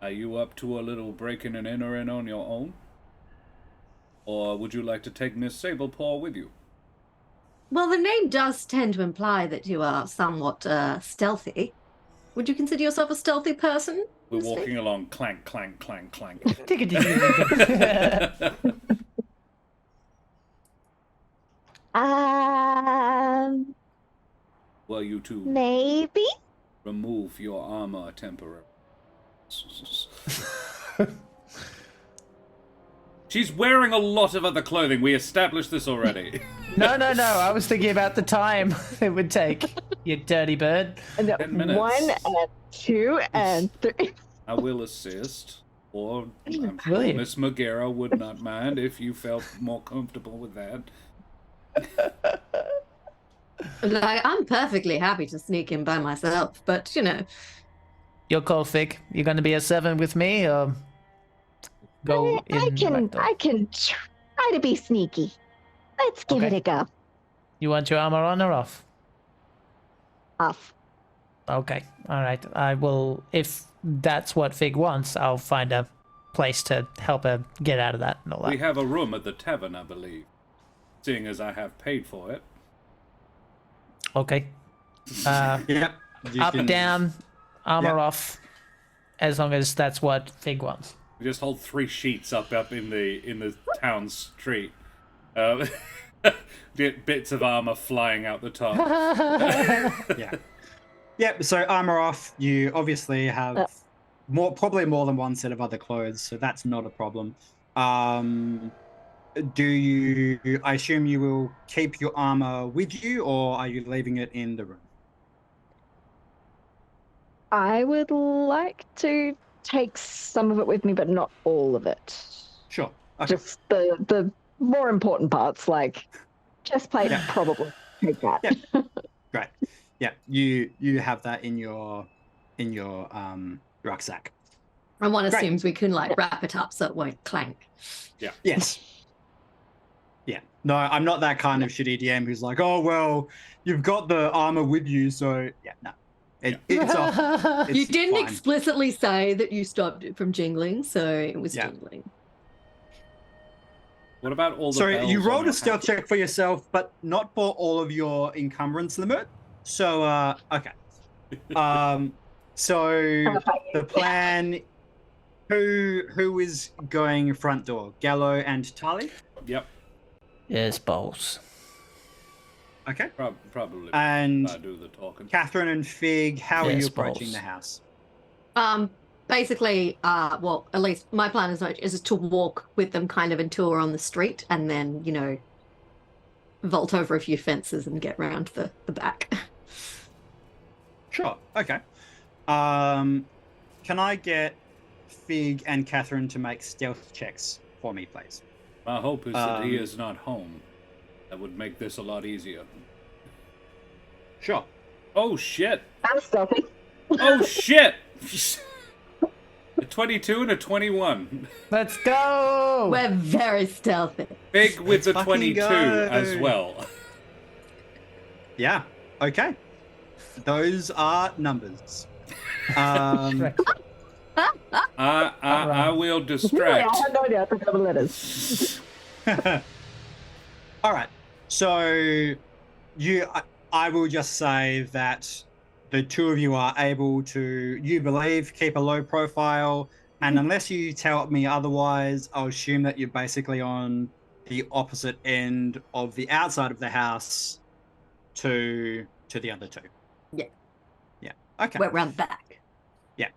C: are you up to a little breaking and entering on your own? Or would you like to take Miss Sablepaw with you?
D: Well, the name does tend to imply that you are somewhat stealthy. Would you consider yourself a stealthy person?
C: We're
D: Miss Fig?
C: walking along, clank, clank, clank, clank. Well, you two
F: Maybe?
C: remove your armor temporarily. She's wearing a lot of other clothing. We established this already.
B: No. I was thinking about the time it would take, you dirty bird.
E: And
C: 10 minutes.
E: 1 and 2 and 3.
C: I will assist, or I'm
B: Will
C: sure
B: you?
C: Miss Magera would not mind if you felt more comfortable with that.
D: Like, I'm perfectly happy to sneak in by myself, but you know,
B: Your call, Fig. You going to be a 7 with me, or go in
F: I can
B: back door?
F: I can try to be sneaky. Let's give it
B: Okay.
F: a go.
B: You want your armor on or off?
F: Off.
B: Okay, all right. I will. If that's what Fig wants, I'll find a place to help her get out of that and all that.
C: We have a room at the tavern, I believe, seeing as I have paid for it.
B: Okay.
A: Yep. You
B: Up,
A: can-
B: down, armor
A: Yep.
B: off. As long as that's what Fig wants.
C: We just hold 3 sheets up in the town street. Bits of armor flying out the top.
A: Yeah. Yep. So armor off. You obviously have probably more than one set of other clothes, so that's not a problem. Do you? I assume you will keep your armor with you, or are you leaving it in the room?
E: I would like to take some of it with me, but not all of it.
A: Sure. Okay.
E: Just the more important parts, like chest plate,
A: Yeah.
E: probably take that.
A: Yeah. Great. Yeah. You have that in your rucksack.
D: and one
A: Great.
D: assumes we can like wrap it up so it won't clank.
A: Yes. Yeah. No, I'm not that kind of shitty DM who's like, oh well, you've got the armor with you, so yeah, no. It's off. It's
D: You didn't
A: fine.
D: explicitly say that you stopped it from jingling, so it was
A: Yeah.
D: jingling.
C: What about all the
A: Sorry,
C: bells
A: you
C: on
A: rolled
C: your
A: a stealth
C: house?
A: check for yourself, but not for all of your encumbrance limit. So, okay. So the plan. Who is going front door? Gallo and Tali.
C: Yep,
B: Yes, boss.
A: Okay.
C: probably.
A: And
C: I do the talking.
A: Catherine and Fig, how are
B: Yes,
A: you approaching
B: boss.
A: the house?
D: Basically, well, at least my plan is to walk with them kind of until we're on the street and then, vault over a few fences and get round the back.
A: Sure. Okay. Can I get Fig and Catherine to make stealth checks for me, please?
C: My hope is that he is not home. That would make this a lot easier.
A: Sure.
C: Oh shit!
E: I'm stealthy.
C: Oh shit! A 22 and a 21.
B: Let's go!
D: We're very stealthy.
C: Big with the
A: fucking
C: 22
A: go.
C: as well.
A: Yeah. Okay. Those are numbers.
C: I will
E: Yeah,
C: distract.
E: I had no idea. I took double letters.
A: All right. So I will just say that the two of you are able to, you believe, keep a low profile, and unless you tell me otherwise, I'll assume that you're basically on the opposite end of the outside of the house to the other two.
D: Yeah.
A: Yeah. Okay.
D: We're round back.
A: Yeah.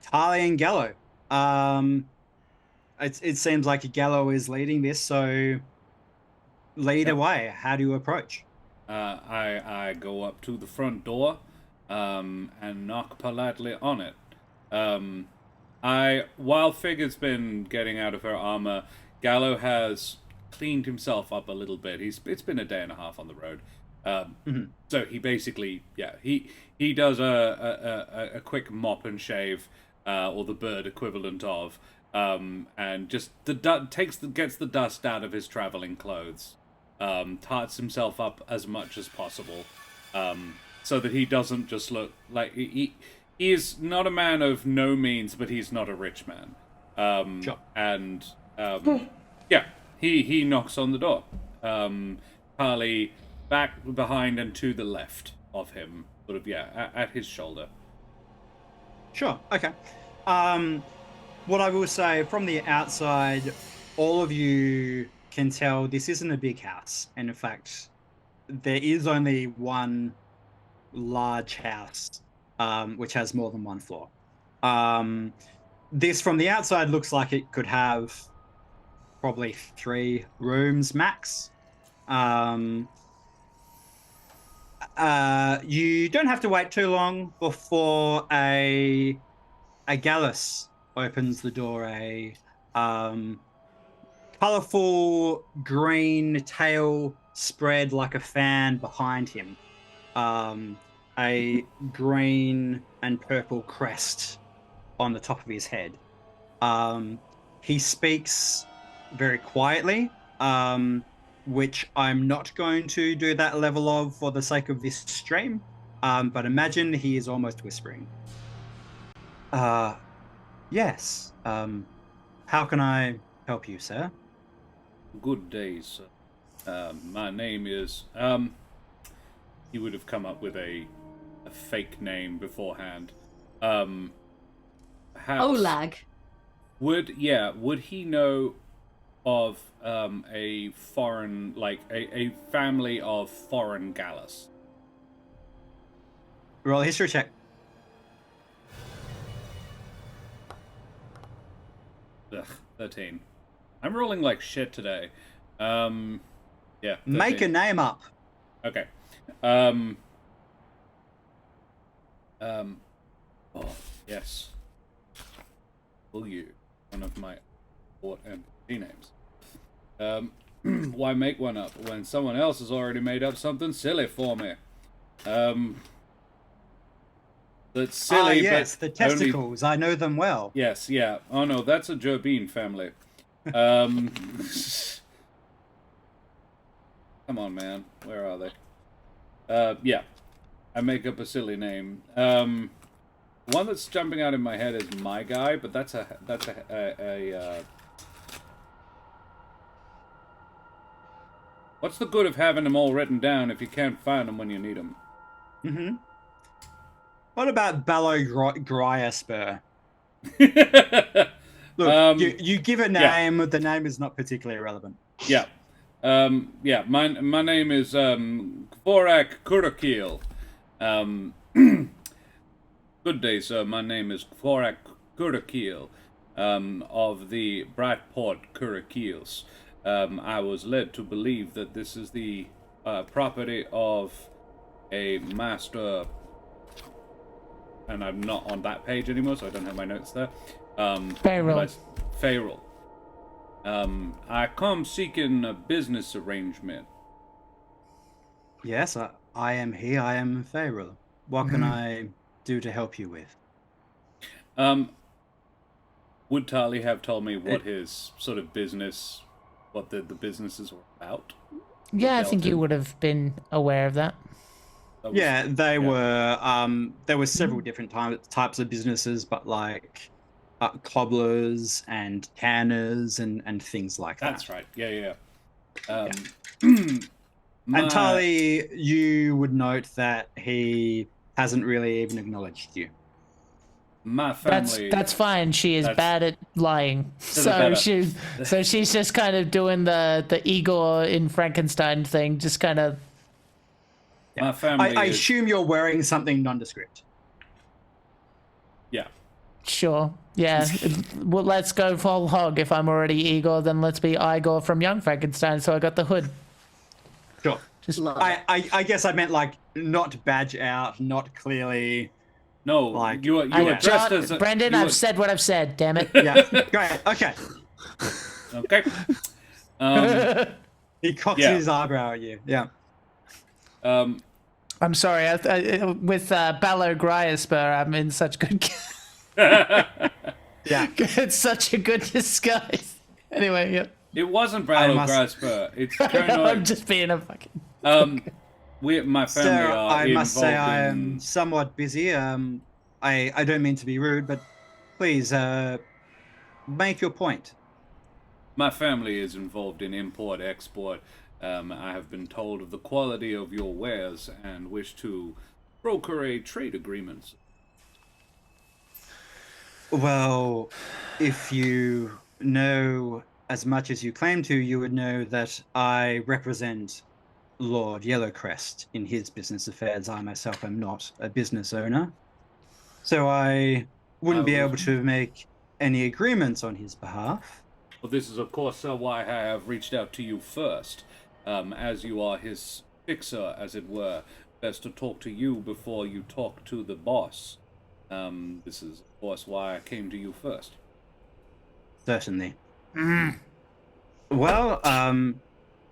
A: Tali and Gallo. It seems like Gallo is leading this, so lead away. How do you approach?
C: I go up to the front door and knock politely on it. While Fig has been getting out of her armor, Gallo has cleaned himself up a little bit. It's been a day and a half on the road. So he basically, he does a quick mop and shave, or the bird equivalent of, and just gets the dust out of his traveling clothes, tarts himself up as much as possible, so that he doesn't just look like he is not a man of no means, but he's not a rich man.
A: Sure.
C: And he knocks on the door. Tali back behind and to the left of him, sort of at his shoulder.
A: Sure. Okay. What I will say from the outside, all of you can tell this isn't a big house. And in fact, there is only one large house, which has more than one floor. This from the outside looks like it could have probably 3 rooms max. You don't have to wait too long before a Gallus opens the door. A colorful green tail spread like a fan behind him. A green and purple crest on the top of his head. He speaks very quietly, which I'm not going to do that level of for the sake of this stream, but imagine he is almost whispering. Yes. How can I help you, sir?
C: Good day, sir. My name is... he would have come up with a fake name beforehand.
D: Olag.
C: Would he know of a foreign, like a family of foreign Gallus?
A: Roll a history check.
C: Ugh, 13. I'm rolling like shit today. Yeah. 13.
A: Make a name up.
C: Okay. Oh, yes. Will you? One of my sport and names. Why make one up when someone else has already made up something silly for me? That's silly,
A: yes,
C: but
A: the testicles. I know them well.
C: Yes, yeah. Oh no, that's a Jobin family. Come on, man. Where are they? Yeah. I make up a silly name. One that's jumping out in my head is My Guy, but that's a What's the good of having them all written down if you can't find them when you need them?
A: Mm-hmm. What about Gryaspur? Look, you give a name, the name is not particularly relevant.
C: Yeah. My name is Kvorak Kurakil. Good day, sir. My name is Kvorak Kurakil, of the Brightport Kurakils. I was led to believe that this is the property of a master, and I'm not on that page anymore, so I don't have my notes there. Farrell. I come seeking a business arrangement.
A: Yes, I am he. I am Farrell. What can I do to help you with?
C: Would Tali have told me what his sort of business, what the businesses were about?
B: Yeah, I think you would have been aware of that.
A: Yeah, they were. There were several different types of businesses, but like cobblers and tanners and things like that.
C: That's right. Yeah.
A: And Tali, you would note that he hasn't really even acknowledged you.
C: My family.
B: That's fine. She is bad at lying, so she's just kind of doing the Igor in Frankenstein thing, just kind of.
C: My family.
A: I assume you're wearing something nondescript.
C: Yeah.
B: Sure. Yeah. Well, let's go full hog. If I'm already Igor, then let's be Igor from Young Frankenstein. So I got the hood.
A: Sure.
B: Just.
A: I guess I meant like not badge out, not clearly.
C: No,
A: like
C: you are dressed as
B: Brendan. I've said what I've said. Damn it.
A: Yeah. Great. Okay.
C: Okay.
A: He cocks his eyebrow at you. Yeah.
B: I'm sorry. With Ballo Gryaspur, I'm in such good.
A: Yeah.
B: It's such a good disguise. Anyway, yeah.
C: It wasn't Ballo Gryaspur. It's
B: I'm just being a fucking.
C: My family
A: Sir,
C: are
A: I must say I
C: in...
A: am somewhat busy. I don't mean to be rude, but please make your point.
C: My family is involved in import-export. I have been told of the quality of your wares and wish to broker a trade agreement.
A: Well, if you know as much as you claim to, you would know that I represent Lord Yellowcrest in his business affairs. I myself am not a business owner, so I wouldn't be able to make any agreements on his behalf.
C: Well, this is, of course, why I have reached out to you first. As you are his fixer, as it were, best to talk to you before you talk to the boss. This is, of course, why I came to you first.
A: Certainly. Well,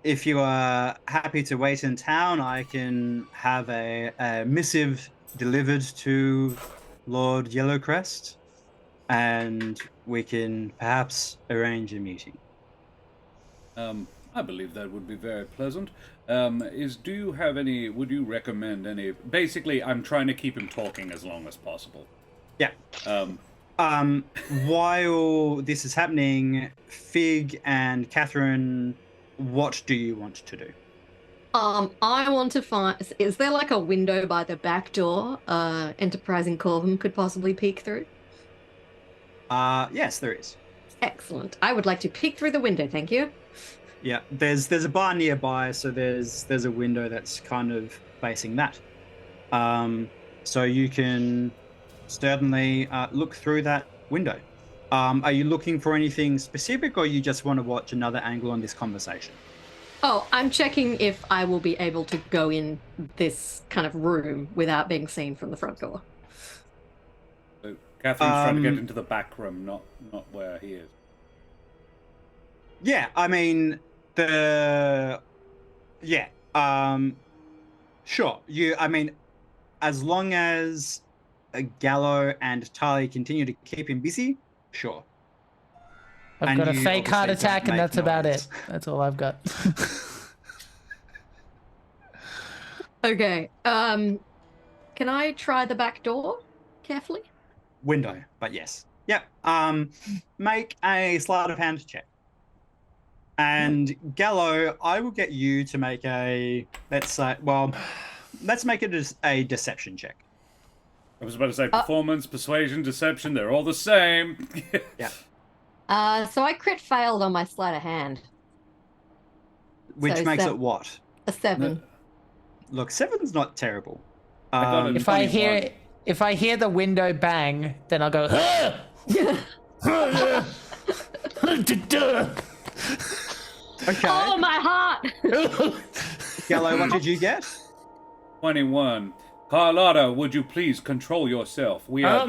A: if you are happy to wait in town, I can have a missive delivered to Lord Yellowcrest, and we can perhaps arrange a meeting.
C: I believe that would be very pleasant. Do you have any, would you recommend any, basically, I'm trying to keep him talking as long as possible.
A: Yeah. While this is happening, Fig and Catherine, what do you want to do?
D: I want to find, is there like a window by the back door Enterprising Corvum could possibly peek through?
A: Yes, there is.
D: Excellent. I would like to peek through the window, thank you.
A: Yeah, there's a bar nearby, so there's a window that's kind of facing that. So you can certainly look through that window. Are you looking for anything specific, or you just want to watch another angle on this conversation?
D: Oh, I'm checking if I will be able to go in this kind of room without being seen from the front door.
C: So Catherine's trying to get into the back room, not where he is.
A: Yeah, I mean, sure. As long as Gallo and Tali continue to keep him busy, sure.
B: I've got a fake heart
A: obviously
B: attack, and that's about it. That's all I've got.
D: Okay. Can I try the back door carefully?
A: Window, but yes. Yep. Make a sleight of hand check. And Gallo, I will get you to make a, let's make it a deception check.
C: I was about to say performance, persuasion, deception, they're all the same.
A: Yeah.
D: So I crit failed on my sleight of hand.
A: Which
D: So
A: makes it
D: 7.
A: what?
D: A 7.
A: Look, 7's not terrible.
C: got it.
B: If I hear the window bang, then I'll go.
A: Okay.
D: Oh, my heart!
A: Gallo, what did you get?
C: 21. Carlotta, would you please control yourself? We are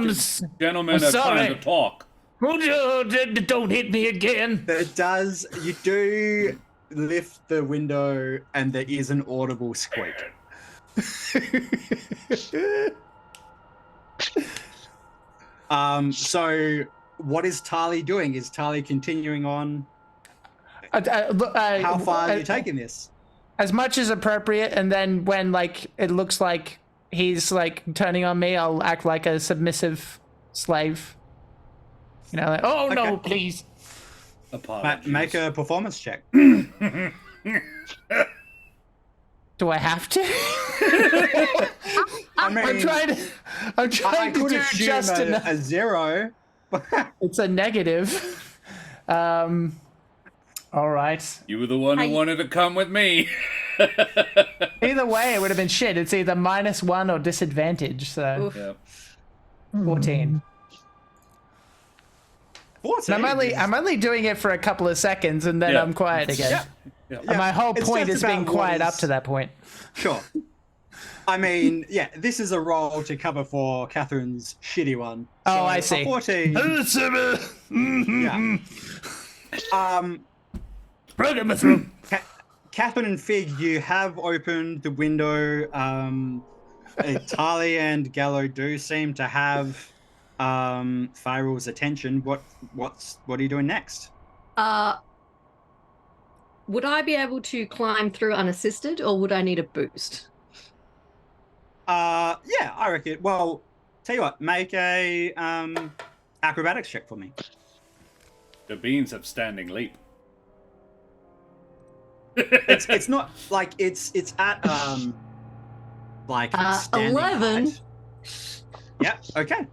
C: gentlemen are trying to talk.
B: Don't hit me again.
A: It does. You do lift the window, and there is an audible squeak. So what is Tali doing? Is Tali continuing on? How far are you taking this?
B: As much as appropriate, and then when like it looks like he's like turning on me, I'll act like a submissive slave. You know, like, oh
A: Okay.
B: no, please.
C: Apologies.
A: Make a performance check.
B: Do I have to?
A: I mean,
B: I'm trying
A: I
B: to
A: could
B: do
A: assume
B: just enough.
A: a 0.
B: It's a negative. All right.
C: You were the one who wanted to come with me.
B: Either way, it would have been shit. It's either -1 or disadvantage. So
C: Yeah.
B: 14.
A: 14.
B: And I'm only doing it for a couple of seconds, and then
C: Yeah.
B: I'm quiet again.
A: Yeah.
B: And my whole
A: It's
B: point
A: just
B: is being
A: about what
B: quiet up
A: is-
B: to that point.
A: Sure. I mean, yeah, this is a roll to cover for Catherine's shitty one.
B: Oh,
A: So,
B: I
A: a
B: see.
A: 14. Yeah. Catherine and Fig, you have opened the window. Tali and Gallo do seem to have Firal's attention. What are you doing next?
D: Would I be able to climb through unassisted, or would I need a boost?
A: Yeah, I reckon. Well, tell you what, make a acrobatics check for me.
C: The beans have standing leap.
A: It's not like it's at like standing
D: 11.
A: height. Yeah. Okay.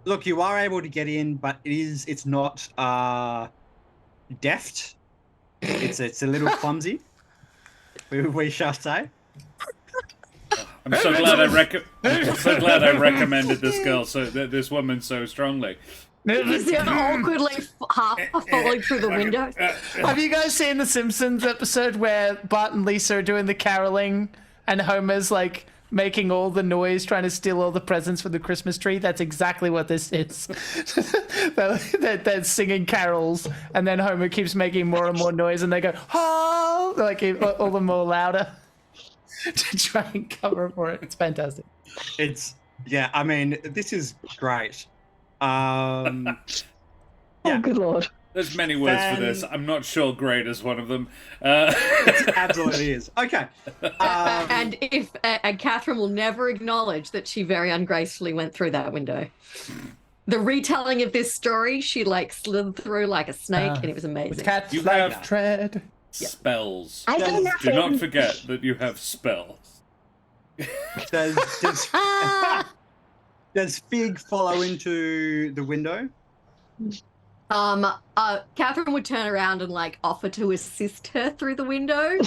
A: Look, you are able to get in, but it's not deft. It's a little clumsy. We shall say.
C: I'm so glad I recommended this girl this woman so strongly.
D: Is it awkwardly half falling through the window?
B: Have you guys seen the Simpsons episode where Bart and Lisa are doing the caroling and Homer's like making all the noise trying to steal all the presents from the Christmas tree? That's exactly what this is. they're singing carols, and then Homer keeps making more and more noise, and they go, oh, like all the more louder to try and cover for it. It's fantastic.
A: Yeah, I mean, this is great.
E: Oh,
A: Yeah.
E: good lord.
C: There's many words for this. I'm not sure great is one of them.
A: It absolutely is. Okay.
D: And Catherine will never acknowledge that she very ungracefully went through that window. The retelling of this story, she like slid through like a snake, and it was amazing.
B: Cat
C: You
B: like
C: have-
B: tread.
C: Spells.
F: I do
C: Do
F: nothing.
C: not forget that you have spells.
A: Does Fig follow into the window?
D: Catherine would turn around and like offer to assist her through the window.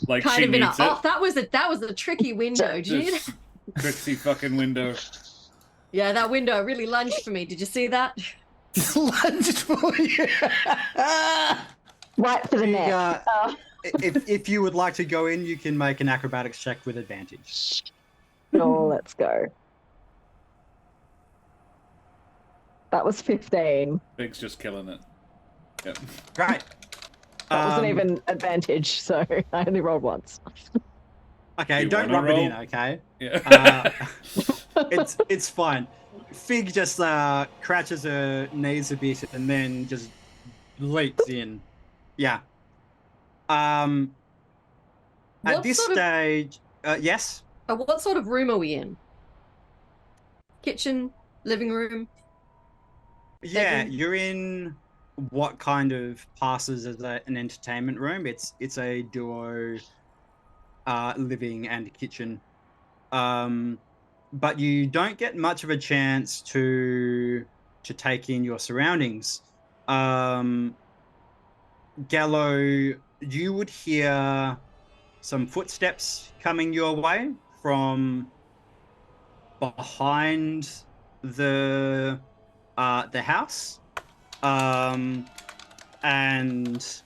C: Like
D: Kind
C: she
D: of in a,
C: needs it.
D: oh, that was a tricky window, dude.
C: This tricksy fucking window.
D: Yeah, that window really lunged for me. Did you see that?
B: Lunged for you.
E: Right for the
A: Fig,
E: neck.
A: if you would like to go in, you can make an acrobatics check with advantage.
E: Oh, let's go. That was 15.
C: Big's just killing it. Yep.
A: Great.
E: That wasn't even advantage, so I only rolled once.
A: Okay,
C: You
A: don't
C: wanna
A: rub it
C: roll?
A: in, okay?
C: Yeah.
A: It's fine. Fig just crouches her knees a bit and then just leaps in. Yeah. At
D: What
A: this
D: sort of-
A: stage, yes.
D: What sort of room are we in? Kitchen, living room.
A: Yeah,
D: Bedroom?
A: you're in. what kind of passes as an entertainment room. It's a duo living and kitchen. But you don't get much of a chance to take in your surroundings. Gallo, you would hear some footsteps coming your way from behind the house, and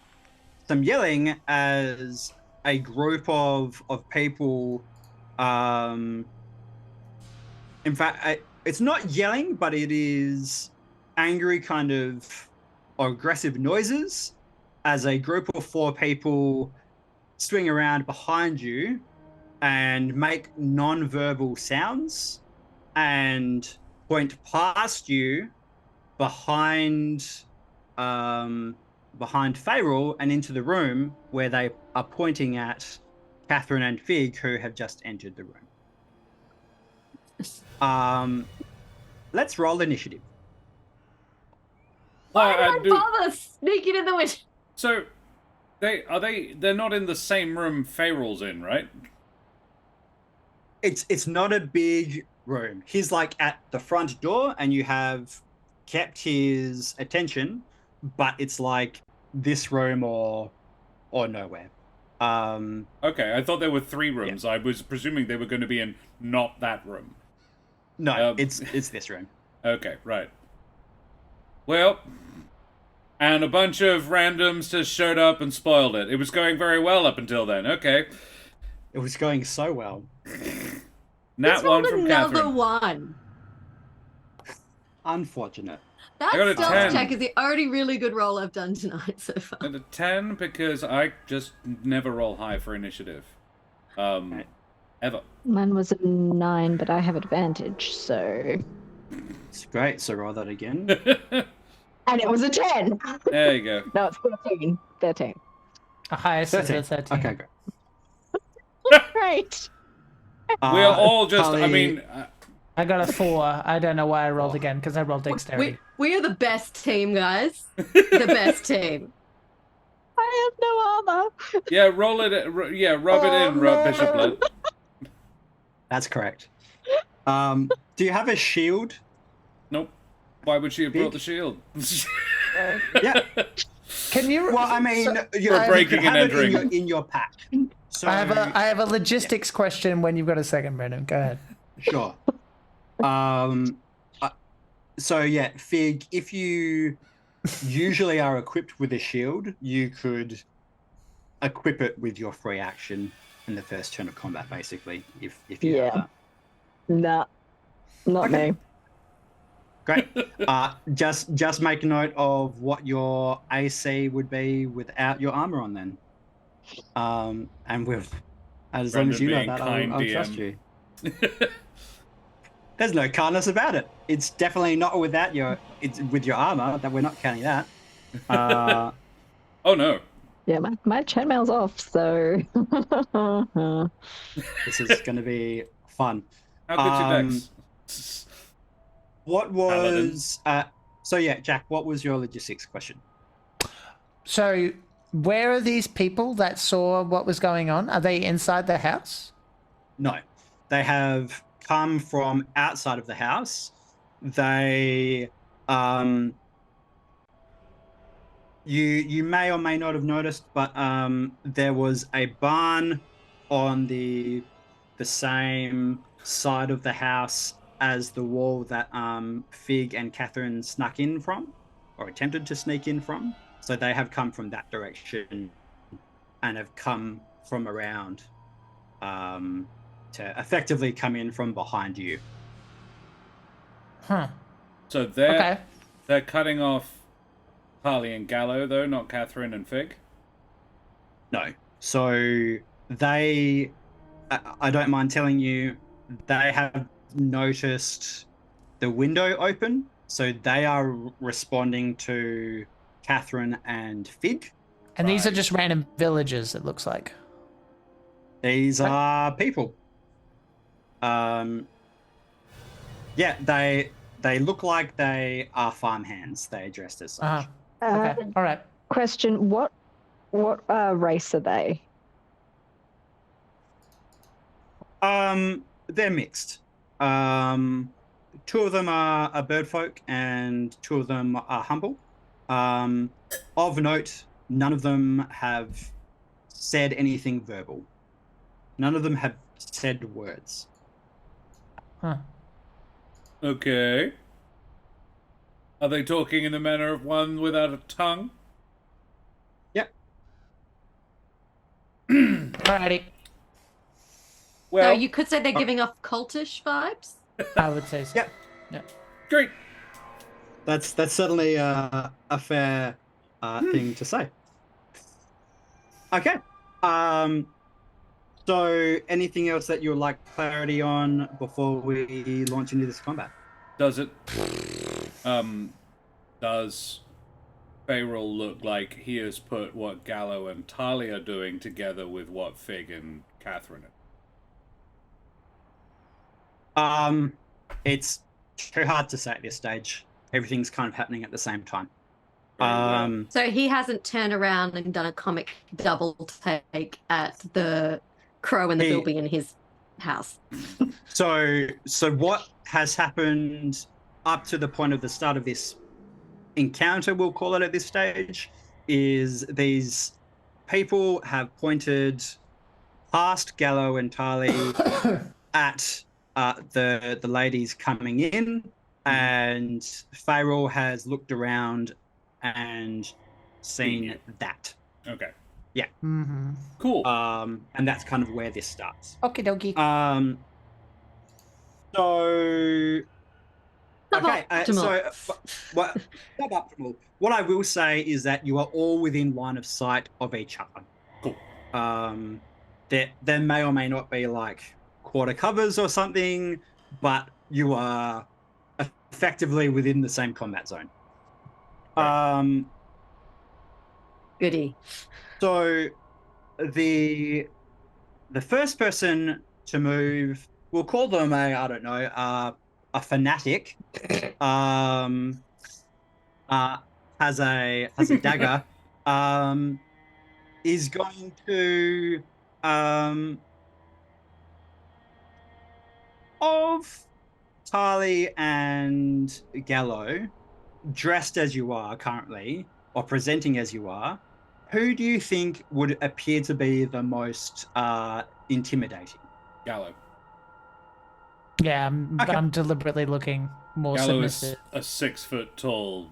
A: some yelling as a group of people. In fact, it's not yelling, but it is angry kind of aggressive noises as a group of 4 people swing around behind you and make non-verbal sounds and point past you behind Faerul and into the room where they are pointing at Catherine and Fig, who have just entered the room. Let's roll initiative.
D: Why did I bother sneaking in the window?
C: So, they're not in the same room Faerul's in, right?
A: It's not a big room. He's like at the front door, and you have kept his attention, but it's like this room or nowhere.
C: Okay, I thought there were 3 rooms. Yeah. I was presuming they were going to be in not that room.
A: No, it's this room.
C: Okay, right. Well, and a bunch of randoms just showed up and spoiled it. It was going very well up until then. Okay.
A: It was going so well.
C: Nat one from
D: another
C: Catherine.
D: One.
A: Unfortunate.
D: That stealth check is the only really good roll I've done tonight so far.
C: And a 10 because I just never roll high for initiative.
A: Okay.
C: Ever.
E: Mine was a 9, but I have advantage, so...
A: It's great, so roll that again.
E: And it was a 10!
C: There you go.
E: No, it's 13. 13.
B: The highest is a 13.
A: Okay, great.
E: Great!
C: We're all just,
A: Tali...
C: I mean...
B: I got a 4. I don't know why I rolled again, because I rolled dexterity.
D: We are the best team, guys. The best team.
E: I have no armor.
C: Yeah, roll it. Yeah, rub it in, Bishoplet.
A: That's correct. Do you have a shield?
C: Nope. Why would she have brought the shield?
A: Yeah.
B: Can you?
A: Well, I mean,
C: you're breaking and entering
A: in your pack. So
B: I have a logistics question when you've got a second, Brendan. Go ahead.
A: Sure. So yeah, Fig, if you usually are equipped with a shield, you could equip it with your free action in the first turn of combat, basically. If you have that.
E: Nah, not me.
A: Great. Just make note of what your AC would be without your armor on, then. And with as long as you know that, I'll trust you. There's no kindness about it. It's definitely not without with your armor. That we're not counting that.
C: Oh no.
E: Yeah, my chainmail's off, so
A: this is going to be fun.
C: How good's your dex?
A: What was so yeah, Jack, what was your logistics question?
B: So, where are these people that saw what was going on? Are they inside the house?
A: No. They have come from outside of the house. They you may or may not have noticed, but there was a barn on the same side of the house as the wall that Fig and Catherine snuck in from, or attempted to sneak in from. So they have come from that direction and have come from around to effectively come in from behind you.
B: Huh.
C: So they're cutting off Tali and Gallo, though, not Catherine and Fig?
A: No. So they, I don't mind telling you, they have noticed the window open, so they are responding to Catherine and Fig.
B: And these are just random villagers, it looks like.
A: These are people. Yeah, they look like they are farmhands. They are dressed as such.
B: Okay. All right.
E: Question: What race are they?
A: They're mixed. Two of them are birdfolk, and two of them are humble. Of note, none of them have said anything verbal. None of them have said words.
B: Huh.
C: Okay. Are they talking in the manner of one without a tongue?
A: Yep.
B: Alrighty.
C: Well,
D: So you could say they're giving off cultish vibes.
B: I would say so.
A: Yep.
B: Yeah.
C: great.
A: That's certainly a fair thing to say. Okay. So anything else that you would like clarity on before we launch into this combat?
C: Does it? Does Fayrol look like he has put what Gallo and Tali are doing together with what Fig and Catherine are?
A: It's too hard to say at this stage. Everything's kind of happening at the same time.
C: Very well.
D: So he hasn't turned around and done a comic double take at the crow and the bilby in his house.
A: So what has happened up to the point of the start of this encounter, we'll call it at this stage, is these people have pointed past Gallo and Tali at the ladies coming in, and Fayrol has looked around and seen that.
C: Okay.
A: Yeah.
B: Mm-hmm.
C: Cool.
A: And that's kind of where this starts.
B: Okie dokie.
A: So okay,
D: Suboptimal.
A: what suboptimal. What I will say is that you are all within line of sight of each other.
C: Cool.
A: There may or may not be like quarter covers or something, but you are effectively within the same combat zone.
C: Right.
D: Goody.
A: So the first person to move, we'll call them a fanatic, has a dagger, is going to of Tali and Gallo, dressed as you are currently, or presenting as you are, who do you think would appear to be the most intimidating?
C: Gallo.
B: Yeah,
A: Okay.
B: I'm deliberately looking more
C: Gallo
B: submissive.
C: is a 6 foot tall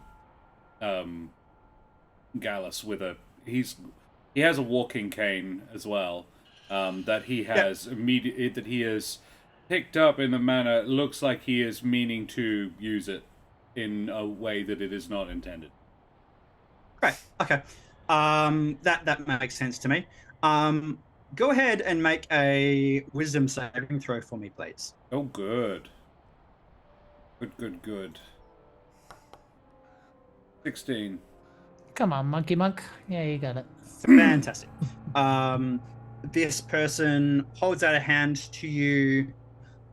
C: Gallus with he has a walking cane as well, that he has that he has picked up in the manner it looks like he is meaning to use it in a way that it is not intended.
A: Great. Okay. That makes sense to me. Go ahead and make a wisdom saving throw for me, please.
C: Oh, good. Good. 16.
B: Come on, monkey monk. Yeah, you got it.
A: Fantastic. This person holds out a hand to you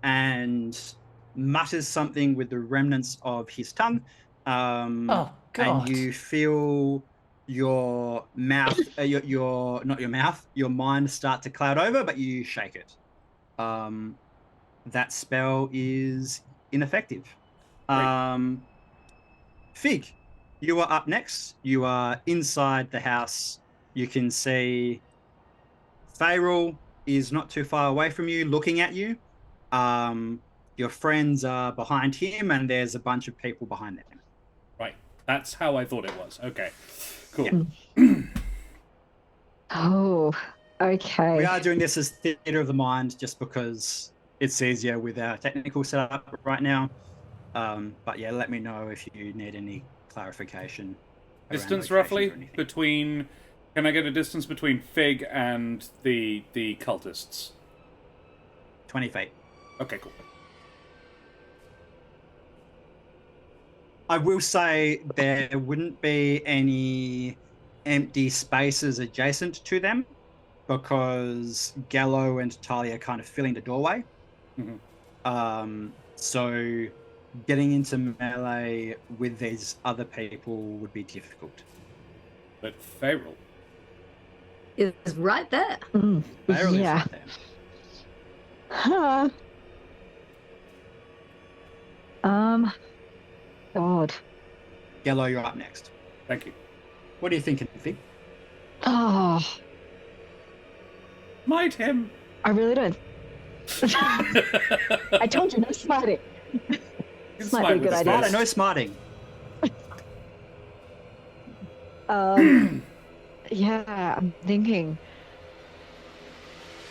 A: and mutters something with the remnants of his tongue.
B: Oh, God.
A: And you feel your mouth, your not your mouth, your mind start to cloud over, but you shake it. That spell is ineffective. Fig, you are up next. You are inside the house. You can see Fayrol is not too far away from you, looking at you. Your friends are behind him, and there's a bunch of people behind them.
C: Right. That's how I thought it was. Okay. Cool.
A: Yeah.
E: Oh, okay.
A: We are doing this as theater of the mind just because it's easier with our technical setup right now. But yeah, let me know if you need any clarification.
C: Distance roughly between... Can I get a distance between Fig and the cultists?
A: 20 feet.
C: Okay, cool.
A: I will say there wouldn't be any empty spaces adjacent to them because Gallo and Tali are kind of filling the doorway.
C: Mm-hmm.
A: So getting into melee with these other people would be difficult.
C: But Feral.
D: It's right there.
A: Feral is
E: Yeah.
A: right there.
E: Huh. God.
A: Yellow, you're up next.
C: Thank you.
A: What are you thinking, Fig?
E: Oh,
C: Might him.
E: I really don't. I told you, no smarting. This might be a good idea.
A: Smarter, no smarting.
E: Yeah, I'm thinking.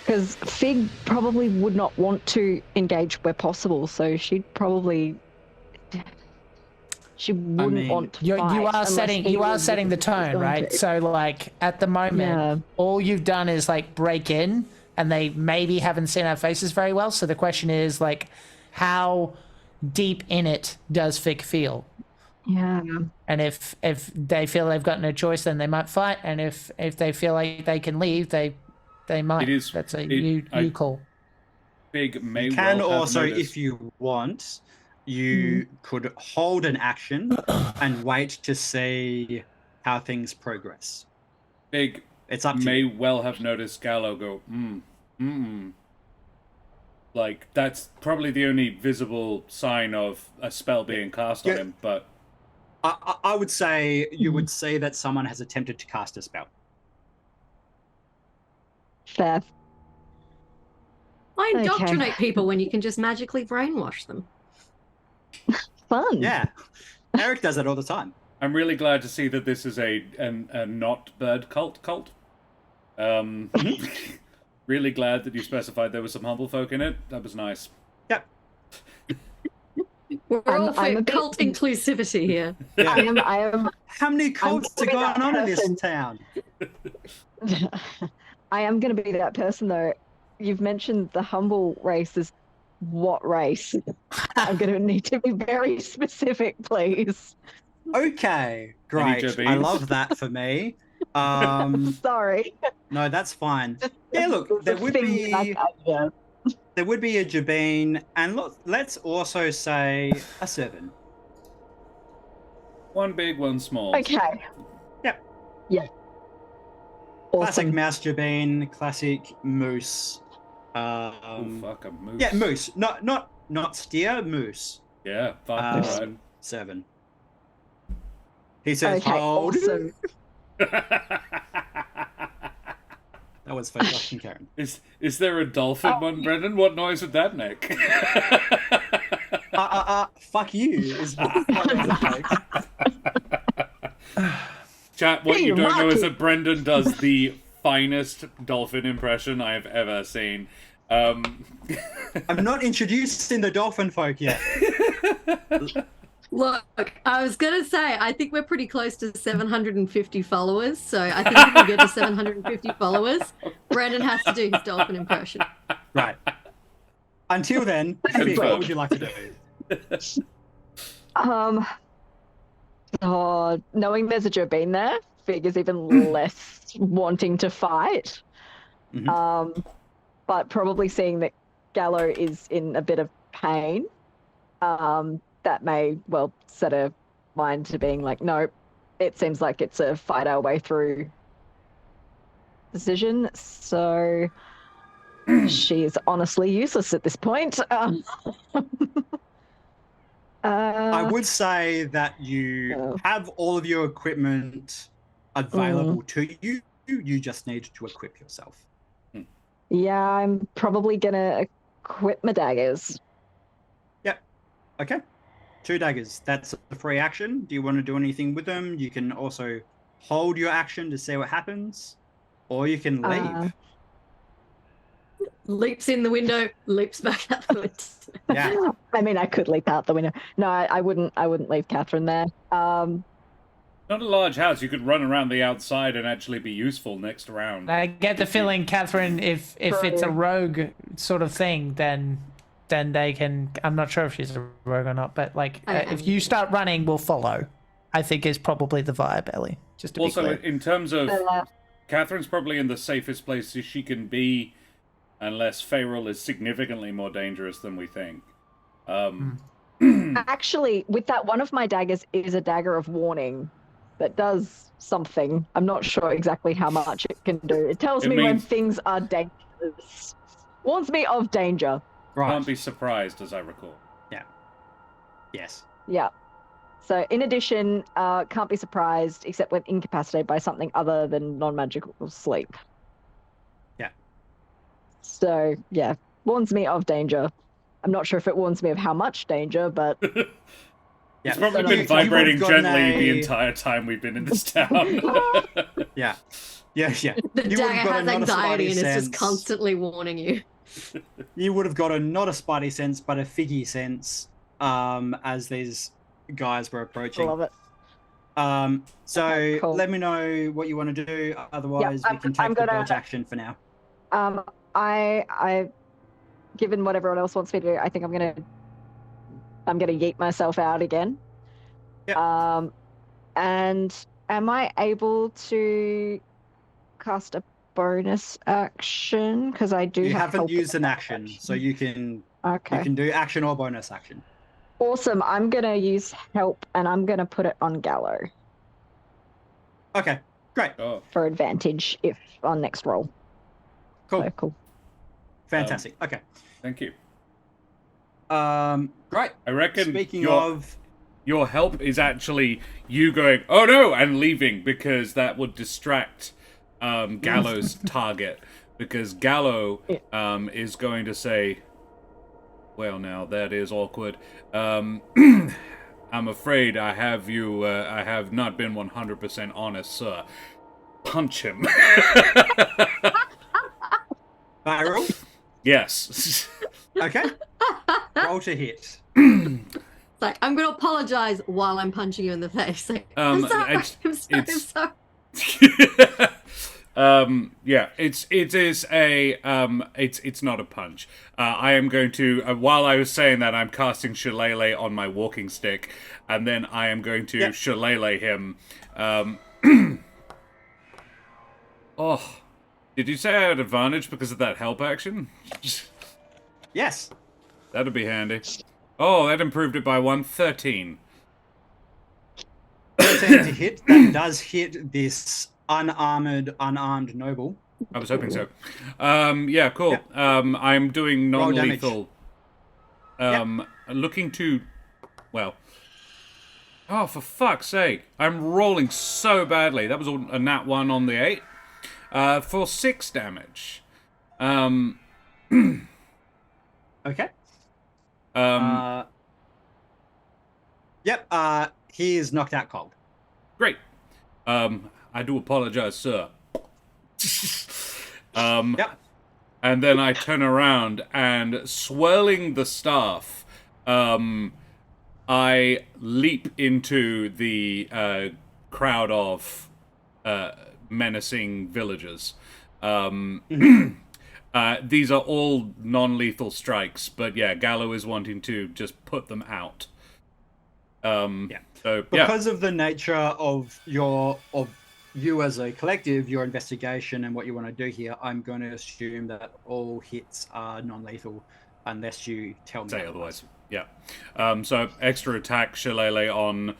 E: Because Fig probably would not want to engage where possible, so she wouldn't want to
B: You
E: fight
B: are
E: unless
B: setting
E: he
B: you are
E: was
B: setting the tone,
E: going
B: right?
E: to.
B: So like at the moment, all you've done is like break in, and they maybe haven't seen our faces very well. So the question is like, how deep in it does Fig feel?
E: Yeah.
B: And if they feel they've got no choice, then they might fight. And if they feel like they can leave, they might.
C: It is-
B: That's
C: it-
B: you call.
C: Big may
A: You can
C: well have
A: also,
C: noticed.
A: if you want, you could hold an action and wait to see how things progress.
C: Big
A: It's up to
C: may
A: you.
C: well have noticed Gallo go, Like, that's probably the only visible sign of a spell being cast on
A: Yeah.
C: him, but
A: I would say you would see that someone has attempted to cast a spell.
E: Fair.
D: Why
E: Okay.
D: indoctrinate people when you can just magically brainwash them?
E: Fun.
A: Yeah. Eric does that all the time.
C: I'm really glad to see that this is a not bird cult. Really glad that you specified there was some humble folk in it. That was nice.
A: Yep.
D: We're all for
E: I'm a bit-
D: cult inclusivity here.
A: Yeah.
E: I am
A: How many cults are
E: probably
A: going
E: that
A: on in this
E: person.
A: town?
E: I am going to be that person, though. You've mentioned the humble race is what race? I'm going to need to be very specific, please.
A: Okay, great. I
C: beans?
A: love that for me.
E: Sorry.
A: No, that's fine. Yeah, look, there would be a Jabeen, and look, let's also say a 7.
C: One big, one small.
E: Okay.
A: Yep.
E: Yeah.
A: Classic
E: Awesome.
A: mouse Jabeen, classic moose.
C: Oh, fuck, a moose.
A: Yeah, moose. Not steer, moose.
C: Yeah, fuck,
A: Um,
C: alright.
A: 7. He says,
E: Okay,
A: hold.
E: awesome.
A: That was for Justin Karen.
C: Is there a dolphin one, Brendan? What noise would that make?
A: Fuck you. Is what it takes.
C: Chat, what
E: Hey,
C: you don't know is
E: Rocky.
C: that Brendan does the finest dolphin impression I have ever seen.
A: I'm not introducing the dolphin folk yet.
D: Look, I was going to say, I think we're pretty close to 750 followers. So I think if we get to 750 followers, Brandon has to do his dolphin impression.
A: Right. Until then, Fig, what would you like to do?
E: Knowing there's a Jobeen there, Fig is even less wanting to fight.
A: Mhm.
E: But probably seeing that Gallo is in a bit of pain, that may well set her mind to being like, nope, it seems like it's a fight our way through decision. So she is honestly useless at this point.
A: I would say that you have all of your equipment available to you. You just need to equip yourself.
E: Yeah, I'm probably gonna equip my daggers.
A: Yep. Okay. 2 daggers. That's a free action. Do you want to do anything with them? You can also hold your action to see what happens, or you can leave.
D: Leaps in the window, leaps back out the window.
A: Yeah.
E: I mean, I could leap out the window. No, I wouldn't. I wouldn't leave Catherine there.
C: Not a large house. You could run around the outside and actually be useful next round.
B: I get the feeling, Catherine, if it's a rogue sort of thing, then they can. I'm not sure if she's a rogue or not, but like if you start running, we'll follow. I think is probably the vibe, Ellie. Just to
C: Also,
B: be clear.
C: in terms of Catherine's probably in the safest place she can be, unless Feral is significantly more dangerous than we think.
E: Actually, with that, one of my daggers is a dagger of warning that does something. I'm not sure exactly how much it can do. It tells
C: It
E: me when
C: means-
E: things are dangerous. Warns me of danger.
A: Right.
C: Can't be surprised, as I recall.
A: Yes.
E: Yeah. So, in addition, can't be surprised except when incapacitated by something other than non-magical sleep.
A: Yeah.
E: So, yeah, warns me of danger. I'm not sure if it warns me of how much danger, but
A: Yeah.
C: It's probably
E: You-
C: been
E: you would've
C: vibrating
A: gotten
C: gently the
A: a-
C: entire time we've been in this town.
A: Yeah. Yeah.
D: The
A: You would've
D: dagger
A: got
D: has
A: a not a
D: anxiety
A: spidey
D: and it's just
A: sense.
D: constantly warning you.
A: You would have got a not a spidey sense, but a figgy sense, as these guys were
E: I
A: approaching.
E: love it.
A: So
E: Okay, cool.
A: let me know what you want to do. Otherwise, we can
E: I'm
A: take the
E: gonna-
A: dodge action for now.
E: I, given what everyone else wants me to do, I think I'm gonna yeet myself out again.
A: Yep.
E: And am I able to cast a bonus action? Because I do
A: You
E: have
A: haven't
E: help
A: used
E: in
A: an
E: that
A: action,
E: action.
A: so you can
E: Okay.
A: do action or bonus action.
E: Awesome. I'm gonna use help, and I'm gonna put it on Gallo
A: Okay, great,
C: Oh,
E: for advantage if on next roll.
A: cool,
E: So cool.
A: fantastic. Okay,
C: thank you.
A: great.
C: I reckon
A: Speaking of,
C: your help is actually you going, oh no, and leaving, because that would distract Gallo's target. Because Gallo is going to say, well, now that is awkward. I'm afraid I have not been 100% honest, sir. Punch him.
A: barrel.
C: Yes.
A: Okay, roll to hit.
D: It's like, I'm going to apologize while I'm punching you in the face. Like, I'm sorry, I'm sorry, I'm sorry.
C: Yeah, it's not a punch. I am going to, while I was saying that, I'm casting Shillelagh on my walking stick, and then I am going to Shillelagh him. Oh, did you say I had advantage because of that help action?
A: Yes.
C: That'd be handy. Oh, that improved it by 13.
A: 13 to hit. That does hit this unarmed noble.
C: I was hoping so. Yeah, cool.
A: Yep.
C: I'm doing
A: Roll damage.
C: non-lethal. Looking to, well. Oh, for fuck's sake! I'm rolling so badly. That was a nat 1 on the 8. For 6 damage.
A: Okay.
C: Yep.
A: He is knocked out cold.
C: Great. I do apologize, sir.
A: Yep.
C: And then I turn around and, swirling the staff, I leap into the crowd of menacing villagers. These are all non-lethal strikes, but yeah, Gallo is wanting to just put them out. So
A: Because of the nature of you as a collective, your investigation and what you want to do here, I'm going to assume that all hits are non-lethal unless you tell me
C: say otherwise. Yeah. So extra attack Shillelagh on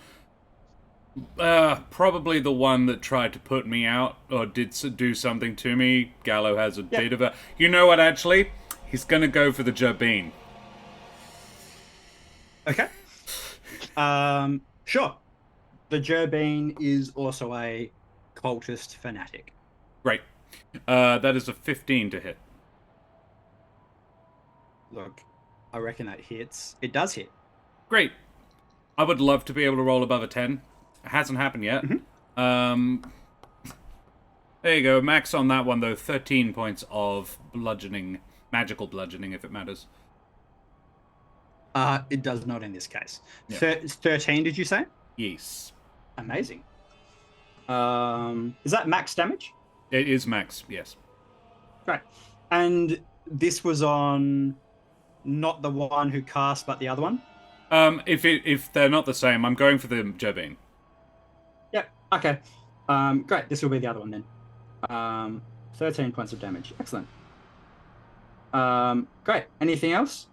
C: probably the one that tried to put me out or did do something to me. Gallo has a bit of a... You know what, actually? He's going to go for the Jabin.
A: Okay. Sure. The Jabin is also a cultist fanatic.
C: Great. That is a 15 to hit.
A: Look, I reckon that hits. It does hit.
C: Great. I would love to be able to roll above a 10. It hasn't happened yet. There you go. Max on that one, though. 13 points of bludgeoning. Magical bludgeoning, if it matters.
A: It does not in this case.
C: Yeah.
A: 13, did you say?
C: Yes.
A: Amazing. Is that max damage?
C: It is max, yes.
A: Great. And this was on not the one who cast, but the other one?
C: If they're not the same, I'm going for the Jabin.
A: Yep. Okay. Great. This will be the other one then. 13 points of damage. Excellent. Great. Anything else?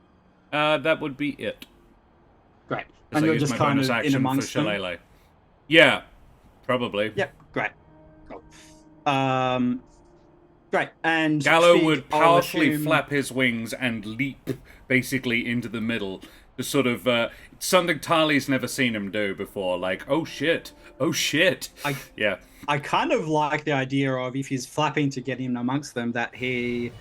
C: That would be it.
A: Great.
C: Because I
A: you're
C: use
A: just
C: my
A: kind
C: bonus
A: of in
C: action for
A: amongst them.
C: Shillelagh. Yeah, probably.
A: Yep, great. Cool. Great. And
C: Gallo
A: Fig,
C: would
A: I'll
C: partially
A: assume...
C: flap his wings and leap basically into the middle. To sort of something Tali's never seen him do before. Like, oh shit, oh shit. Yeah.
A: I kind of like the idea of, if he's flapping to get in amongst them, that he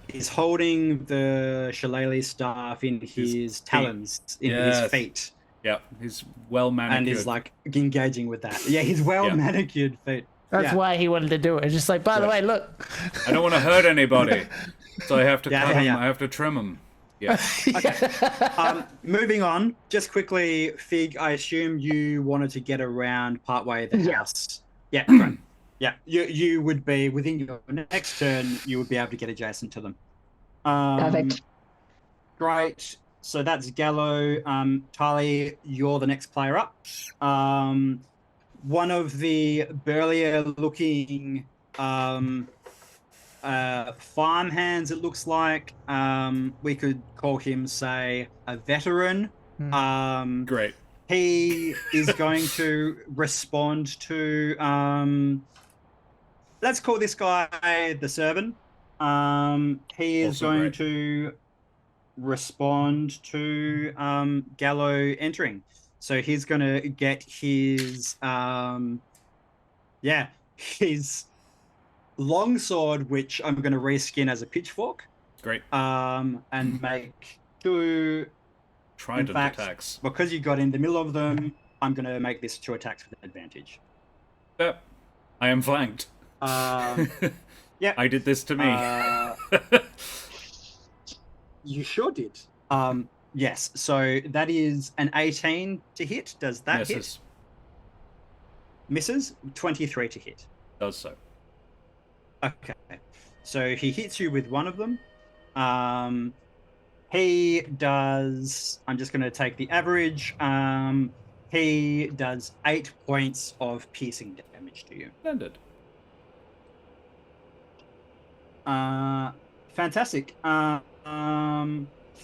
A: is holding the shillelagh staff in his talons, in his feet.
C: Yeah, he's well manicured.
A: And is like engaging with that. Yeah, his well manicured feet.
B: That's why he wanted to do it. It's just like, by the way, look.
C: I don't want to hurt anybody, so I have to cut him.
A: Yeah.
C: I have to trim him. Yeah.
A: Okay. Moving on, just quickly, Fig, I assume you wanted to get around partway the house. Yeah, great. Yeah, you would be, within your next turn, you would be able to get adjacent to them.
E: Perfect.
A: Great. So that's Gallo. Tali, you're the next player up. One of the burlier looking farmhands, it looks like. We could call him, say, a veteran.
C: Great.
A: He is going to respond to, let's call this guy the servant. He is
C: Also
A: going
C: great.
A: to respond to Gallo entering. So he's going to get his, his longsword, which I'm going to reskin as a pitchfork.
C: Great.
A: And make two
C: Trident
A: fact,
C: attacks.
A: Because you got in the middle of them, I'm going to make this 2 attacks with advantage.
C: Yep. I am flanked.
A: Yeah.
C: I did this to me.
A: You sure did. Yes. So that is an 18 to hit. Does that
C: Misses.
A: hit? Misses. 23 to hit.
C: Does so.
A: Okay. So he hits you with one of them. He does... I'm just going to take the average. He does 8 points of piercing damage to you.
C: Splendid.
A: Fantastic.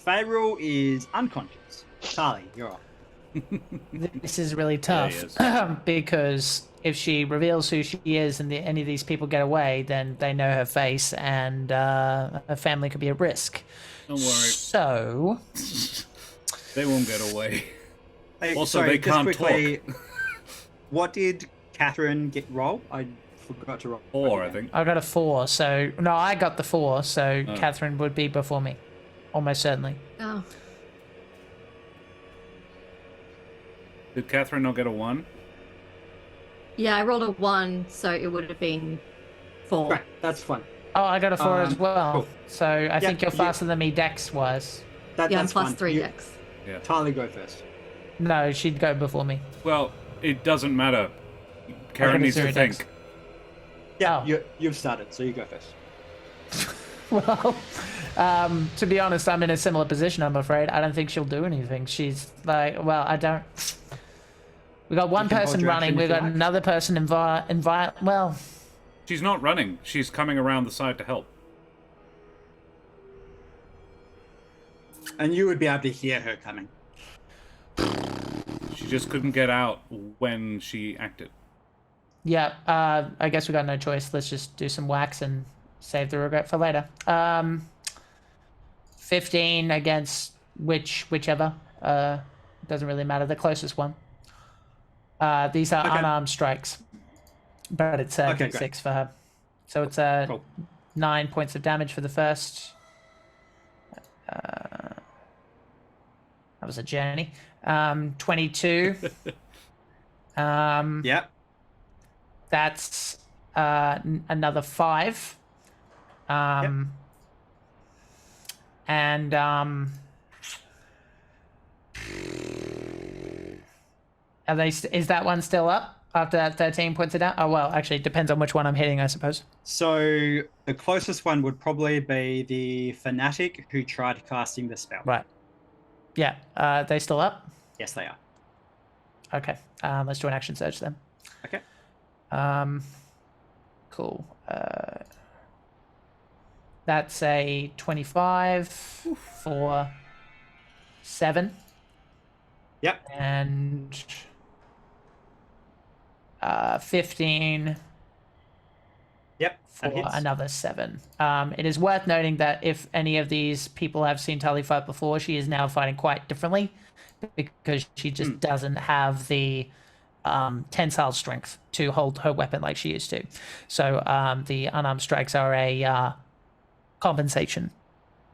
A: Faerul is unconscious. Tali, you're up.
B: This is really tough because if she reveals who she is and any of these people get away, then they know her face and her family could be at risk.
C: Don't worry.
B: So...
C: They won't get away.
A: Hey,
C: Also,
A: sorry,
C: they
A: just
C: can't
A: quickly,
C: talk.
A: What did Catherine roll? I forgot to roll.
C: 4, I think.
B: I got a 4, so... No, I got the 4, so Catherine would be before me. Almost certainly.
D: Oh.
C: Did Catherine not get a 1?
D: Yeah, I rolled a 1, so it would have been 4.
A: Right, that's fine.
B: Oh, I got a 4 as well.
A: Cool.
B: So I think you're faster than me dex-wise.
D: Yeah, I'm
A: that's
D: plus
A: fine.
D: 3
A: You-
D: dex.
C: Yeah.
A: Tali, go first.
B: No, she'd go before me.
C: Well, it doesn't matter. Karen
B: got a
C: needs to
B: 0 dex.
C: think.
A: Yeah,
B: Oh.
A: you've started, so you go first.
B: Well, to be honest, I'm in a similar position, I'm afraid. I don't think she'll do anything. She's like, well, I don't... We got one
A: You can hold
B: person
A: your
B: running,
A: action
B: we
A: if you
B: got
A: like.
B: another person well...
C: She's not running. She's coming around the side to help.
A: And you would be able to hear her coming.
C: She just couldn't get out when she acted.
B: Yeah, I guess we got no choice. Let's just do some wax and save the regret for later. 15 against whichever. Doesn't really matter. The closest one. These are
A: Okay.
B: unarmed strikes. But it's
A: Okay, great.
B: 6 for her. So it's
A: Cool.
B: 9 points of damage for the first. That was a journey. 22.
A: Yep.
B: That's another 5. And are they? Is that one still up after that 13 points of damage? Oh well, actually, it depends on which one I'm hitting, I suppose.
A: So the closest one would probably be the fanatic who tried casting the spell.
B: Right. Yeah. They still up?
A: Yes, they are.
B: Okay. Let's do an action search then.
A: Okay.
B: Cool. That's a 25 for 7.
A: Yep.
B: And 15
A: Yep.
B: for
A: That hits.
B: another 7. It is worth noting that if any of these people have seen Tali fight before, she is now fighting quite differently because she just doesn't have the tensile strength to hold her weapon like she used to. So the unarmed strikes are a compensation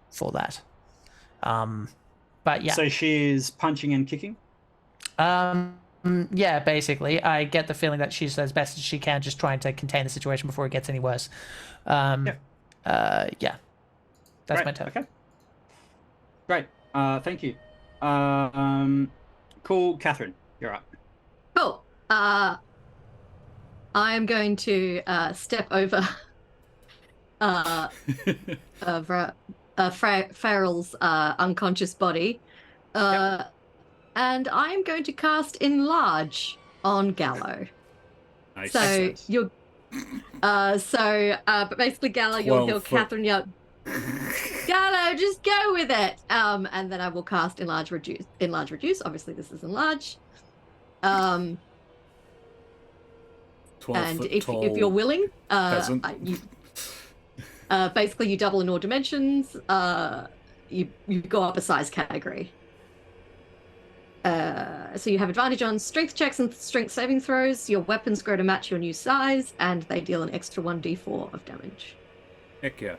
B: for that. But yeah.
A: So she's punching and kicking?
B: Yeah, basically. I get the feeling that she's as best as she can, just trying to contain the situation before it gets any worse. Yeah. That's my turn.
A: Okay. Great. Thank you. Cool. Catherine, you're up.
D: Cool. I am going to step over Farrell's unconscious body, and I am going to cast Enlarge on Gallo.
C: Nice.
D: So
A: Excellent.
D: you're, but basically Gallo, you'll heal
C: 12 foot.
D: Catherine. Gallo, just go with it. And then I will cast Enlarge, Reduce. Enlarge, Reduce. Obviously, this is Enlarge.
C: 12
D: And
C: foot
D: if
C: tall
D: you're willing,
C: peasant.
D: basically you double in all dimensions. You go up a size category. So you have advantage on strength checks and strength saving throws. Your weapons grow to match your new size, and they deal an extra 1d4 of damage.
C: Heck yeah.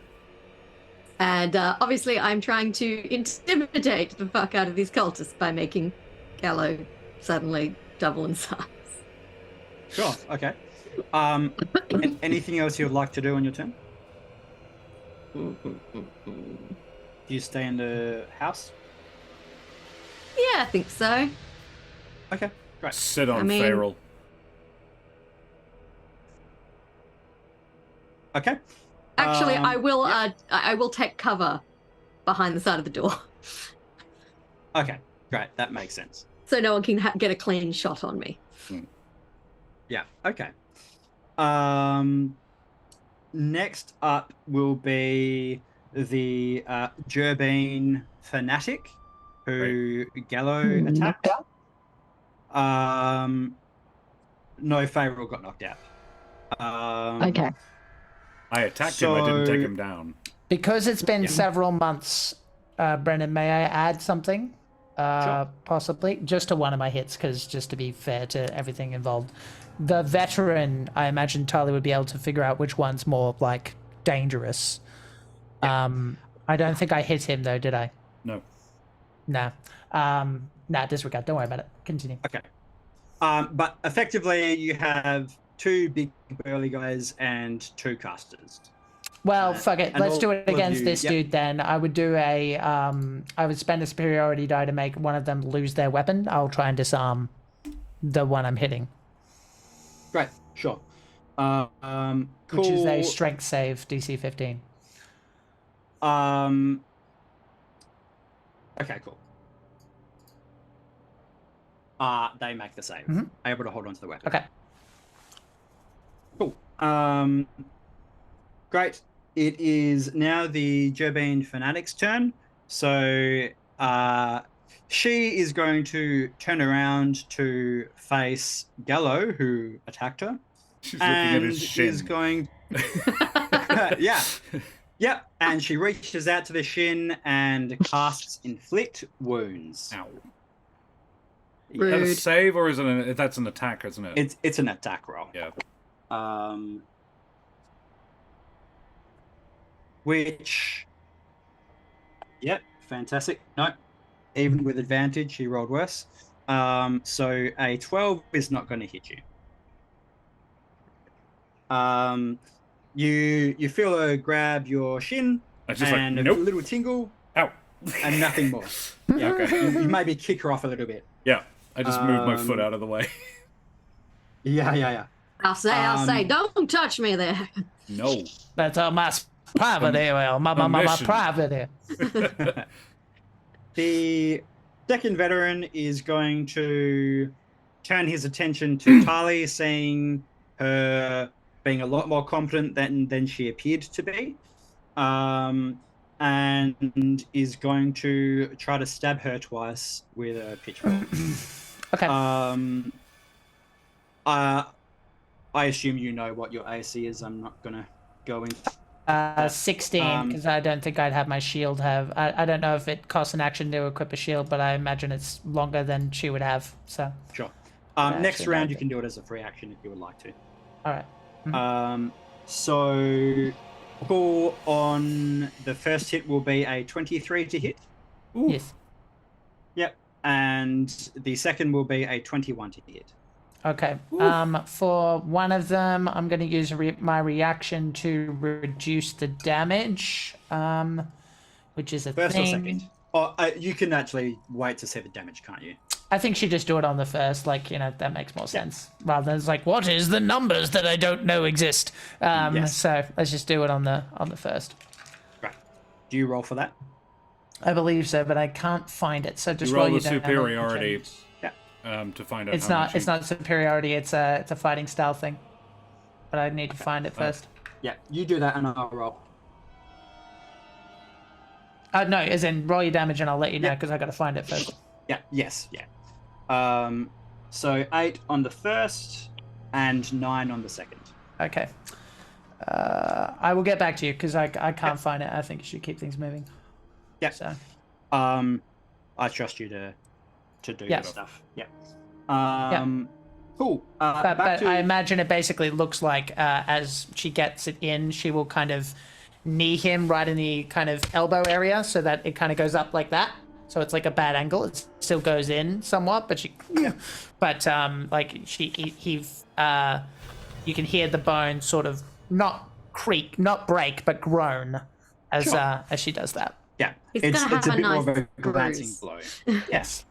D: And obviously I'm trying to intimidate the fuck out of these cultists by making Gallo suddenly double in size.
A: Sure. Okay. Anything else you would like to do on your turn? Do you stay in the house?
D: Yeah, I think so.
A: Okay. Great.
C: Sit on
D: I mean-
C: Farrell.
A: Okay.
D: Actually, I will.
A: yeah.
D: I will take cover behind the side of the door,
A: Okay. Great. That makes sense.
D: so no one can get a clean shot on me.
A: Yeah. Okay. Next up will be the Gerbine fanatic who Gallo attacked. No, Farrell got knocked out.
E: Okay.
C: I attacked him, I didn't take
A: so-
C: him down.
B: Because it's been several months, Brendan, may I add something?
A: Sure.
B: Possibly. Just to one of my hits, because just to be fair to everything involved. The veteran, I imagine Tali would be able to figure out which one's more, like, dangerous. I don't think I hit him, though, did I?
C: No.
B: No. Nah, disregard. Don't worry about it. Continue.
A: Okay. But effectively, you have 2 big burly guys and 2 casters.
B: Well, fuck it.
A: and
B: Let's
A: all
B: do it
A: of
B: against
A: you-
B: this
A: yep.
B: dude then. I would do I would spend a superiority die to make one of them lose their weapon. I'll try and disarm the one I'm hitting.
A: Great. Sure. Cool.
B: Which is a strength save, DC 15.
A: Okay, cool. They make the save.
B: Mhm.
A: Able to hold on to the weapon.
B: Okay.
A: Cool. Great. It is now the Gerbine fanatic's turn. So she is going to turn around to face Gallo, who attacked her.
C: She's looking at
A: and
C: his shin.
A: is going yeah. Yep. And she reaches out to the shin and casts Inflict Wounds.
C: Ow. Is that a
D: Rude.
C: save or is it that's an attack, isn't it?
A: It's an attack roll.
C: Yeah.
A: Which, yep, fantastic. No, even with advantage, he rolled worse. So a 12 is not going to hit you. You feel her grab your shin
C: I just
A: and
C: like,
A: a
C: nope.
A: little tingle
C: Ow.
A: and nothing more.
C: Yeah, okay.
A: You maybe kick her off a little bit.
C: Yeah. I just moved my foot
A: Um,
C: out of the way.
A: Yeah.
D: I'll say, don't touch me there.
C: No.
B: That's my private area. My
C: Permission.
B: private area.
A: The second veteran is going to turn his attention to Tali, seeing her being a lot more competent than she appeared to be. and is going to try to stab her twice with a pitchfork.
B: Okay.
A: I assume you know what your AC is. I'm not gonna go into
B: 16, because I don't think I'd have my shield have. I don't know if it costs an action to equip a shield, but I imagine it's longer than she would have. So.
A: Sure.
B: Yeah,
A: next
B: actually,
A: round,
B: no,
A: you can do it as a free action if you would like to.
B: All right.
A: So score on the first hit will be a 23 to hit.
C: Ooh.
B: Yes.
A: Yep. And the second will be a 21 to hit.
B: Okay. For one of them, I'm going to use my reaction to reduce the damage, which is a
A: First
B: thing.
A: or second? Oh, you can actually wait to see the damage, can't you?
B: I think she just do it on the first, like, you know, that makes more sense. Rather than it's like, what is the numbers that I don't know exist?
A: Yes.
B: So let's just do it on the first.
A: Right. Do you roll for that?
B: I believe so, but I can't find it. So just
C: You roll
B: your
C: the superiority
A: Yeah.
C: to find out
B: It's
C: how
B: not.
C: much
B: It's not superiority. It's a fighting style thing. But I need to find it first.
A: Yeah. You do that and I'll roll.
B: No, as in roll your damage and I'll let you know because I got to find it first.
A: Yeah. Yes. Yeah. So 8 on the first and 9 on the second.
B: Okay. I will get back to you because I can't find it. I think you should keep things moving.
A: Yeah.
B: So.
A: I trust you to do that stuff. Yeah. Cool.
B: But I imagine it basically looks like as she gets it in, she will kind of knee him right in the kind of elbow area so that it kind of goes up like that. So it's like a bad angle. It still goes in somewhat, but you can hear the bone sort of not creak, not break, but groan as she does that.
A: Yeah,
D: He's
A: it's
D: gonna have
A: a
D: a
A: bit
D: nice
A: more of a glancing
D: bruise.
A: blow.
B: Yes.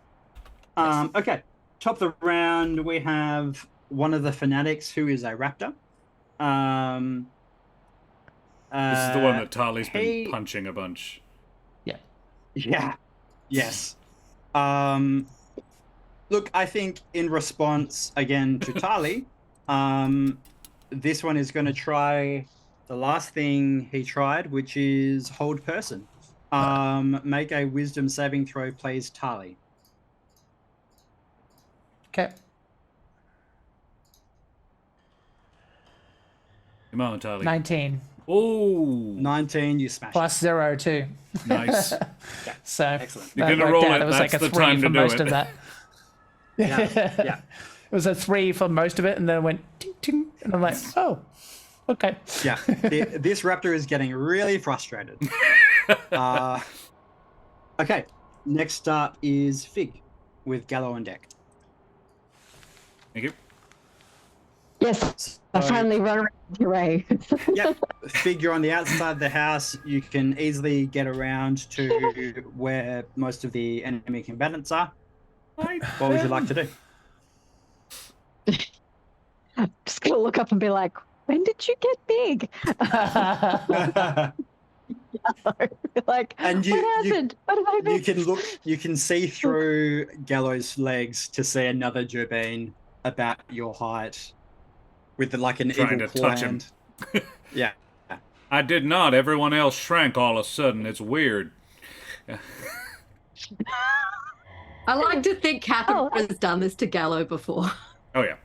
A: Okay. Top of the round, we have one of the fanatics who is a raptor.
C: This is the one that Tali's been punching a bunch.
A: Yeah. Yes. Look, I think in response again to Tali, this one is going to try the last thing he tried, which is hold person. Make a wisdom saving throw, please, Tali.
B: Okay.
C: Come on, Tali.
B: 19.
C: Oh,
A: 19, you smash.
B: Plus 0 too.
C: nice.
B: So
A: Excellent.
C: You're
B: that
C: gonna
B: worked
C: roll
B: out.
C: it.
B: It was
C: That's
B: like a
C: the
B: 3
C: time
B: for
C: to do
B: most
C: it.
B: of that.
A: Yeah.
B: It was a 3 for most of it, and then it went ting ting, and I'm like, oh, okay.
A: Yeah. This raptor is getting really frustrated. Okay. Next up is Fig with Gallo on deck.
C: Thank you.
E: Yes, I finally run around Ray.
A: Yep. Fig, you're on the outside of the house. You can easily get around to where most of the enemy combatants are. What would you like to do?
E: I'm just gonna look up and be like, when did you get big? Like,
A: And
E: what happened? What have I missed?
A: you can see through Gallo's legs to see another Gerbine about your height with like an
C: Trying
A: evil
C: to touch him.
A: hand. Yeah.
C: I did not. Everyone else shrank all of a sudden. It's weird.
D: I like to think Catherine has done this to Gallo before.
C: Oh yeah.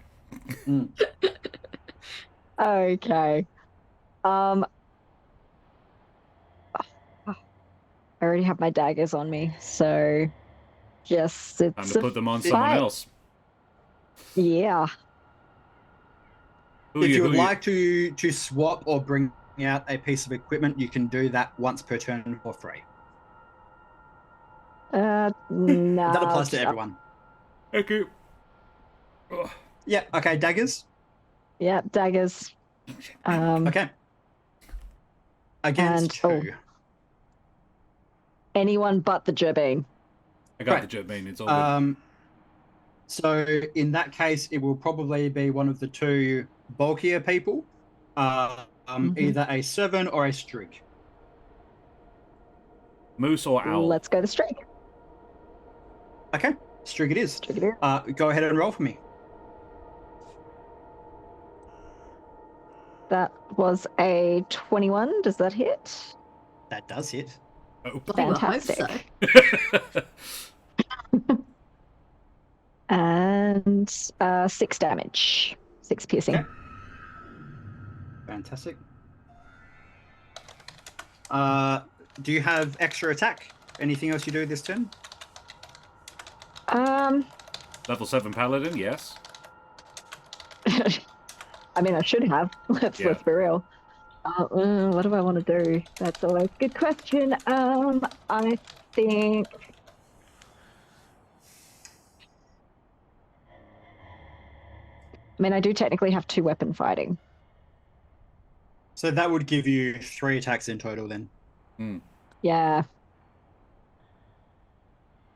E: Okay. I already have my daggers on me, so yes,
C: Time
E: it's
C: to
E: a
C: put them on someone
E: fight.
C: else.
E: Yeah.
C: Who
A: If you would
C: who
A: like to swap or bring out a piece of equipment, you can do that once per turn for free.
E: No.
A: That applies to everyone.
C: Thank you.
A: Yeah. Okay. Daggers.
E: Yeah, daggers.
A: Okay. Against who?
E: Anyone but the Gerbine.
C: I got
A: Right.
C: the Gerbine. It's all good.
A: So in that case, it will probably be one of the two bulkier people, either a servant or a streak.
C: Moose or owl?
E: Let's go the streak.
A: Okay, streak it is.
E: Streak it is.
A: Go ahead and roll for me.
E: That was a 21. Does that hit?
A: That does hit.
C: Oh.
D: Bloody well hope so.
E: Fantastic. And 6 damage. 6 piercing.
A: Okay. Fantastic. Do you have extra attack? Anything else you do this turn?
C: Level 7 paladin, yes.
E: I mean, I should have. Let's be real. What do I want to do? That's always a good question. I think. I mean, I do technically have 2 weapon fighting.
A: So that would give you 3 attacks in total then.
E: Yeah.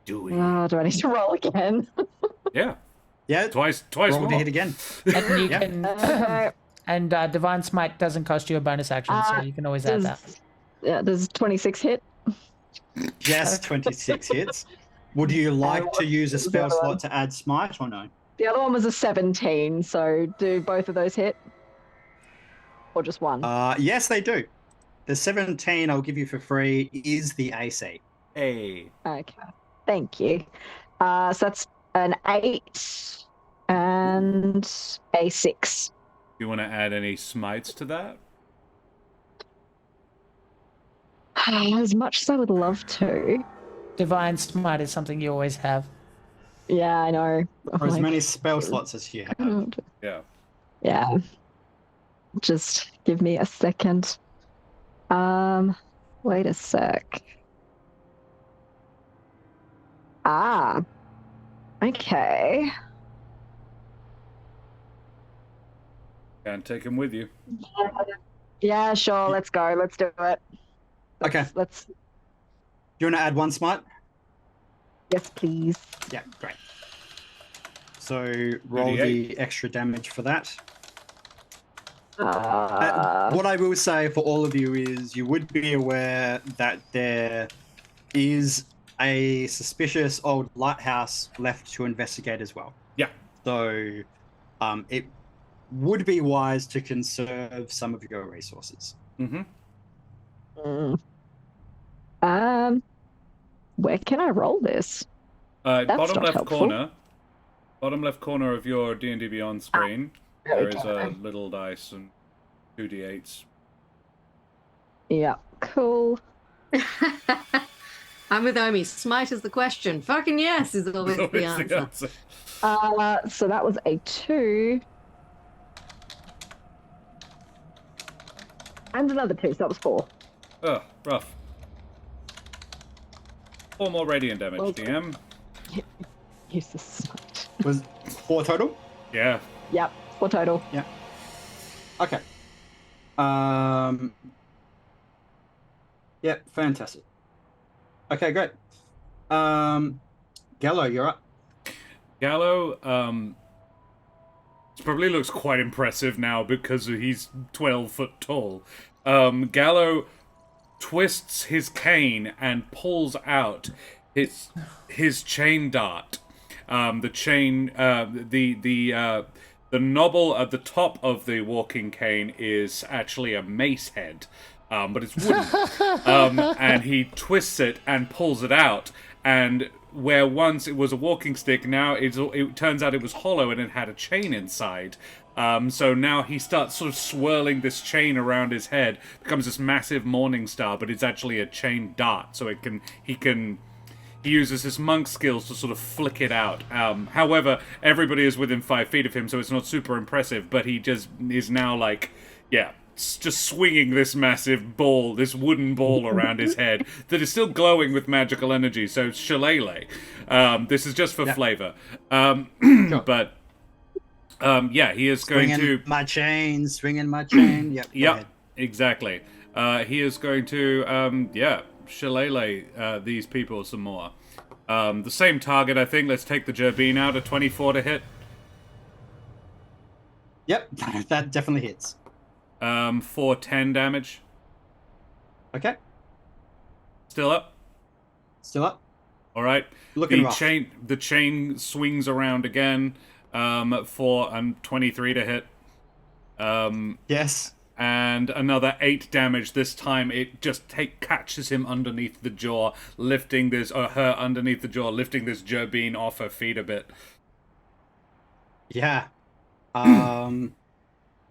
C: Do
E: Oh, do I need to roll again?
C: Yeah.
A: Yeah.
C: Twice
A: Roll
C: more.
A: to hit again.
B: And you
A: Yep.
B: can. And Divine Smite doesn't cost you a bonus action, so you can always add that.
E: Yeah, does 26 hit?
A: Yes, 26 hits. Would you like to use a spell slot to add smite or no?
E: The other one was a 17, so do both of those hit? Or just one?
A: Yes, they do. The 17 I'll give you for free is the AC.
C: Hey.
E: Okay, thank you. So that's an 8 and a 6.
C: Do you want to add any smites to that?
E: As much as I would love to.
B: Divine Smite is something you always have.
E: Yeah, I know.
A: Or as many spell slots as you have.
C: Yeah.
E: Yeah. Just give me a second. Wait a sec. Okay.
C: Can't take him with you.
E: Yeah, sure. Let's go. Let's do it.
A: Okay.
E: Let's.
A: Do you want to add 1 smite?
E: Yes, please.
A: Yeah, great. So roll the extra damage for that. What I will say for all of you is you would be aware that there is a suspicious old lighthouse left to investigate as well.
C: Yeah.
A: So it would be wise to conserve some of your resources.
E: Where can I roll this?
C: Bottom
E: not
C: left
E: helpful.
C: corner. Bottom left corner of your D&D Beyond screen. There is a little dice and 2d8s.
E: Yeah, cool.
D: I'm with Omi. Smite is the question. Fucking yes is always the answer.
E: So that was a 2. And another 2, so that was 4.
C: Ugh, rough. 4 more radiant damage,
E: Well,
C: DM.
E: Use the smite.
A: Was 4 total?
C: Yeah.
E: Yep, 4 total.
A: Yeah. Okay. Yeah, fantastic. Okay, great. Gallo, you're up.
C: Gallo, probably looks quite impressive now because he's 12 foot tall. Gallo twists his cane and pulls out his chain dart. The chain, the knobble at the top of the walking cane is actually a mace head, but it's wooden. And he twists it and pulls it out, and where once it was a walking stick, now it turns out it was hollow and it had a chain inside. So now he starts sort of swirling this chain around his head, becomes this massive morning star, but it's actually a chain dart, so he uses his monk skills to sort of flick it out. However, everybody is within 5 feet of him, so it's not super impressive, but he just is now just swinging this massive ball, this wooden ball around his head that is still glowing with magical energy, so shillelagh. This is just for flavor.
A: Sure.
C: But, yeah, he is going to...
A: Swinging my chain. Yep,
C: Yep, exactly. He is going to, shillelagh these people some more. The same target, I think. Let's take the Gerbine out, a 24 to hit.
A: Yep, that definitely hits.
C: For 10 damage.
A: Okay.
C: Still up?
A: Still up.
C: All right.
A: Looking rough.
C: The chain swings around again for 23 to hit.
A: Yes.
C: And another 8 damage. This time it just catches him underneath the jaw, lifting this, or her underneath the jaw, lifting this gerbine off her feet a bit.
A: Yeah.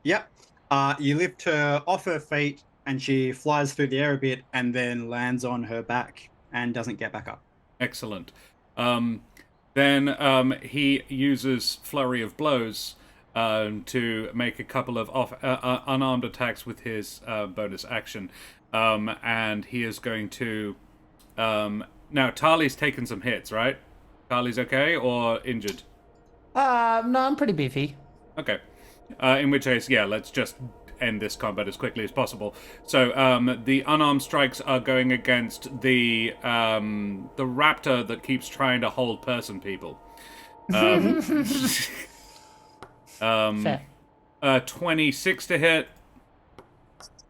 A: Yep. You lift her off her feet, and she flies through the air a bit, and then lands on her back and doesn't get back up.
C: Excellent. Then he uses Flurry of Blows to make a couple of unarmed attacks with his bonus action. And he is going to... now, Tali's taken some hits, right? Tali's okay, or injured?
B: No, I'm pretty beefy.
C: Okay. In which case, yeah, let's just end this combat as quickly as possible. So, the unarmed strikes are going against the raptor that keeps trying to hold person people.
B: Fair.
C: 26 to hit.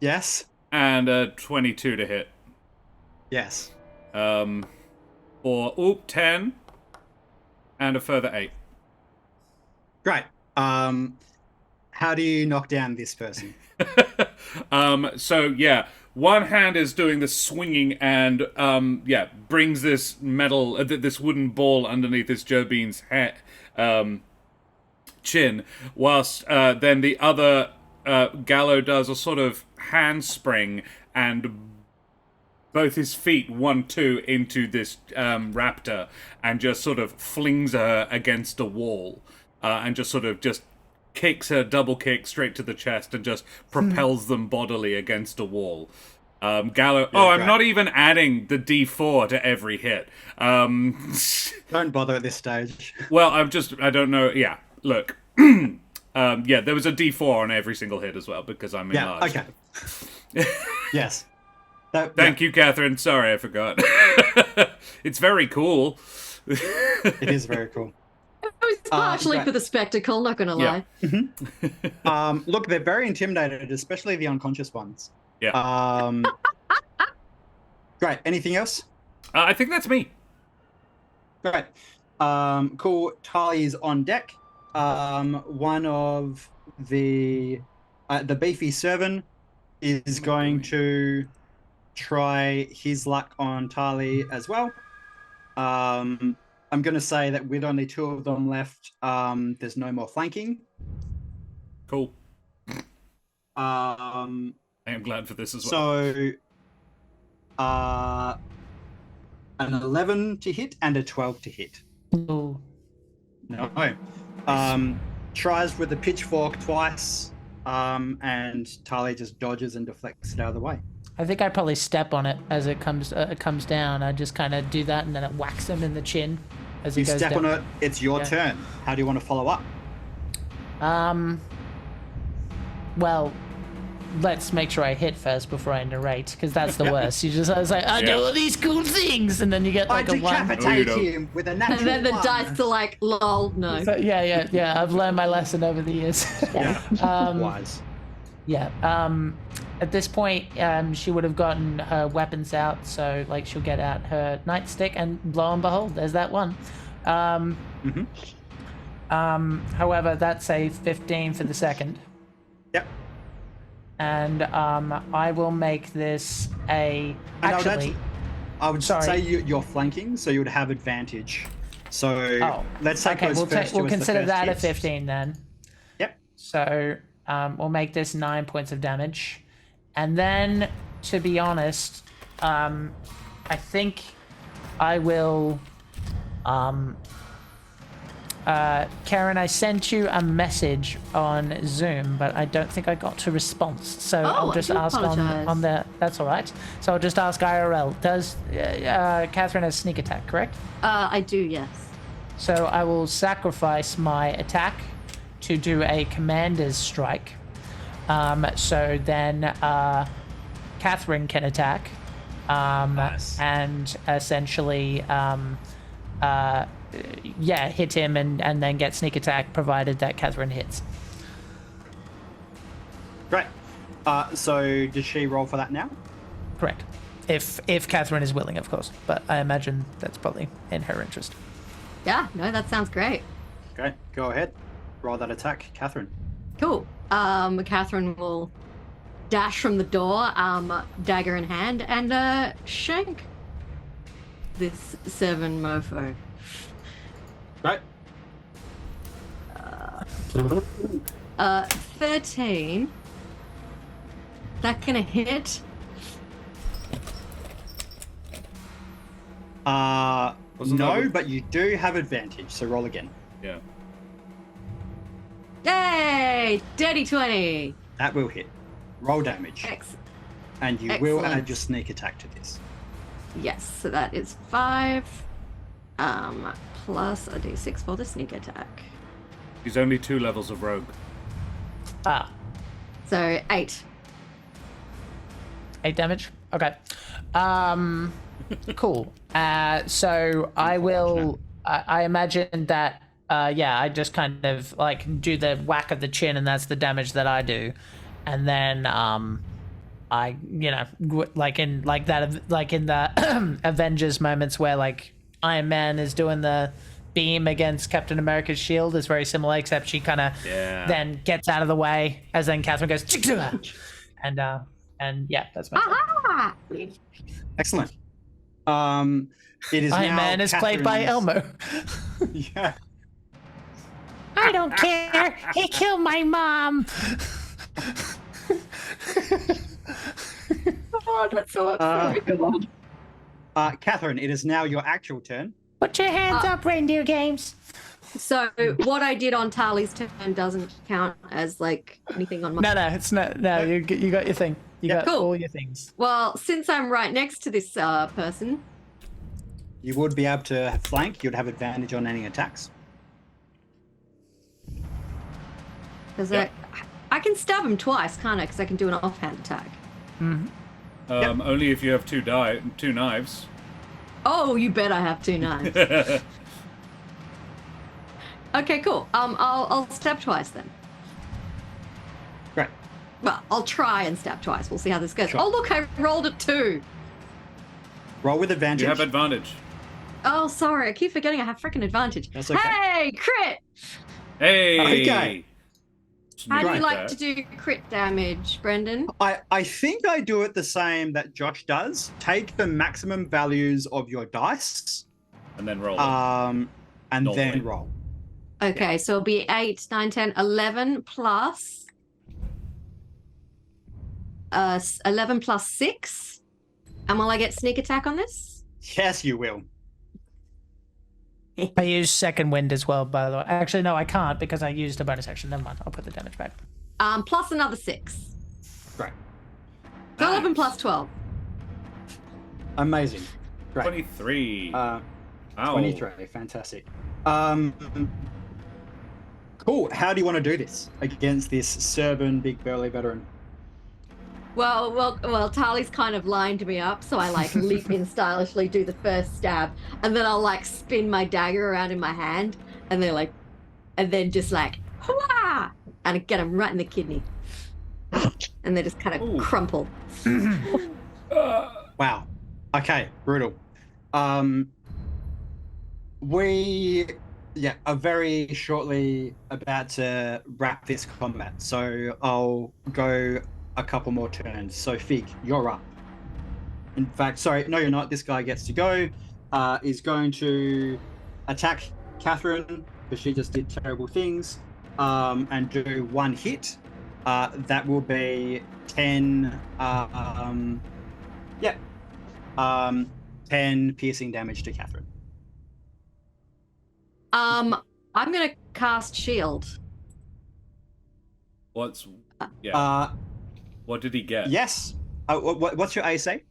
A: Yes.
C: And 22 to hit.
A: Yes.
C: For 10 and a further 8.
A: Great. How do you knock down this person?
C: So yeah, one hand is doing the swinging and brings this metal, this wooden ball underneath this gerbine's head, chin, whilst then the other Gallo does a sort of handspring and both his feet 1-2 into this raptor and just sort of flings her against a wall and just kicks her double kick straight to the chest and just propels them bodily against a wall. Gallo...
A: Yeah,
C: I'm
A: great.
C: not even adding the D4 to every hit.
A: Don't bother at this stage.
C: Well, I don't know. Yeah, look. There was a D4 on every single hit as well because I'm enlarged.
A: Okay. Yes.
C: Thank you, Catherine. Sorry, I forgot. It's very cool.
A: It is very cool.
D: It was partially
A: right.
D: for the spectacle, not gonna lie.
A: Look, they're very intimidated, especially the unconscious ones.
C: Yeah.
A: Great. Anything else?
C: I think that's me.
A: Great. Cool. Tali's on deck. One of the beefy servant is going to try his luck on Tali as well. I'm going to say that with only 2 of them left, there's no more flanking.
C: Cool. I am glad for this as well.
A: So, an 11 to hit and a 12 to hit.
B: Ooh.
A: No. Tries with the pitchfork twice, and Tali just dodges and deflects it out of the way.
B: I think I probably step on it as it comes down. I just kind of do that, and then it whacks him in the chin as he
A: You
B: goes
A: step
B: down.
A: on it, it's your turn. How do you want to follow up?
B: Well, let's make sure I hit first before I narrate, because that's the worst. I was like, I do all these cool things, and then you get like
A: I
B: a 1.
A: decapitate
C: No, you
A: him with a natural
D: And then the
A: 1.
D: dice are like, lol, no.
B: So, yeah. I've learned my lesson over the years.
A: Wise.
B: Yeah. At this point, she would have gotten her weapons out, so like she'll get out her nightstick, and lo and behold, there's that one. However, that's a 15 for the second.
A: Yep.
B: And I will make this a actually.
A: I would say you're flanking, so you would have advantage. So let's take those first two
B: we'll
A: as the
B: consider
A: first
B: that
A: hits.
B: a 15 then.
A: Yep.
B: So we'll make this 9 points of damage, and then, to be honest, I think I will. Karen, I sent you a message on Zoom, but I don't think I got a response. So I'll just ask on the. That's all right. So I'll just ask IRL. Does Catherine has sneak attack, correct?
D: I do, yes.
B: So I will sacrifice my attack to do a commander's strike. So then Catherine can attack,
A: Nice.
B: and essentially hit him and then get sneak attack, provided that Catherine hits.
A: Great. So does she roll for that now?
B: Correct. If Catherine is willing, of course. But I imagine that's probably in her interest.
D: Yeah, no, that sounds great.
A: Great. Go ahead. Roll that attack, Catherine.
D: Cool. Catherine will dash from the door, dagger in hand, and shank this 7 mofo.
A: Right.
D: 13. That gonna hit?
C: Wasn't
A: No,
C: that what-
A: but you do have advantage, so roll again.
C: Yeah.
D: Yay! Dirty 20.
A: That will hit. Roll damage. And you will
D: Excellent.
A: add your sneak attack to this.
D: Yes, so that is 5. Plus a d6 for the sneak attack.
C: He's only 2 levels of rogue.
B: Ah,
D: So 8.
B: 8 damage. Okay. Cool. So I will. I imagine that. I just kind of like do the whack of the chin, and that's the damage that I do, and then I like in the Avengers moments where like Iron Man is doing the beam against Captain America's shield is very similar, except she kind of then gets out of the way as then Catherine goes and yeah, that's my turn.
D: Aha!
A: Excellent. It is
B: Iron
A: now
B: Man is played by
A: Catherine's-
B: Elmo.
A: Yeah.
B: I don't care. He killed my mom.
D: Oh, that's so upsetting.
A: Catherine, it is now your actual turn.
B: Put your hands up, reindeer games.
D: So what I did on Tali's turn doesn't count as like anything on my.
B: No, it's not. No, you got your thing. You got
D: Cool.
B: all your things.
D: Well, since I'm right next to this person,
A: You would be able to flank. You'd have advantage on any attacks.
D: because
C: Yeah.
D: I can stab him twice, can't I? Because I can do an offhand attack.
C: Only if you have 2 knives.
D: Oh, you bet I have 2 knives. Okay, cool. I'll stab twice then.
A: Great.
D: Well, I'll try and stab twice. We'll see how this goes.
A: Sure.
D: Oh, look, I rolled a 2.
A: Roll with advantage.
C: You have advantage.
D: Oh, sorry. I keep forgetting I have freaking advantage.
A: That's okay.
D: Hey, crit!
C: Hey!
A: Okay.
D: How do you
A: Right
D: like
C: there.
D: to do crit damage, Brendan?
A: I think I do it the same that Josh does. Take the maximum values of your dice,
C: And then roll it.
A: and
C: Normally.
A: then roll.
D: Okay, so it'll be 8, 9, 10, 11 plus 11 plus 6. And will I get sneak attack on this?
A: Yes, you will.
B: I use second wind as well, by the way. Actually, no, I can't because I used a bonus action. Never mind. I'll put the damage back.
D: Plus another 6.
A: Great.
D: So 11 plus 12.
A: Amazing. Great.
C: 23.
A: Ow.
C: Ow.
A: 23. Fantastic. Cool. How do you want to do this against this Serban big burly veteran?
D: Well, Tali's kind of lined me up, so I like leap in stylishly, do the first stab, and then I'll like spin my dagger around in my hand, and then just like, hurrah! And I get him right in the kidney. And they just kind of
C: Ooh.
D: crumple.
A: Wow. Okay, brutal. We are very shortly about to wrap this combat, so I'll go a couple more turns. So Fig, you're up. In fact, sorry, no, you're not. This guy gets to go. Is going to attack Catherine because she just did terrible things, and do 1 hit. That will be 10. 10 piercing damage to Catherine.
D: I'm gonna cast shield.
C: What did he get?
A: Yes. What's your AC?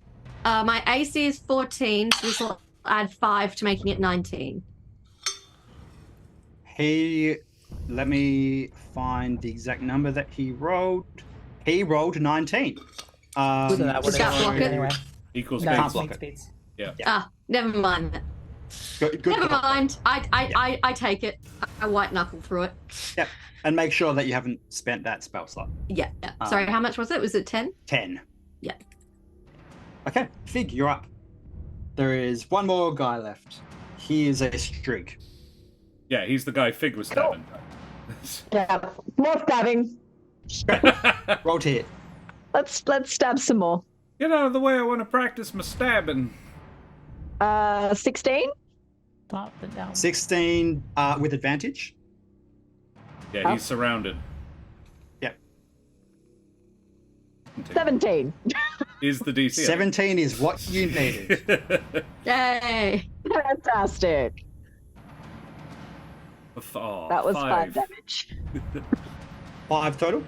D: My AC is 14, so this will add 5 to making it 19.
A: Let me find the exact number that he rolled. He rolled 19.
B: So that
D: Does that block it?
B: anyway.
C: Equals
B: No,
C: speed.
A: Can't block
B: speed
A: it.
B: speeds.
C: Yeah.
D: Never mind that.
A: Good
D: Never
A: call.
D: mind. I take it. I white knuckle through it.
A: Yep. And make sure that you haven't spent that spell slot.
D: Yeah. Sorry, how much was it? Was it 10?
A: 10.
D: Yeah.
A: Okay, Fig, you're up. There is one more guy left. He is a Strig.
C: Yeah, he's the guy Fig was stabbing.
E: Yeah, more stabbing.
A: Roll to hit.
E: Let's stab some more.
C: Get out of the way, I want to practice my stabbing.
E: 16.
B: Top it down.
A: 16 with advantage.
C: Yeah, he's surrounded.
A: Yep.
E: 17.
C: Is the DC.
A: 17 is what you needed.
D: Yay!
E: Fantastic.
C: Oh,
E: That was
C: 5
E: damage.
A: 5 total.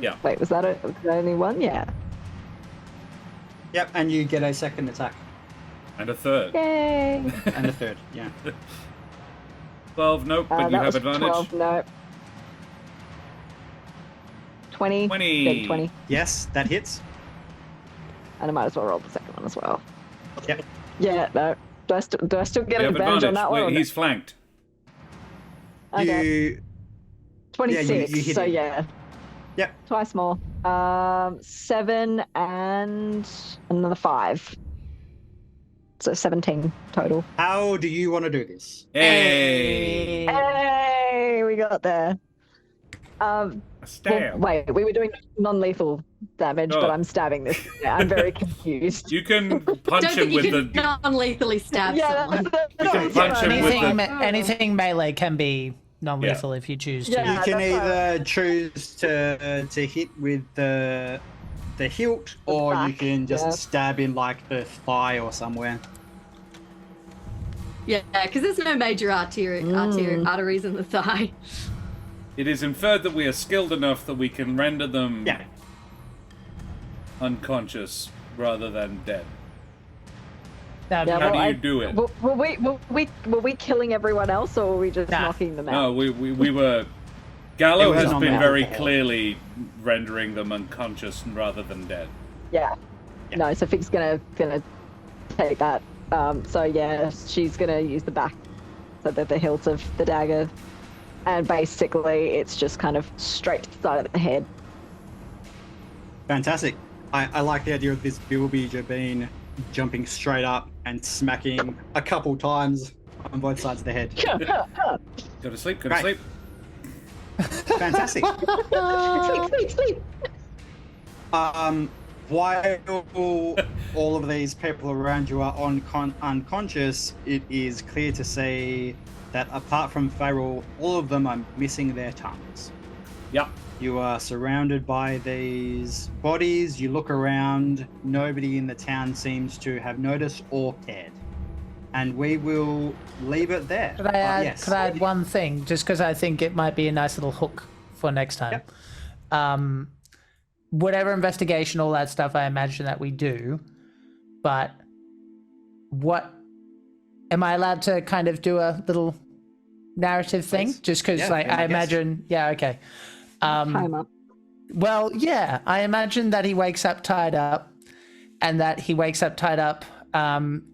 C: Yeah.
E: Wait, was that only one? Yeah.
A: Yep, and you get a second attack.
C: And a third.
E: Yay.
A: And a third, yeah.
C: 12, nope, but you
E: that
C: have
E: was
C: advantage.
E: 12, no. 20.
C: 20.
E: Big 20.
A: Yes, that hits.
E: And I might as well roll the second one as well.
A: Yep.
E: Yeah, no. Do I still get
C: You
E: an
C: have
E: advantage on that one? or
C: Wait,
E: no?
C: he's flanked.
E: Okay.
A: You
E: 26,
A: you hit
E: so
A: him.
E: yeah.
A: Yep.
E: Twice more. 7 and another 5. So 17 total.
A: How do you want to do this?
C: Hey!
E: Hey, we got there.
C: A
E: Well,
C: stab.
E: wait, we were doing non-lethal damage,
C: Oh.
E: but I'm stabbing this. I'm very confused.
C: You can punch
D: Don't
C: him
D: think you
C: with
D: can
C: the.
D: non-lethally stab
E: Yeah,
D: someone.
C: You can punch him with
B: Anything,
C: the.
B: anything melee can be non-lethal if you choose to.
E: Yeah.
A: You can
E: that's
A: either choose to hit with the hilt, or you
E: back,
A: can just
E: yeah.
A: stab in like the thigh or somewhere.
D: Yeah, because there's no major arteries in the thigh.
C: It is inferred that we are skilled enough that we can render them
A: Yeah.
C: unconscious rather than dead.
B: That'd
E: Yeah,
B: be-
C: How
E: well,
C: do you do it?
E: Were we killing everyone else, or were we just
B: Nah.
E: knocking them
C: No,
E: out?
C: we were. Gallo
A: It was
C: has
A: on
C: been
A: the
C: very
A: alcohol.
C: clearly rendering them unconscious rather than dead.
E: Yeah. No, so Fig's gonna take that. So yeah, she's gonna use the back, so that the hilt of the dagger, and basically it's just kind of straight to the side of the head.
A: Fantastic. I like the idea of this Bilby Jabin jumping straight up and smacking a couple times on both sides of the head.
C: Go to sleep, go to
A: Right.
C: sleep.
A: Fantastic.
E: Sleep.
A: While all of these people around you are unconscious, it is clear to see that apart from Farrell, all of them are missing their tongues.
C: Yep.
A: You are surrounded by these bodies. You look around. Nobody in the town seems to have noticed or cared. And we will leave it there.
B: Could I add,
A: yes.
B: could I add one thing, just because I think it might be a nice little hook for next time?
A: Yep.
B: Whatever investigation, all that stuff, I imagine that we do, but what am I allowed to kind of do a little narrative thing?
A: Please.
B: Just because,
A: Yeah,
B: like,
A: be my
B: I
A: guest.
B: imagine, yeah, okay.
E: Time up.
B: Well, yeah, I imagine that he wakes up tied up, and that he wakes up tied up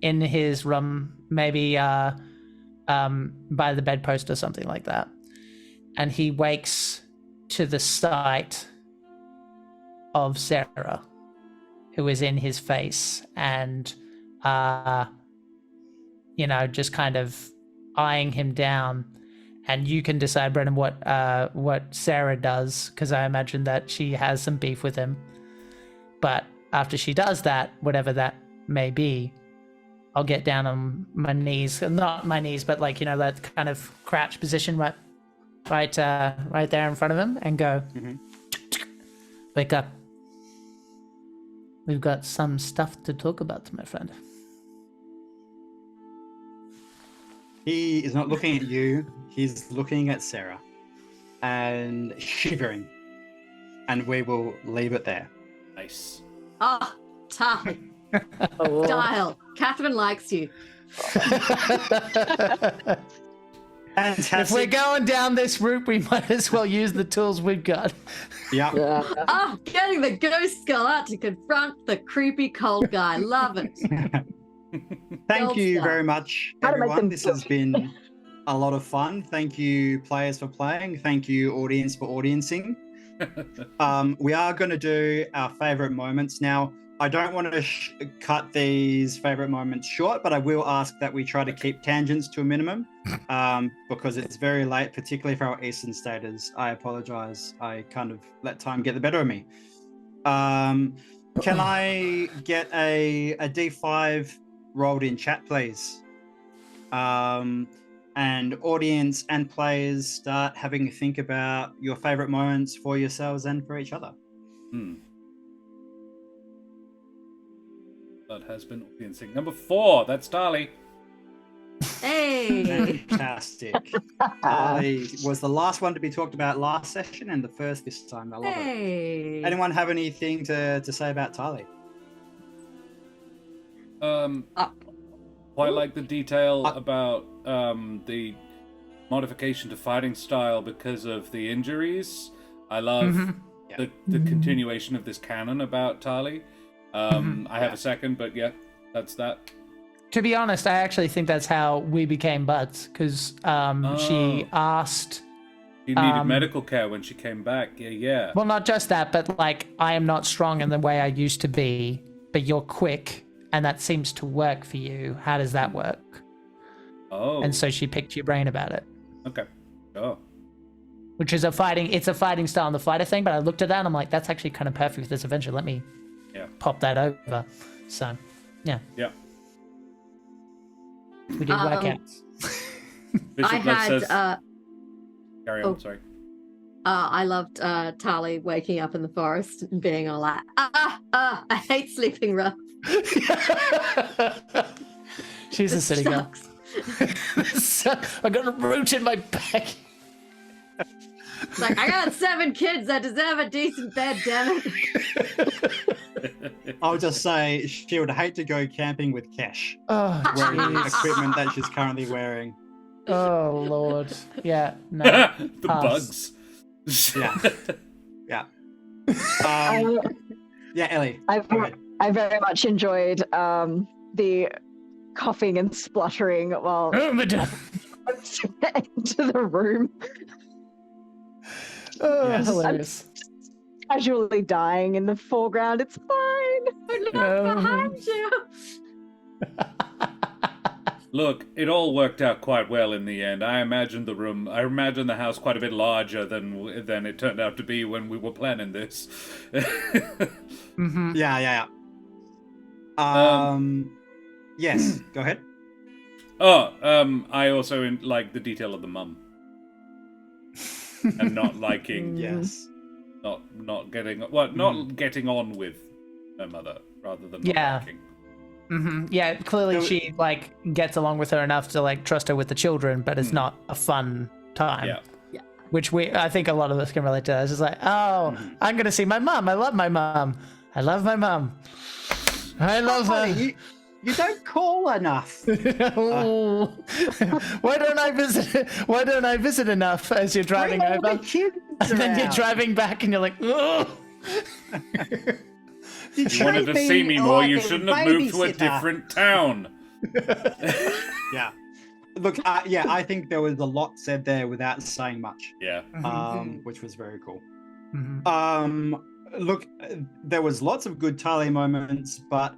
B: in his room, maybe by the bedpost or something like that. And he wakes to the sight of Sarah, who is in his face, and just kind of eyeing him down. And you can decide, Brennan, what Sarah does, because I imagine that she has some beef with him. But after she does that, whatever that may be, I'll get down on my knees, not my knees, but like, that kind of crouch position right there in front of him, and go, wake up. We've got some stuff to talk about, my friend.
A: He is not looking at you. He's looking at Sarah and shivering. And we will leave it there.
C: Nice.
D: Ah, Tali.
E: Oh.
D: Dial. Catherine likes you.
A: Fantastic.
B: If we're going down this route, we might as well use the tools we've got.
A: Yeah.
E: Yeah.
D: Ah, getting the ghost skull out to confront the creepy cold guy. Love it.
A: Thank
D: Gold
A: you
D: star.
A: very much,
E: How to make
A: everyone.
E: them
A: This has been a lot of fun. Thank you, players, for playing. Thank you, audience, for audiencing. We are going to do our favorite moments now. I don't want to cut these favorite moments short, but I will ask that we try to keep tangents to a minimum, because it's very late, particularly for our Eastern staters. I apologize. I kind of let time get the better of me. Can I get a D5 rolled in chat, please? And audience and players start having a think about your favorite moments for yourselves and for each other.
C: That has been audiencing. Number 4, that's Tali.
D: Hey.
A: Fantastic. Tali was the last one to be talked about last session and the first this time. I love it. Anyone have anything to say about Tali?
C: Quite like the detail about the modification to fighting style because of the injuries. I love the continuation of this canon about Tali. I have a second, but yeah, that's that.
B: To be honest, I actually think that's how we became buds, because she asked...
C: She needed medical care when she came back, yeah.
B: Well, not just that, but like, I am not strong in the way I used to be, but you're quick, and that seems to work for you. How does that work?
C: Oh.
B: And so she picked your brain about it.
C: Okay. Oh.
B: Which is a fighting style on the fighter thing, but I looked at that and I'm like, that's actually kind of perfect for this adventure. Let me pop that over. So, yeah.
C: Yeah.
B: We did workouts.
C: Bishop
D: I had...
C: Carry on, sorry.
D: I loved Tali waking up in the forest and being all like, I hate sleeping rough.
B: She's a city girl. I got a root in my back.
D: It's like, I got 7 kids. I deserve a decent bed, damn it.
A: I'll just say she would hate to go camping with Kesh, wearing the
B: jeez.
A: equipment that she's currently wearing.
B: Oh, Lord. Yeah, no.
C: The bugs.
A: Yeah. Yeah. Yeah, Ellie.
E: I very much enjoyed the coughing and spluttering while into the room.
B: Oh,
A: Yes.
B: hilarious.
E: Casually dying in the foreground. It's fine.
D: I look behind you.
C: Look, it all worked out quite well in the end. I imagined the house quite a bit larger than it turned out to be when we were planning this.
A: Yeah. Yes, go ahead.
C: I also like the detail of the mum. And not liking...
A: Yes.
C: Not getting on with her mother, rather than not liking.
B: Yeah, clearly she like gets along with her enough to like trust her with the children, but it's not a fun time.
C: Yeah.
B: Which I think a lot of us can relate to. It's just like, oh, I'm gonna see my mom. I love my mom. I love my mom. I love her.
A: You don't call enough.
B: Why don't I visit enough as you're driving
A: Bring all
B: over?
A: the kids
B: And then you're
A: around.
B: driving back and you're like, oh.
C: You wanted to see me more, you shouldn't have moved to a different town.
A: Yeah. Look, I think there was a lot said there without saying much.
C: Yeah.
A: Which was very cool. Look, there was lots of good Tali moments, but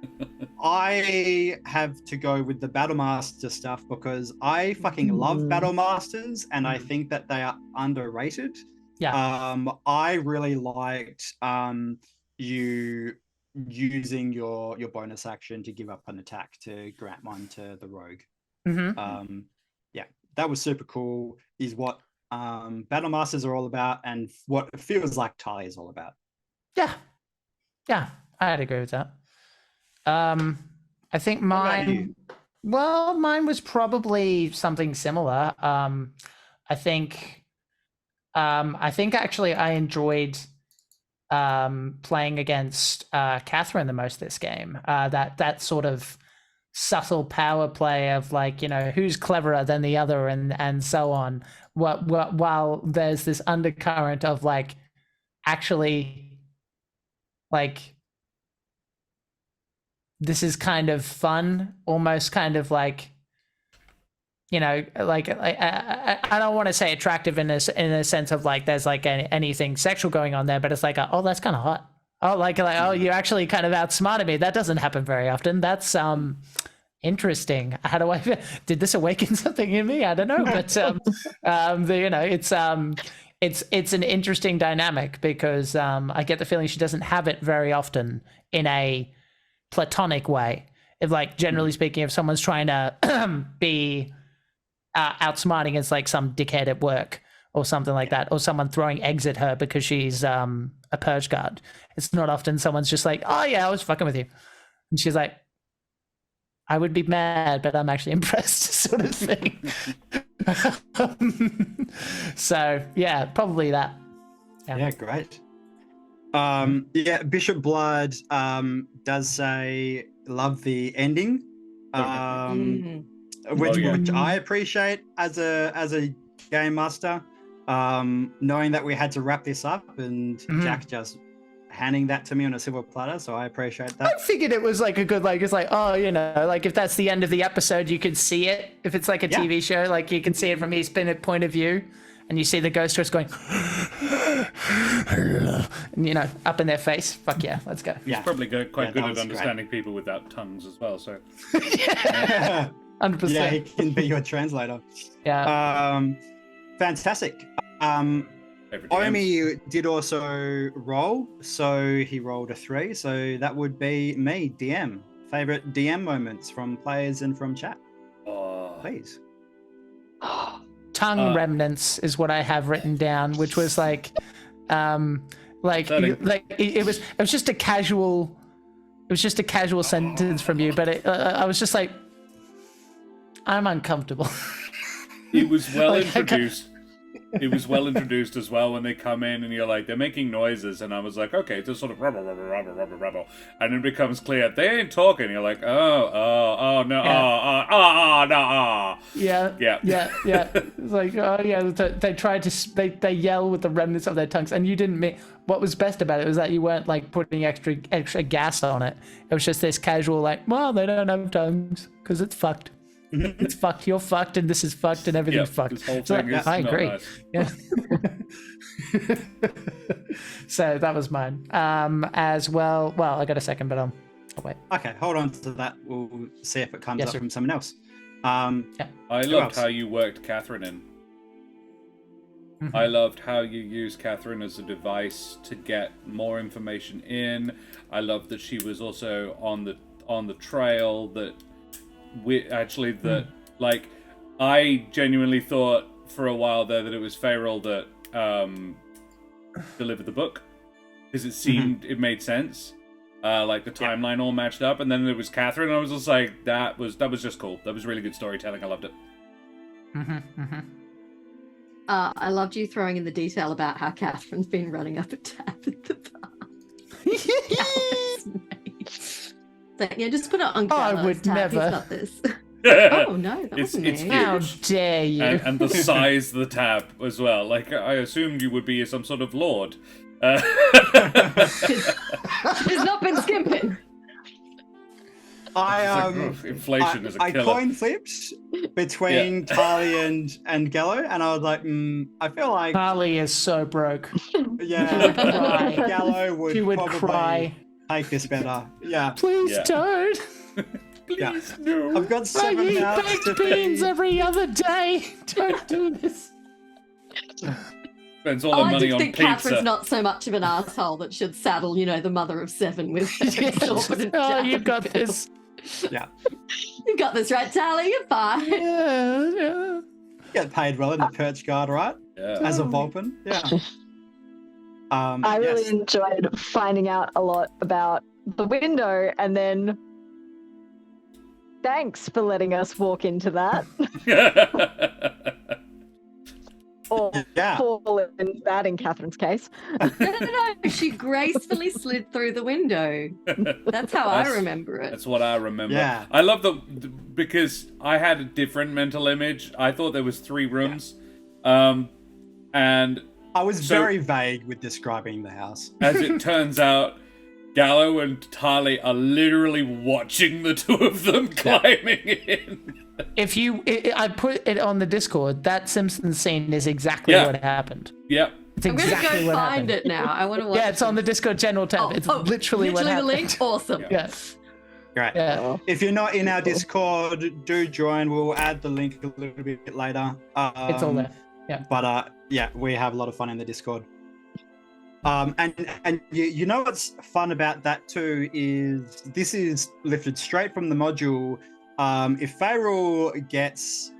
A: I have to go with the Battlemaster stuff because I fucking love Battlemasters and I think that they are underrated.
B: Yeah.
A: I really liked you using your bonus action to give up an attack to grant one to the rogue. Yeah, that was super cool. Is what Battlemasters are all about and what it feels like Tali is all about.
B: Yeah, I'd agree with that. I think mine was probably something similar. I think actually I enjoyed playing against Catherine the most this game. That sort of subtle power play of like, you know, who's cleverer than the other and so on. While there's this undercurrent of like actually like this is kind of fun, almost kind of like, you know, like I don't want to say attractive in a sense of like there's like anything sexual going on there, but it's like oh, that's kind of hot. oh, you actually kind of outsmarted me. That doesn't happen very often. That's interesting. How do I? Did this awaken something in me? I don't know, but it's an interesting dynamic because I get the feeling she doesn't have it very often in a platonic way. If, like, generally speaking, if someone's trying to be outsmarting against like some dickhead at work or something like that, or someone throwing eggs at her because she's a purge guard, it's not often someone's just like, oh yeah, I was fucking with you, and she's like, I would be mad, but I'm actually impressed, sort of thing. So yeah, probably that.
A: Yeah, great. Bishop Blood does say love the ending, which I appreciate as a game master. Knowing that we had to wrap this up, and Jack just handing that to me on a silver platter, so I appreciate that.
B: I figured it was like a good, like, it's like, oh, like if that's the end of the episode, you could see it. If it's like a TV show, like you can see it from his point of view, and you see the ghost just going, and, up in their face. Fuck yeah, let's go.
C: Yeah, he's probably quite good at understanding people without tongues as well. So,
B: 100%.
A: Yeah, he can be your translator.
B: Yeah.
A: Fantastic. Omi did also roll, so he rolled a 3. So that would be me, DM. Favorite DM moments from players and from chat. Please.
B: Tongue remnants is what I have written down, which was like it was just a casual sentence from you, but I was just like, I'm uncomfortable.
C: It was well introduced. It was well introduced as well when they come in and you're like, they're making noises, and I was like, okay, just sort of rubble, and it becomes clear they ain't talking. You're like, no, no.
B: Yeah. It's like, oh yeah, they tried to they yell with the remnants of their tongues, and you didn't mean. What was best about it was that you weren't like putting extra gas on it. It was just this casual, like, well, they don't have tongues because it's fucked. It's fucked. You're fucked, and this is fucked, and everything's fucked.
C: This whole thing is
B: I agree.
C: Nice.
B: Yeah. So that was mine. As well. Well, I got a second, but I'll wait.
A: Okay, hold on to that. We'll see if it comes up from someone else.
C: I loved how you worked Catherine in. I loved how you used Catherine as a device to get more information in. I loved that she was also on the trail. Like, I genuinely thought for a while there that it was Farrell that delivered the book, because it seemed it made sense. Like the timeline all matched up, and then there was Catherine, and I was just like, that was just cool. That was really good storytelling. I loved it.
D: I loved you throwing in the detail about how Catherine's been running up a tab at the bar. Just put it on.
B: I would never.
D: He's got this. Oh no, that wasn't
C: it's
D: me.
B: How dare you?
C: And the size of the tab as well. Like, I assumed you would be some sort of lord.
D: He's not been skimping.
C: Inflation is a killer.
A: I coin flipped between Tali and Gallo, and I was like, I feel like
B: Tali is so broke.
A: Yeah, Gallo would probably
B: cry.
A: Take this better. Yeah.
B: Please don't.
C: Please no.
A: I've got 7
B: I eat
A: mouths
B: baked
A: to
B: beans
A: feed.
B: every other day. Don't do this.
C: Spends all the
D: I
C: money
D: do
C: on
D: think
C: pizza.
D: Catherine's not so much of an asshole that should saddle, the mother of 7 with exorbitant
B: you've got
D: bills.
B: this.
A: Yeah.
D: You got this, right, Tali? You're fine.
B: Yeah.
A: Get paid well in the Perch Guard, right?
C: Yeah.
A: As a Vulcan. Yeah.
E: I really enjoyed finding out a lot about the window, and then thanks for letting us walk into that. Or fall in that in Catherine's case.
D: No. She gracefully slid through the window. That's how I remember it.
C: That's what I remember.
A: Yeah.
C: I love that because I had a different mental image. I thought there was 3 rooms. And
A: I was very vague with describing the house.
C: As it turns out, Gallo and Tali are literally watching the 2 of them climbing in.
B: I put it on the Discord, that Simpsons scene is exactly what happened.
C: Yep.
B: It's
D: I'm gonna
B: exactly
D: go
B: what
D: find
B: happened.
D: it now. I want to watch.
B: Yeah, it's on the Discord general tab. It's literally what
D: the
B: happened.
D: link. Awesome.
B: Yeah.
A: Great.
B: Yeah.
A: If you're not in our Discord, do join. We'll add the link a little bit later.
B: It's all there. Yeah.
A: But yeah, we have a lot of fun in the Discord. And you know what's fun about that too is this is lifted straight from the module. If Farrell gets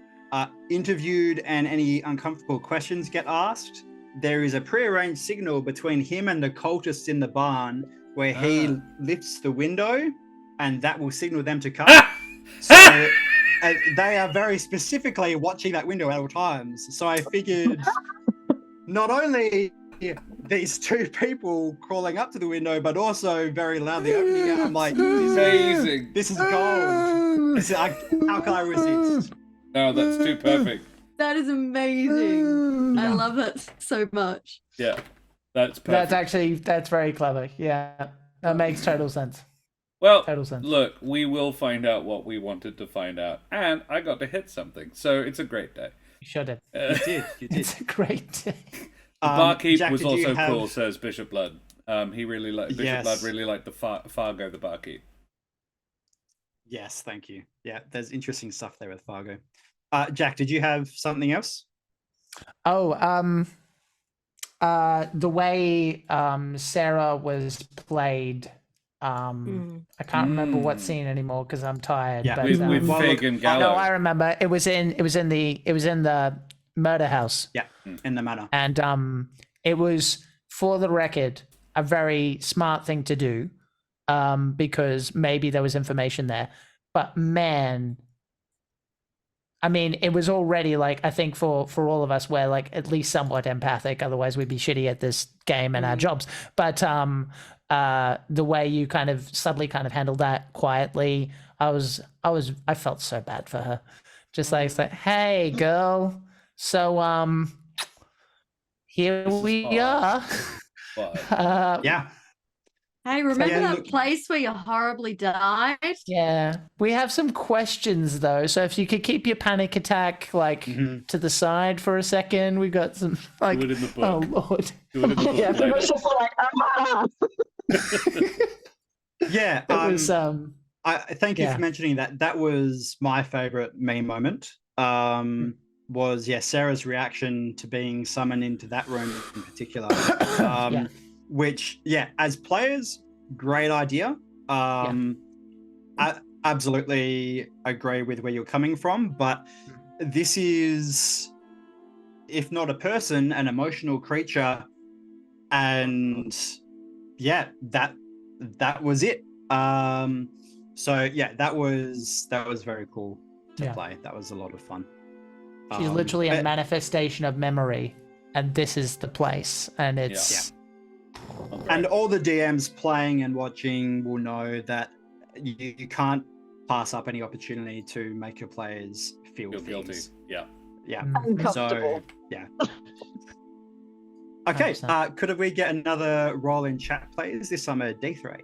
A: interviewed and any uncomfortable questions get asked, there is a prearranged signal between him and the cultists in the barn where he lifts the window, and that will signal them to come. So they are very specifically watching that window at all times. So I figured not only these two people crawling up to the window, but also very loudly opening it. I'm like,
C: Amazing.
A: This is gold. How can I resist?
C: No, that's too perfect.
D: That is amazing. I love that so much.
C: Yeah, that's perfect.
B: That's very clever. Yeah, that makes total sense.
C: Well,
B: Total sense.
C: look, we will find out what we wanted to find out, and I got to hit something, so it's a great day.
B: You should have.
A: You did.
B: It's a great day.
C: The barkeep
A: Jack,
C: was
A: did you
C: also
A: have-
C: cool, says Bishop Blood. He really liked Bishop Blood. Really liked the Fargo, the barkeep.
A: Yes, thank you. Yeah, there's interesting stuff there with Fargo. Jack, did you have something else?
B: Oh, the way Sarah was played. I can't remember what scene anymore because I'm tired.
A: Yeah,
B: but,
C: With Fig and Gallo.
B: no, I remember. It was in the murder house.
A: Yeah, in the manor.
B: And it was, for the record, a very smart thing to do, because maybe there was information there. But man, I mean, it was already like, I think for all of us, we're like at least somewhat empathic. Otherwise, we'd be shitty at this game and our jobs. But the way you kind of subtly kind of handled that quietly, I felt so bad for her. Just like, it's like, hey, girl. So here we are.
A: Yeah.
D: Hey, remember
A: Yeah,
D: that
A: look-
D: place where you horribly died?
B: Yeah, we have some questions though. So if you could keep your panic attack like to the side for a second, we've got some like.
C: Do it in the book.
B: Oh Lord.
C: Do it in the book
E: Yeah,
C: later.
E: it's just like,
A: Yeah.
B: It was
A: I thank you
B: yeah.
A: for mentioning that. That was my favorite meme moment. Was Sarah's reaction to being summoned into that room in particular. Which, as players, great idea. I absolutely agree with where you're coming from, but this is, if not a person, an emotional creature, and that was it. So that was very cool to play. That was a lot of fun.
B: She's literally a manifestation of memory, and this is the place, and it's.
A: And all the DMs playing and watching will know that you can't pass up any opportunity to make your players feel
C: guilty.
A: things.
C: Yeah.
E: uncomfortable.
A: So, okay,
B: 100%.
A: could we get another roll in chat, please? This time a D3.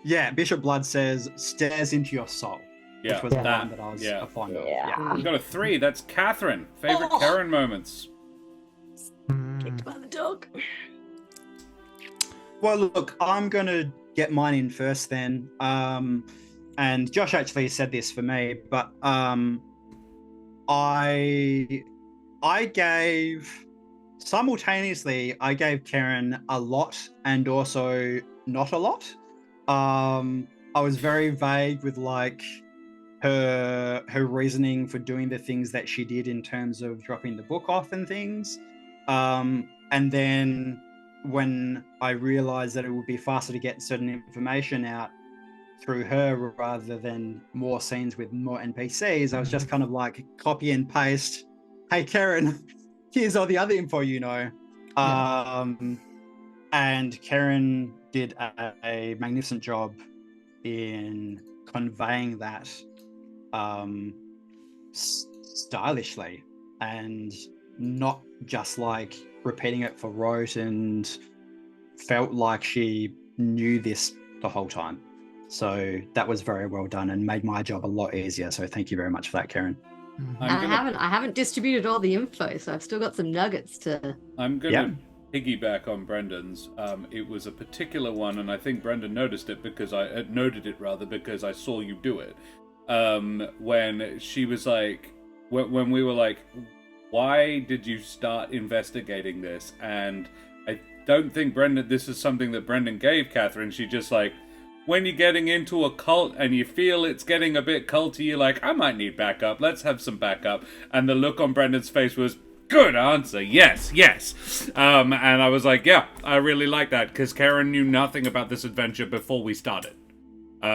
A: Yeah, Bishop Blood says, stares into your soul.
C: Yeah,
A: which was the one that I was fond of.
E: Yeah.
C: We got a 3. That's Catherine. Favorite Karen moments.
D: Kicked by the dog.
A: Well, look, I'm going to get mine in first then. And Josh actually said this for me, but I gave Karen a lot and also not a lot. I was very vague with like her reasoning for doing the things that she did in terms of dropping the book off and things. And then when I realized that it would be faster to get certain information out through her rather than more scenes with more NPCs, I was just kind of like copy and paste. Hey, Karen, here's all the other info you know. And Karen did a magnificent job in conveying that stylishly and not just like repeating it for rote, and felt like she knew this the whole time. So that was very well done and made my job a lot easier. So thank you very much for that, Karen.
D: I haven't distributed all the info, so I've still got some nuggets to.
C: I'm gonna piggyback on Brendan's. It was a particular one, and I think Brendan noticed it because I noted it rather because I saw you do it. When she was like, when we were like, why did you start investigating this? And I don't think this is something that Brendan gave Catherine. She just like, when you're getting into a cult and you feel it's getting a bit culty, you're like, I might need backup. Let's have some backup. And the look on Brendan's face was, good answer. Yes, yes. And I was like, yeah, I really like that because Karen knew nothing about this adventure before we started.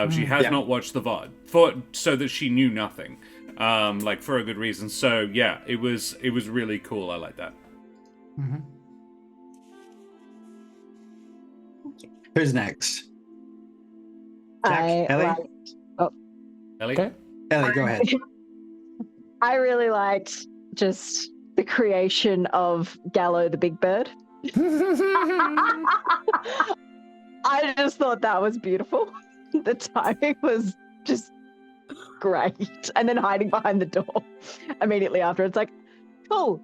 C: She has not watched the VOD so that she knew nothing, like for a good reason. So yeah, it was really cool. I like that.
B: Mm-hmm.
A: Who's next? Jack, Ellie?
C: Ellie?
B: Okay.
A: Ellie, go ahead.
E: I really liked just the creation of Gallo the Big Bird. I just thought that was beautiful. The timing was just great. And then hiding behind the door immediately after. It's like, cool,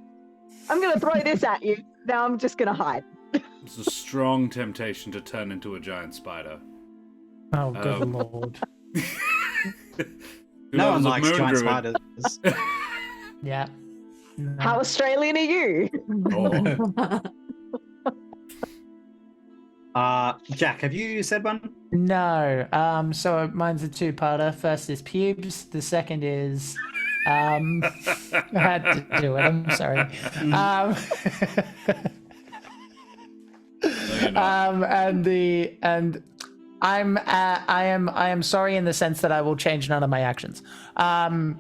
E: I'm going to throw this at you. Now I'm just going to hide.
C: It's a strong temptation to turn into a giant spider.
B: Oh, good lord.
A: No one likes giant spiders.
B: Yeah. No.
E: How Australian are you?
A: Jack, have you said one?
B: No. So mine's a two-parter. First is pubes. The second is I had to do it. I'm sorry. I am sorry in the sense that I will change none of my actions. And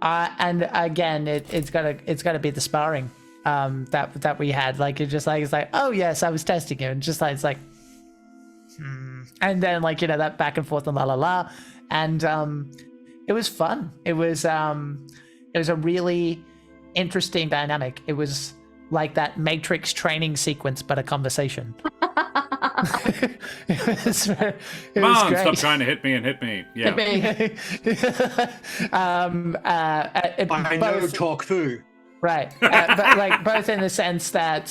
B: again, it's gotta be the sparring that we had. Like it's like oh yes, I was testing you, and just like it's like and then like that back and forth and la la la, and it was fun. It was a really interesting dynamic. It was like that Matrix training sequence, but a conversation. It was great.
C: Stop trying to hit me and hit me. Yeah.
A: I know talk foo.
B: Right. But like both in the sense that,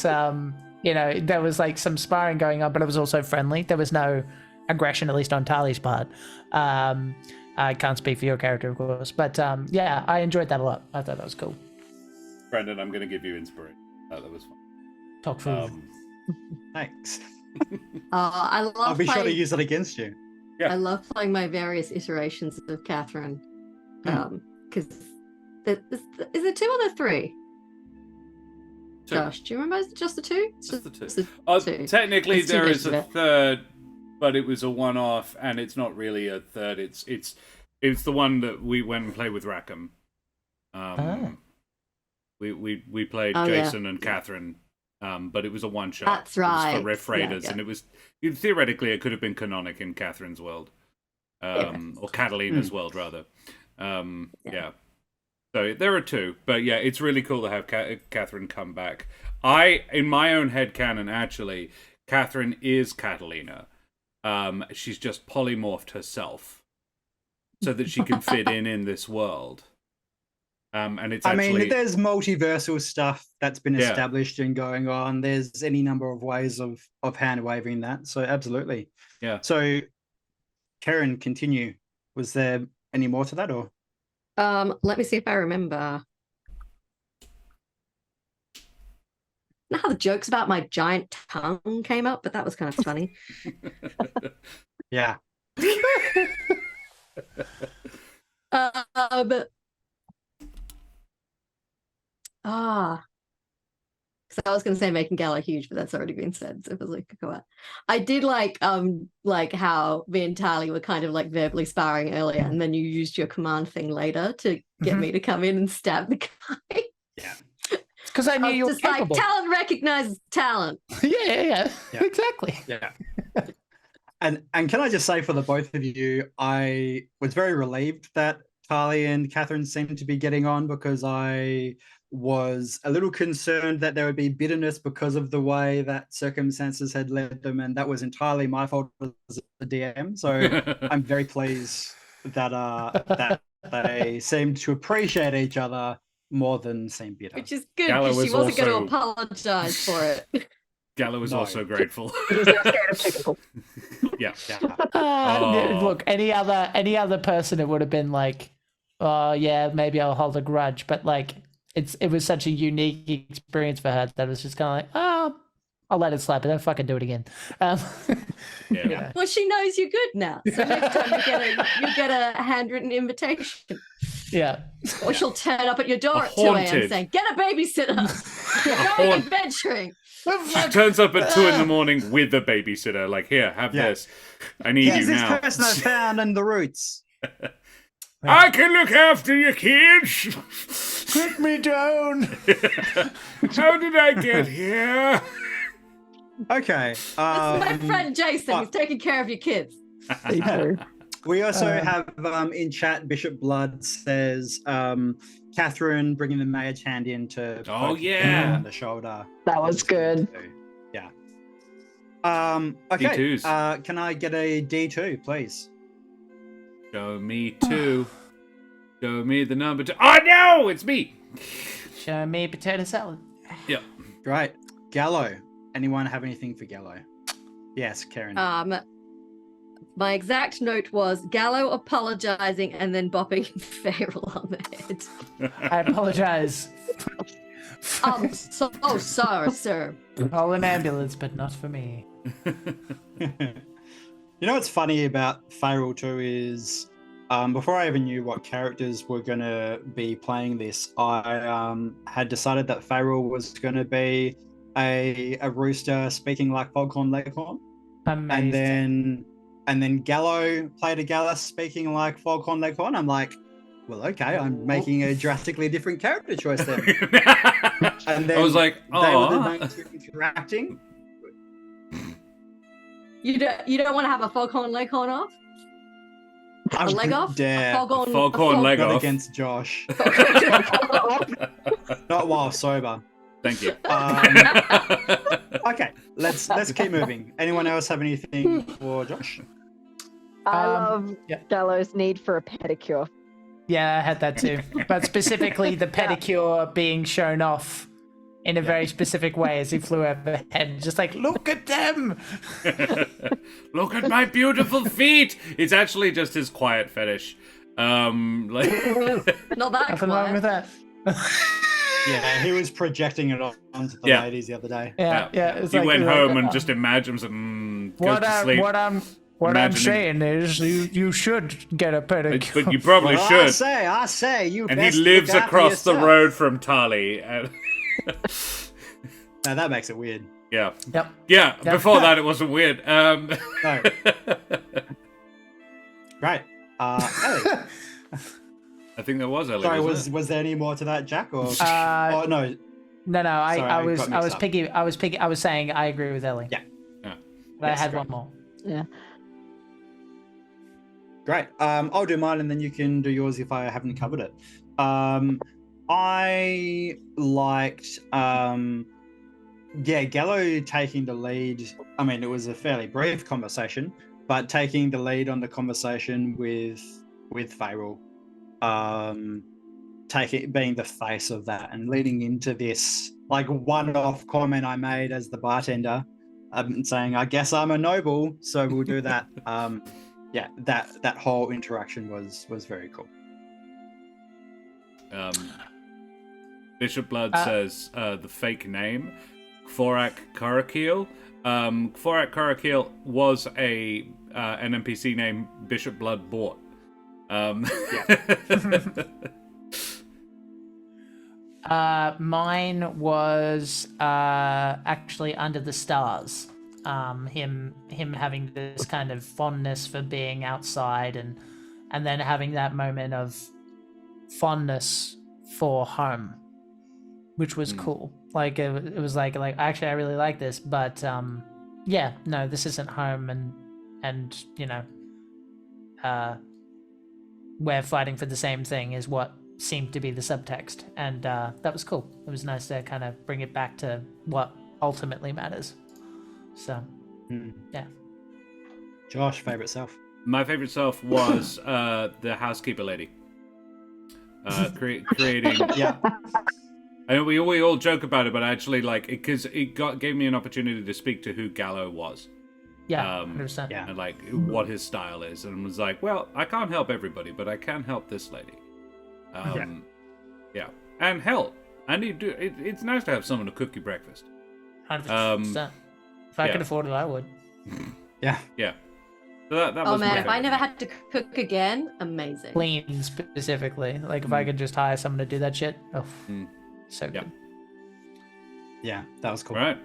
B: there was like some sparring going on, but it was also friendly. There was no aggression, at least on Tali's part. I can't speak for your character, of course. But yeah, I enjoyed that a lot. I thought that was cool.
C: Brendan, I'm going to give you inspiration. That was fun.
B: Talk food.
A: Thanks.
D: I'll
A: be sure to use it against you.
C: Yeah.
D: I love playing my various iterations of Catherine. Because is it two or the three?
C: Two.
D: Josh, do you remember? Is it just the two?
C: Just the two.
D: It's the two.
C: Technically,
D: It's two
C: there is a
D: bits of it.
C: third, but it was a one-off, and it's not really a third. It's the one that we went and played with Rackham. We played Jason and Catherine, but it was a one-shot.
D: That's right.
C: It was for Riff Raiders, and it was theoretically it could have been canonic in Catherine's world, or Catalina's world rather. Yeah. So there are two, but yeah, it's really cool to have Catherine come back. In my own headcanon, actually, Catherine is Catalina. She's just polymorphed herself so that she can fit in this world. And it's actually...
A: I mean, there's multiversal stuff that's been established and going on. There's any number of ways of hand-waving that. So absolutely.
C: Yeah.
A: So, Karen, continue. Was there any more to that, or?
D: Let me see if I remember. Now how the jokes about my giant tongue came up, but that was kind of funny.
A: Yeah.
D: So I was going to say making Gala huge, but that's already been said. So it was like, go out. I did like how me and Tali were kind of like verbally sparring earlier, and then you used your command thing later to get me to come in and stab the guy.
A: Yeah.
B: Because I knew you were
D: just
B: capable.
D: like talent recognizes talent.
B: Yeah. Exactly.
A: Yeah. And can I just say for the both of you, I was very relieved that Tali and Catherine seemed to be getting on, because I was a little concerned that there would be bitterness because of the way that circumstances had led them, and that was entirely my fault as a DM. So I'm very pleased that they seem to appreciate each other more than seem bitter.
D: Which is good
C: Gallo
D: because she
C: is
D: wasn't going
C: also-
D: to apologize for it.
C: Gallo is
A: No.
C: also grateful.
E: Because they're scared of people.
C: Yeah.
A: Yeah.
B: Look, any other person, it would have been like, oh yeah, maybe I'll hold a grudge. But like, it was such a unique experience for her that it was just kind of like, oh, I'll let it slide, but don't fucking do it again.
C: Yeah.
D: Well, she knows you're good now. So next time you get a handwritten invitation.
B: Yeah.
D: Or she'll turn up at your door
C: A
D: at 2 a.m.
C: haunted.
D: saying, get a babysitter. You're going adventuring.
C: She turns up at 2 a.m. with a babysitter. Like, here, have
A: Yeah.
C: this. I need
A: Here's
C: you
A: this
C: now.
A: person I found in the roots.
C: I can look after your kids.
B: Put me down.
C: How did I get here?
A: Okay.
D: This is my friend Jason. He's taking care of your kids.
A: We also have in chat, Bishop Blood says, Catherine bringing the mage hand in to
C: Oh,
A: poke
C: yeah.
A: on the shoulder.
E: That was good.
A: Yeah. Okay.
C: D2s.
A: Can I get a D2, please?
C: Show me 2. Show me the number 2. Oh, no! It's me!
B: Show me potato salad.
C: Yep.
A: Great. Gallo. Anyone have anything for Gallo? Yes, Karen.
D: My exact note was Gallo apologizing and then bopping Farrell on the head.
B: I apologize.
D: So sorry, sir.
B: Call an ambulance, but not for me.
A: You know what's funny about Farrell too is before I even knew what characters were going to be playing this, I had decided that Farrell was going to be a rooster speaking like Foghorn Leghorn.
B: Amazing.
A: And then Gallo played a Gallus speaking like Foghorn Leghorn. I'm like, well, okay, I'm making a drastically different character choice then. And then
C: I was like,
A: they were the
C: oh.
A: main two interacting.
D: You don't want to have a Foghorn Leghorn off?
A: I
D: A leg
A: wouldn't
D: off?
A: dare.
C: Foghorn leg
A: Not
C: off.
A: against Josh. Not while sober.
C: Thank you.
A: Okay, let's keep moving. Anyone else have anything for Josh?
E: I love
B: yeah.
E: Gallo's need for a pedicure.
B: Yeah, I had that too. But specifically the pedicure being shown off in a very specific way as he flew overhead. Just like, look at them!
C: Look at my beautiful feet! It's actually just his quiet fetish. Like
D: Not that
B: Nothing wrong with
D: quiet.
B: that.
A: Yeah, he was projecting it onto the
C: Yeah.
A: ladies the other day.
B: Yeah. It's
C: he
B: like,
C: went home and just imagines and goes to sleep.
B: What I'm
C: imagining-
B: saying is you should get a pedicure.
C: But you probably
A: Well,
C: should.
A: I say, you
C: And he
A: best
C: lives
A: look after
C: across the
A: yourself.
C: road from Tali. And
A: No, that makes it weird.
C: yeah.
B: Yep.
C: Yeah,
B: Yep.
C: before that it wasn't weird.
A: No. Great. Ellie.
C: I think there was Ellie.
A: Sorry,
C: wasn't
A: was there any more to that, Jack? Or oh no.
B: No,
A: Sorry,
B: I was
A: got mixed up.
B: I was saying I agree with Ellie.
A: Yeah.
C: Yeah.
B: But
A: Yes,
B: I had
A: great.
B: one more.
E: Yeah.
A: Great. I'll do mine and then you can do yours if I haven't covered it. I liked Gallo taking the lead. I mean, it was a fairly brief conversation, but taking the lead on the conversation with Farrell, being the face of that and leading into this like one-off comment I made as the bartender, saying, "I guess I'm a noble, so we'll do that." Yeah, that whole interaction was very cool.
C: Bishop Blood says the fake name, Kvorak Karakil. Kvorak Karakil was an NPC name Bishop Blood bought.
B: Mine was actually Under the Stars. Him having this kind of fondness for being outside and then having that moment of fondness for home, which was cool. Like it was like actually I really like this, but yeah, no, this isn't home, and you know, we're fighting for the same thing is what seemed to be the subtext, and that was cool. It was nice to kind of bring it back to what ultimately matters. So, yeah.
A: Josh, favorite self.
C: My favorite self was the housekeeper lady. creating.
A: Yeah.
C: I know we all joke about it, but actually, like, because it gave me an opportunity to speak to who Gallo was.
B: Yeah, 100%.
A: Yeah.
C: And like what his style is, and was like, well, I can't help everybody, but I can help this lady. Yeah. And hell, I need to. It's nice to have someone to cook you breakfast.
B: 100%. If I could afford it, I would.
A: Yeah.
C: Yeah. So that
D: Oh
C: was my
D: man, if I
C: favorite
D: never
C: thing.
D: had to cook again, amazing.
B: Clean specifically. Like if I could just hire someone to do that shit. Oh, so
C: Yeah.
B: good.
A: Yeah, that was cool.
C: Right.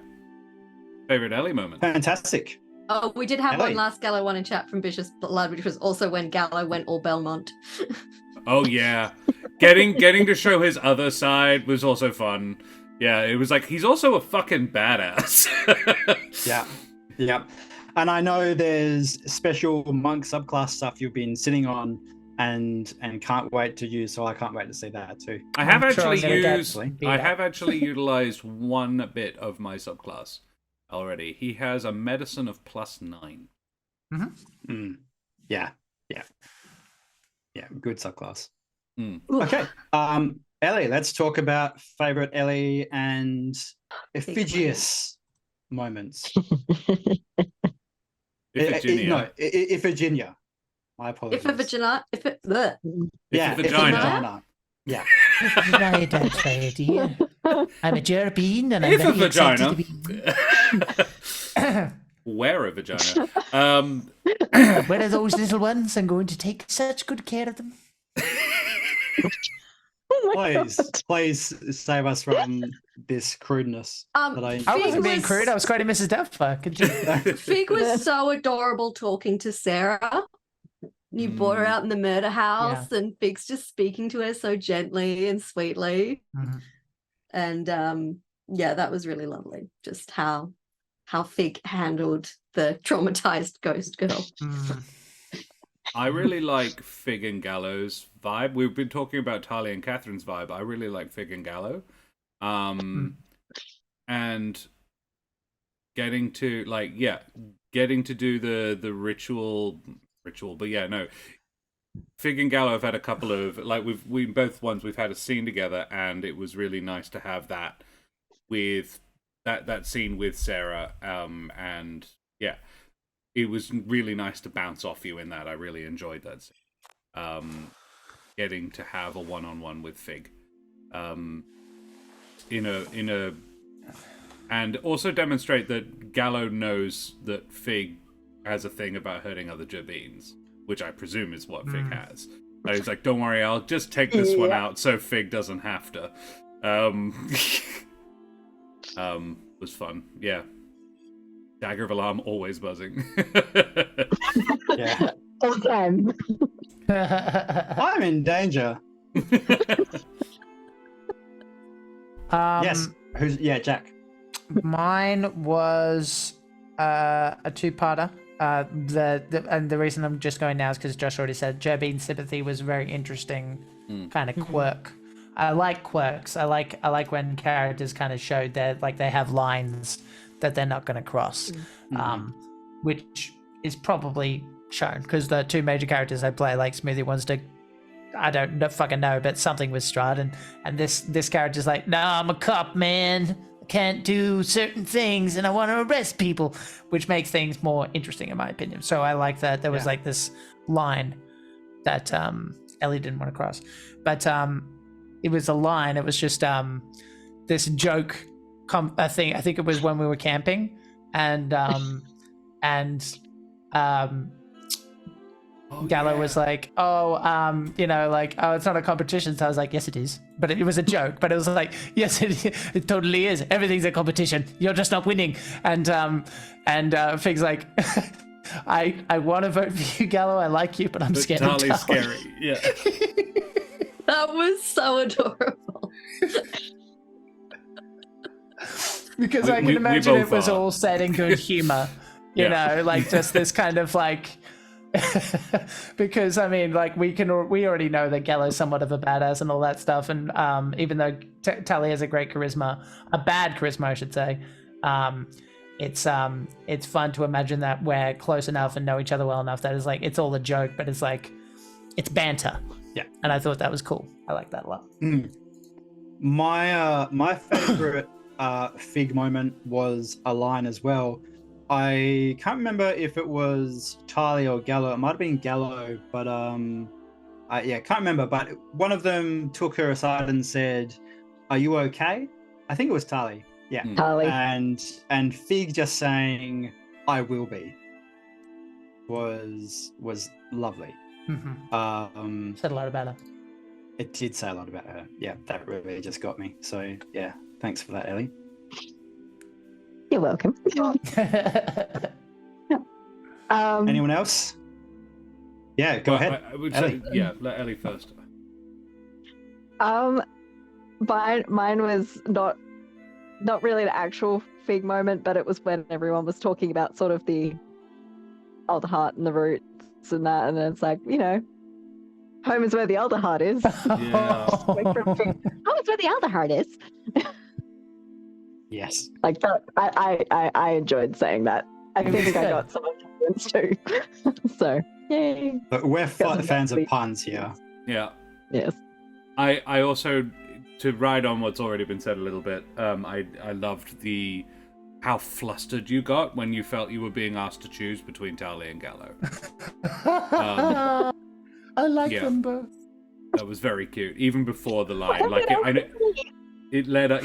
C: Favorite Ellie moment.
A: Fantastic.
D: Oh, we did have
A: Ellie.
D: one last Gallo one in chat from Vicious Blood, which was also when Gallo went all Belmont.
C: Oh yeah, getting to show his other side was also fun. Yeah, it was like he's also a fucking badass.
A: Yeah. And I know there's special monk subclass stuff you've been sitting on and can't wait to use, so I can't wait to see that too.
C: I have
B: I'm sure
C: actually
B: I'm gonna
C: used.
B: get beat
C: I
B: up.
C: have actually utilized one bit of my subclass already. He has a medicine of +9.
A: Yeah. Good subclass.
C: Mm.
A: Okay. Ellie, let's talk about favorite Ellie and Ephigious moments.
C: Iphigenia.
A: Iphigenia. My apologies.
C: Vagina.
A: Yeah, Iphigenia. Yeah.
B: Right, that's right, dear. I'm a Jerbean and I'm
C: If a
B: very excited
C: vagina.
B: to be...
C: Wear a vagina.
B: Where are those little ones? I'm going to take such good care of them.
A: Please save us from this crudeness. that
B: I
D: Fig
B: wasn't being
D: was-
B: crude. I was quite a Mrs. Doubtfire. Could you...
D: Fig was so adorable talking to Sarah. You brought her out in the murder house, and Fig's just speaking to her so gently and sweetly.
B: Mhm.
D: And yeah, that was really lovely. Just how Fig handled the traumatized ghost girl.
B: Mm.
C: I really like Fig and Gallo's vibe. We've been talking about Tali and Catherine's vibe. I really like Fig and Gallo. And getting to do the ritual, but yeah, no. Fig and Gallo have had a couple of we've had a scene together, and it was really nice to have that with that scene with Sarah. And yeah, it was really nice to bounce off you in that. I really enjoyed that scene. Getting to have a one-on-one with Fig. And also demonstrate that Gallo knows that Fig has a thing about hurting other Jerbeans, which I presume is what Fig has. And he's like, don't worry, I'll just take this one out so Fig doesn't have to. Was fun. Yeah. Dagger of Alarm always buzzing.
A: Yeah.
E: Again.
A: I'm in danger. Yes. Jack.
B: Mine was a two-parter. And the reason I'm just going now is because Josh already said Jerbean sympathy was a very interesting kind of quirk. I like quirks. I like when characters kind of show that like they have lines that they're not going to cross, which is probably shown because the two major characters I play, like Smoothie wants to, I don't fucking know, but something with Strahd, and this character's like, no, I'm a cop, man. I can't do certain things, and I want to arrest people, which makes things more interesting in my opinion. So I like that there was like this line that Ellie didn't want to cross, but it was a line. It was just this joke thing. I think it was when we were camping, and Gallo was like, it's not a competition. So I was like, yes, it is. But it was a joke. But it was like, yes, it totally is. Everything's a competition. You're just not winning. And Fig's like, I want to vote for you, Gallo. I like you, but I'm scared of Tali.
C: Scary. Yeah.
D: That was so adorable.
B: Because I can imagine it was all said in good humor. You know, like just this kind of like. Because I mean, like we already know that Gallo's somewhat of a badass and all that stuff, and even though Tali has a great charisma, a bad charisma I should say, it's fun to imagine that we're close enough and know each other well enough that it's like it's all a joke, but it's like it's banter.
A: Yeah.
B: And I thought that was cool. I like that a lot.
A: My favorite Fig moment was a line as well. I can't remember if it was Tali or Gallo. It might have been Gallo, but can't remember. But one of them took her aside and said, "Are you okay?" I think it was Tali. Yeah.
E: Tali.
A: And Fig just saying, "I will be," was lovely.
B: Said a lot about her.
A: It did say a lot about her. Yeah, that really just got me. So yeah, thanks for that, Ellie.
E: You're welcome.
A: Anyone else? Yeah, go ahead.
C: I would
A: Ellie.
C: say, yeah, let Ellie first.
E: Mine was not really the actual Fig moment, but it was when everyone was talking about sort of the Alderheart and the roots and that, and then it's like, home is where the Alderheart is.
C: Yeah.
E: Home is where the Alderheart is.
A: Yes.
E: Like that, I enjoyed saying that. I think I got some influence too. So, yay.
A: But we're
E: Got
A: fans of
E: some
A: puns here.
C: Yeah.
E: Yes.
C: I also, to ride on what's already been said a little bit, I loved how flustered you got when you felt you were being asked to choose between Tali and Gallo.
B: I like them both.
C: That was very cute, even before the line. It led up,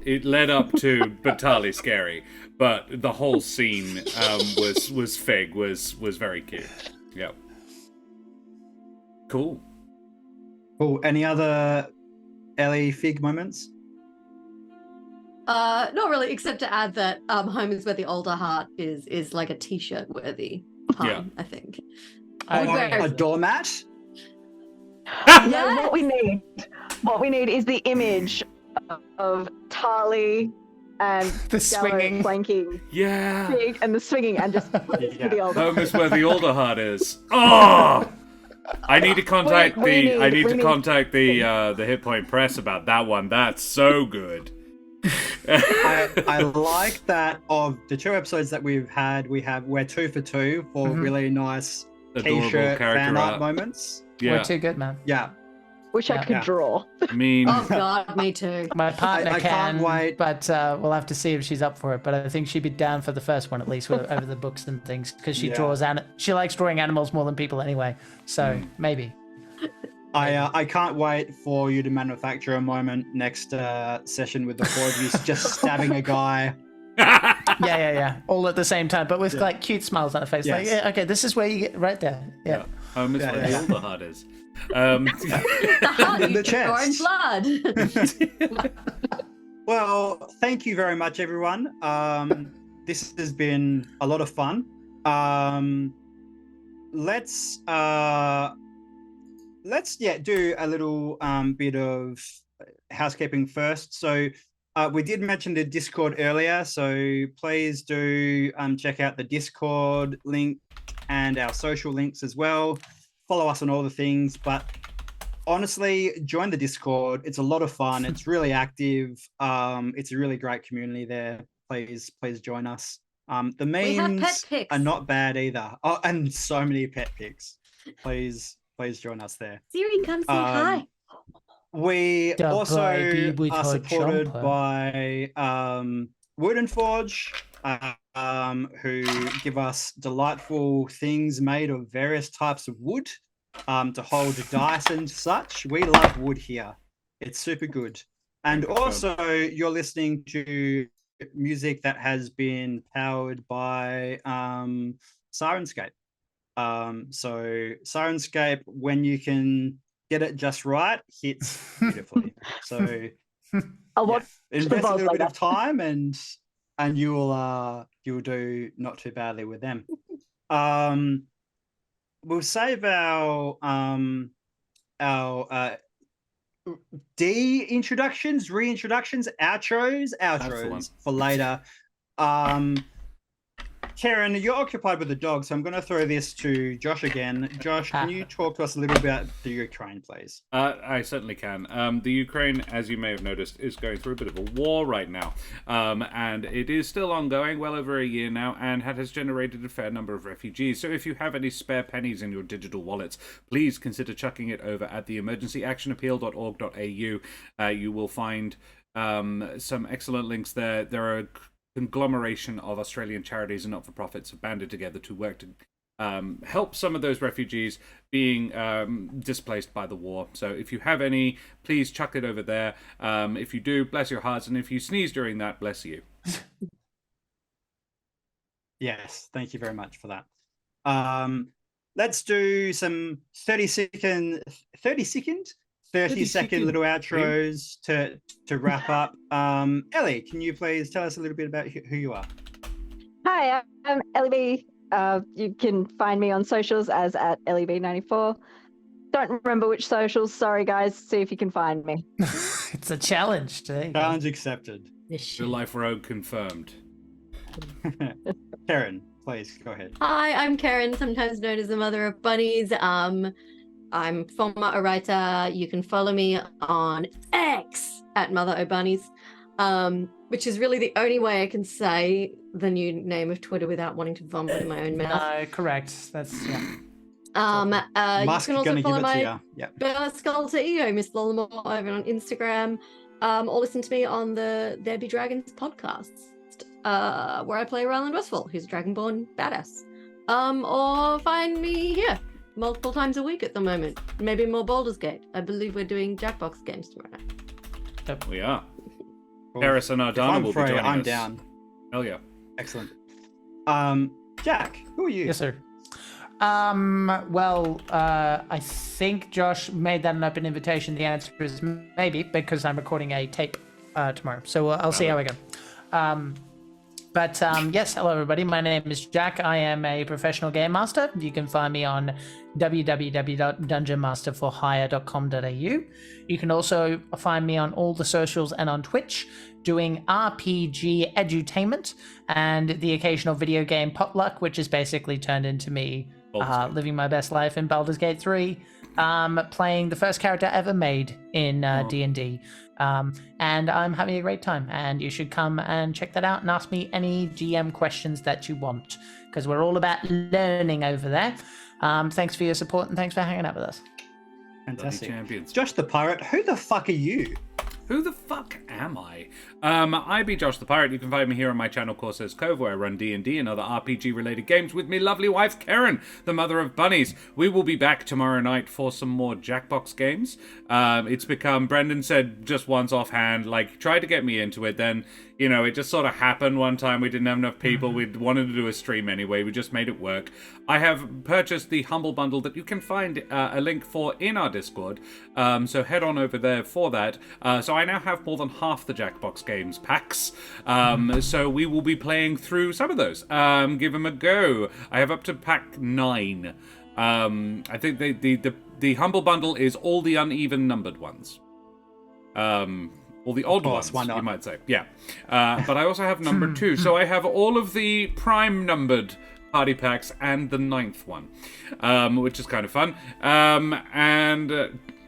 C: it led up to Batali scary, but the whole scene was Fig was very cute. Yeah. Cool.
A: Any other Ellie Fig moments?
D: Not really, except to add that home is where the Alderheart is like a t-shirt worthy pun,
C: Yeah.
D: I think.
A: A doormat?
E: No, what we need is the image of Tali and
B: The
E: Gallo
B: swinging.
E: flanking
C: Yeah.
E: Fig and the swinging and just the Alderheart.
C: Home is where the Alderheart is. Oh! I need to contact the Hit Point Press about that one. That's so good.
A: I like that of the 2 episodes that we've had. We're 2 for 2 for really nice
C: Adorable
A: t-shirt
C: character
A: fan art
C: art.
A: moments.
C: Yeah.
B: We're too good, man.
A: Yeah.
E: Wish I
B: Yeah.
E: could
A: Yeah.
E: draw.
C: I mean,
D: Oh god, me too.
B: My partner
A: I can't
B: can,
A: wait.
B: but we'll have to see if she's up for it. But I think she'd be down for the first one at least, over the books and things, because she
A: Yeah.
B: she likes drawing animals more than people anyway. So maybe.
A: I can't wait for you to manufacture a moment next session with the 4 of you just stabbing a guy.
B: Yeah. All at the same time, but with like cute smiles on her face. Like,
A: Yes.
B: yeah, okay, this is where you get right there. Yeah.
C: home is
A: Yeah,
C: where
A: yeah.
C: the Alderheart is.
D: The heart
A: In the
D: you can draw in
A: chest.
D: blood.
A: Well, thank you very much, everyone. This has been a lot of fun. Let's do a little bit of housekeeping first. So we did mention the Discord earlier, so please do check out the Discord link and our social links as well. Follow us on all the things, but honestly, join the Discord. It's a lot of fun. It's really active. It's a really great community there. Please join us. The
D: We have pet
A: memes
D: pics.
A: are not bad either. Oh, and so many pet pics. Please join us there.
D: Siri, come say hi.
A: We
B: The
A: also
B: baby with
A: are
B: her
A: supported
B: jumper.
A: by Wood and Forge, who give us delightful things made of various types of wood to hold dice and such. We love wood here. It's super good. And also, you're listening to music that has been powered by Sirenscape. So Sirenscape, when you can get it just right, hits beautifully. So invest a little bit of time and you'll do not too badly with them. We'll save our reintroductions, outros
C: the one.
A: for later. Karen, you're occupied with the dog, so I'm going to throw this to Josh again. Josh, can you talk to us a little bit about the Ukraine, please?
C: I certainly can. The Ukraine, as you may have noticed, is going through a bit of a war right now. And it is still ongoing, well over a year now, and has generated a fair number of refugees. So if you have any spare pennies in your digital wallets, please consider chucking it over at the emergencyactionappeal.org.au. You will find some excellent links there. There are a conglomeration of Australian charities and not-for-profits have banded together to work to help some of those refugees being displaced by the war. So if you have any, please chuck it over there. If you do, bless your hearts, and if you sneeze during that, bless you.
A: Yes, thank you very much for that. Let's do some 30-second little outros to wrap up. Ellie, can you please tell us a little bit about who you are?
E: Hi, I'm Elibee. You can find me on socials as at Elibee94. Don't remember which socials. Sorry, guys. See if you can find me.
B: It's a challenge today.
A: Challenge accepted.
C: The Life Rogue confirmed.
A: Karen, please go ahead.
D: Hi, I'm Karen, sometimes known as the Mother of Bunnies. I'm former a writer. You can follow me on X at Mother O Bunnies, which is really the only way I can say the new name of Twitter without wanting to vomit in my own mouth.
B: No, correct. That's yeah.
D: You can also follow my
A: Yep.
D: Bella Sculptor Ego, Miss Lollamore, over on Instagram, or listen to me on the There Be Dragons podcast, where I play Ryland Westfall, who's a Dragonborn badass. Or find me here multiple times a week at the moment. Maybe more Baldur's Gate. I believe we're doing Jackbox games tomorrow night.
C: Yep, we are.
A: Cool.
C: Paris and Ardana will be joining
A: I'm
C: us.
A: down.
C: Hell yeah.
A: Excellent. Jack, who are you?
B: Yes, sir. Well, I think Josh made that an open invitation. The answer is maybe, because I'm recording a tape tomorrow. So I'll see how I go. But yes, hello everybody. My name is Jack. I am a professional game master. You can find me on www.dungeonmasterforhire.com.au. You can also find me on all the socials and on Twitch doing RPG edutainment and the occasional video game potluck, which is basically turned into me living my best life in Baldur's Gate 3, playing the first character ever made in D&D. And I'm having a great time, and you should come and check that out and ask me any GM questions that you want, because we're all about learning over there. Thanks for your support, and thanks for hanging out with us.
A: Fantastic.
C: Champions.
A: Josh the Pirate, who the fuck are you?
C: Who the fuck am I? I be Josh the Pirate. You can find me here on my channel Corsair's Cove, where I run D&D and other RPG-related games with me lovely wife Karen, the Mother of Bunnies. We will be back tomorrow night for some more Jackbox games. It's become, Brendan said just once offhand, like, tried to get me into it, then, you know, it just sort of happened one time. We didn't have enough people. We wanted to do a stream anyway. We just made it work. I have purchased the Humble Bundle that you can find a link for in our Discord. So head on over there for that. So I now have more than half the Jackbox games packs. So we will be playing through some of those. Give them a go. I have up to pack 9. I think the Humble Bundle is all the uneven numbered ones. All the odd ones, you might say. Yeah. But I also have number 2. So I have all of the prime numbered party packs and the 9th one, which is kind of fun.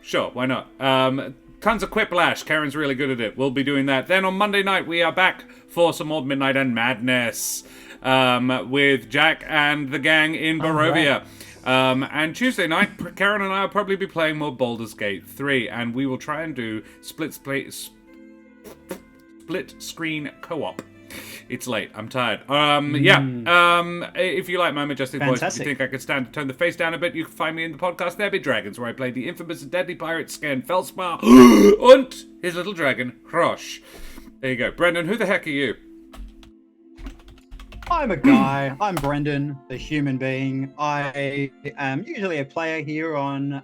C: Sure, why not? Tons of Quiplash. Karen's really good at it. We'll be doing that. Then on Monday night, we are back for some more Midnight and Madness with Jack and the gang in Barovia. Right. And Tuesday night, Karen and I will probably be playing more Baldur's Gate 3, and we will try and do split screen co-op. It's late. I'm tired. If you like my majestic voice, if you think I could stand to turn the face down a bit, you can find me in the podcast There Be Dragons, where I play the infamous and deadly pirate Sken Felspar and his little dragon, Hrosh. There you go. Brendan, who the heck are you?
A: I'm a guy. I'm Brendan, the human being. I am usually a player here on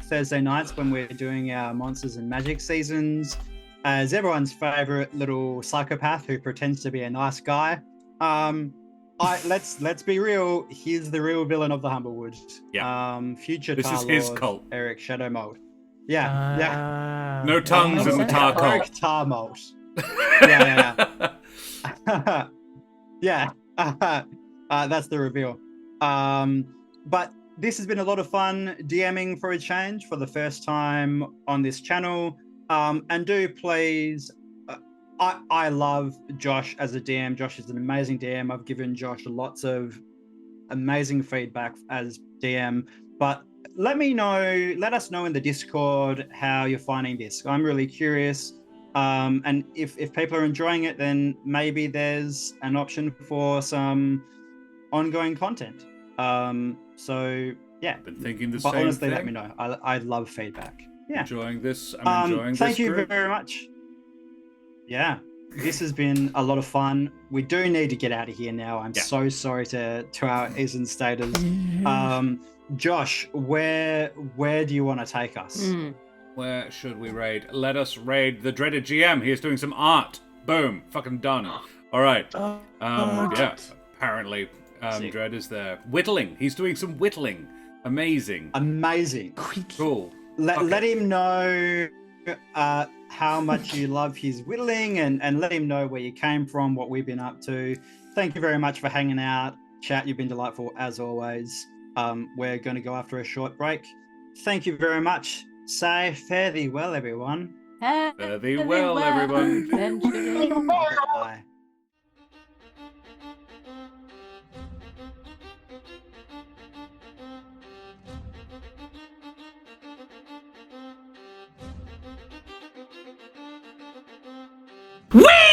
A: Thursday nights when we're doing our Monsters and Magic seasons, as everyone's favorite little psychopath who pretends to be a nice guy. Let's be real. He's the real villain of the Humblewood.
C: Yeah.
A: Future
C: this
A: Tar
C: is his
A: Lord,
C: cult.
A: Eric Shadowmold. Yeah.
C: No tongues in the Tar cult.
A: Eric Tarmold. Yeah. Yeah. That's the reveal. But this has been a lot of fun DMing for a change for the first time on this channel. And do please, I love Josh as a DM. Josh is an amazing DM. I've given Josh lots of amazing feedback as DM, but let us know in the Discord how you're finding this. I'm really curious. And if people are enjoying it, then maybe there's an option for some ongoing content. So yeah,
C: I've been thinking the
A: but
C: same
A: honestly,
C: thing.
A: let me know. I love feedback. Yeah,
C: Enjoying this. I'm enjoying this.
A: Thank you
C: group.
A: very much. Yeah, this has been a lot of fun. We do need to get out of here now. I'm so sorry to our Eastern staters. Josh, where do you want to take us?
C: Where should we raid? Let us raid the dreaded GM. He is doing some art. Boom. Fucking done. All right. Yeah. Apparently, Dread is there. Whittling. He's doing some whittling. Amazing. Cool.
A: Let him know how much you love his whittling, and let him know where you came from, what we've been up to. Thank you very much for hanging out. Chat, you've been delightful as always. We're going to go after a short break. Thank you very much. Say fare thee well, everyone.
C: Fare thee well, everyone.
A: Bye.
C: Whee!